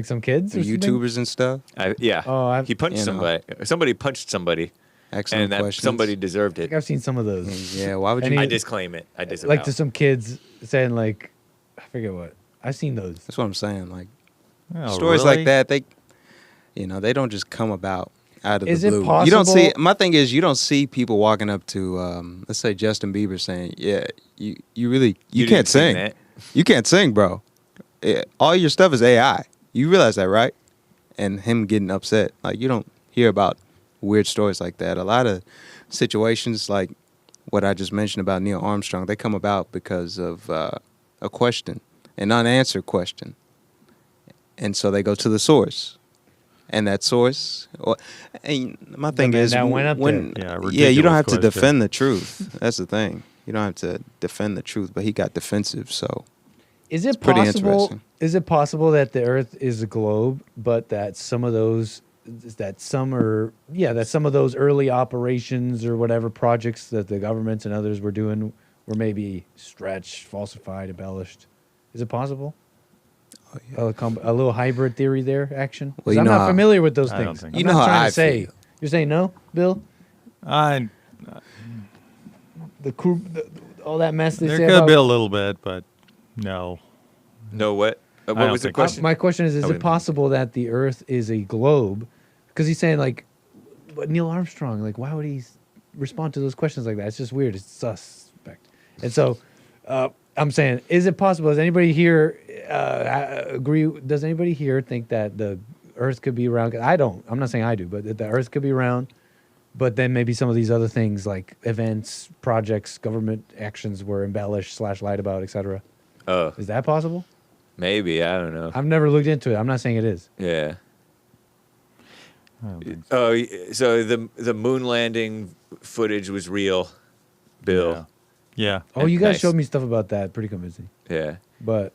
some kids or something? YouTubers and stuff. Yeah. Oh, he punched you know. somebody. Somebody punched somebody, Excellent and that questions. somebody deserved I it. think I've seen some of those. Yeah, why would And you? I disclaim it. I disavow. Like to some kids saying like, I forget what. I've seen those. That's what I'm saying. Like Oh, stories really? like that, they don't just come about out of Is the it blue. You don't see. possible- My thing is, you don't see people walking up to, let's say Justin Bieber saying, "Yeah, you really you didn't can't see sing. that? You can't sing, bro. All your stuff is AI. You realize that, right?" And him getting upset. Like you don't hear about weird stories like that. A lot of situations like what I just mentioned about Neil Armstrong, they come about because of a question, an unanswered question. And so they go to the source. And that source, and my thing man is, that went up when, there. Yeah, you don't ridiculous have to question. defend the truth. That's the thing. You don't have to defend the truth, but he got defensive, so Is it pretty possible? interesting. Is it possible that the Earth is a globe, but that some of those early operations or whatever projects that the governments and others were doing were maybe stretched, falsified, embellished? Is it possible? A little hybrid theory there, action. 'Cause Well, you I'm know not how- familiar with those I don't things. think I'm You not know how trying I to say. feel. You're saying no, Bill? I The crew, all that mess they there say could about. be a little bit, but no. No, what? What don't was the think- question? My question is I it wouldn't- possible that the Earth is a globe? Because he's saying like, but Neil Armstrong, like, why would he respond to those questions like that? It's just weird. It's suspect. And so, I'm saying, is it possible? Does anybody here agree? Does anybody here think that the Earth could be round? 'Cause I don't. I'm not saying I do, but that the Earth could be round. But then maybe some of these other things like events, projects, government actions were embellished / lied about, etc. Oh, Is that possible? maybe. I don't know. I've never looked into it. I'm not saying it is. Yeah. I don't think Oh, so the moon landing footage was real, Bill. Yeah. Oh, you guys Nice. showed me stuff about that. Pretty convincing. Yeah. But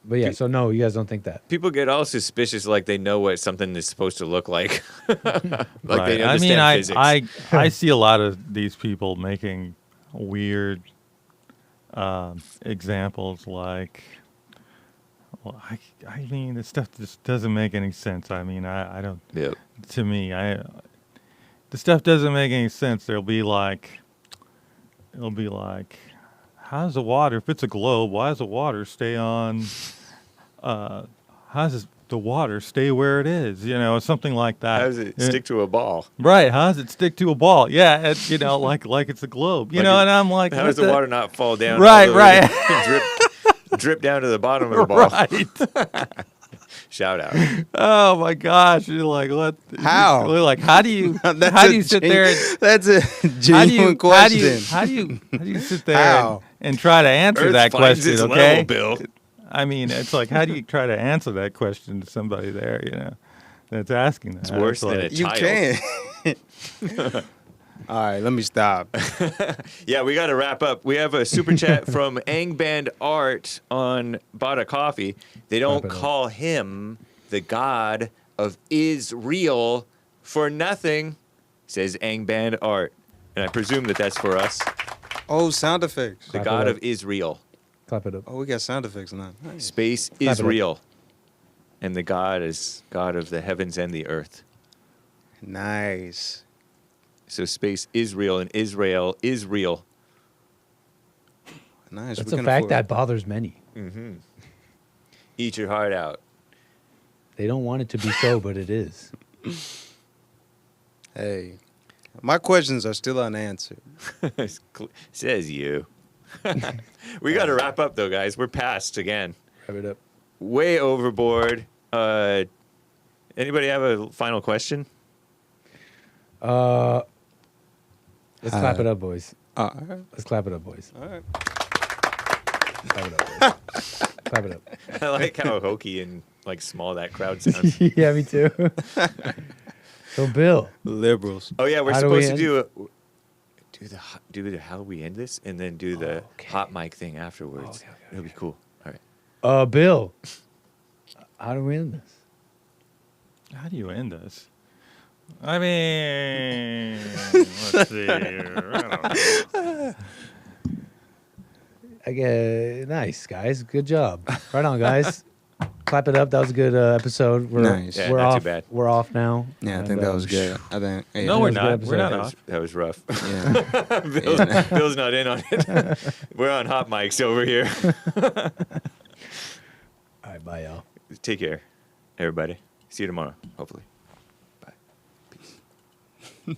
yeah. So no, you guys don't think that. People get all suspicious, like they know what something is supposed to look like. Like Right. they I understand mean, physics. I see a lot of these people making weird examples like, well, I mean, this stuff just doesn't make any sense. I mean, I don't, Yep. to me, the stuff doesn't make any sense. It'll be like, how does the water, if it's a globe, why does the water stay on, how does the water stay where it is? You know, something like that. How does it stick to a ball? Right. How does it stick to a ball? Yeah. It's, like it's a globe, Like and it- I'm like, How what does the water not fall down? Right, all the way right. drip down to the bottom of the ball. Right. Shout out. Oh my gosh. You're like, what? How? You're like, how do you, That's how a do you sit there? And, That's a how do genuine you, question. how do you sit there How? and try to answer Earth that finds question? its Okay. level, Bill. I mean, it's like, how do you try to answer that question to somebody there, that's asking that? It's worse than like, a You child. can. All right, let me stop. Yeah, we got to wrap up. We have a super chat from Angband Art on Bought a Coffee. They don't Wrap it up. call him the God of Israel for nothing, says Angband Art. And I presume that that's for us. Oh, sound effects. The Clap it God up. of Israel. Clap it up. Oh, we got sound effects now. Nice. Space it is up. real. And the God is God of the heavens and the earth. Nice. So space is real and Israel is real. Nice. That's We a can fact afford- that bothers many. Eat your heart out. They don't want it to be so, but it is. Hey, my questions are still unanswered. Says you. We got to wrap up, though, guys. We're past again. Wrap it up. Way overboard. Anybody have a final question? Let's clap it up, boys. All right. Let's clap it up, boys. All right. Clap it up, boys. Clap it up. I like how hokey and like small that crowd sounds. Yeah, me too. So, Bill, Liberals. Oh yeah, we're How do we supposed to end? do the how do we end this and then do the hot mic thing afterwards. Okay, It'll be cool. All right. Bill, how do we end this? How do you end this? I mean, let's see. I don't know. Okay, nice, guys. Good job. Right on, guys. Clap it up. That was a good episode. Nice. Yeah, we're not too off. bad. We're off now. Yeah, I And, think that was good. I think. Yeah. No, we're That was a good not. We're not episode. off. That was rough. Yeah. Bill's not in on it. We're on hot mics over here. All right, bye, y'all. Take care, everybody. See you tomorrow, hopefully. Bye. Peace.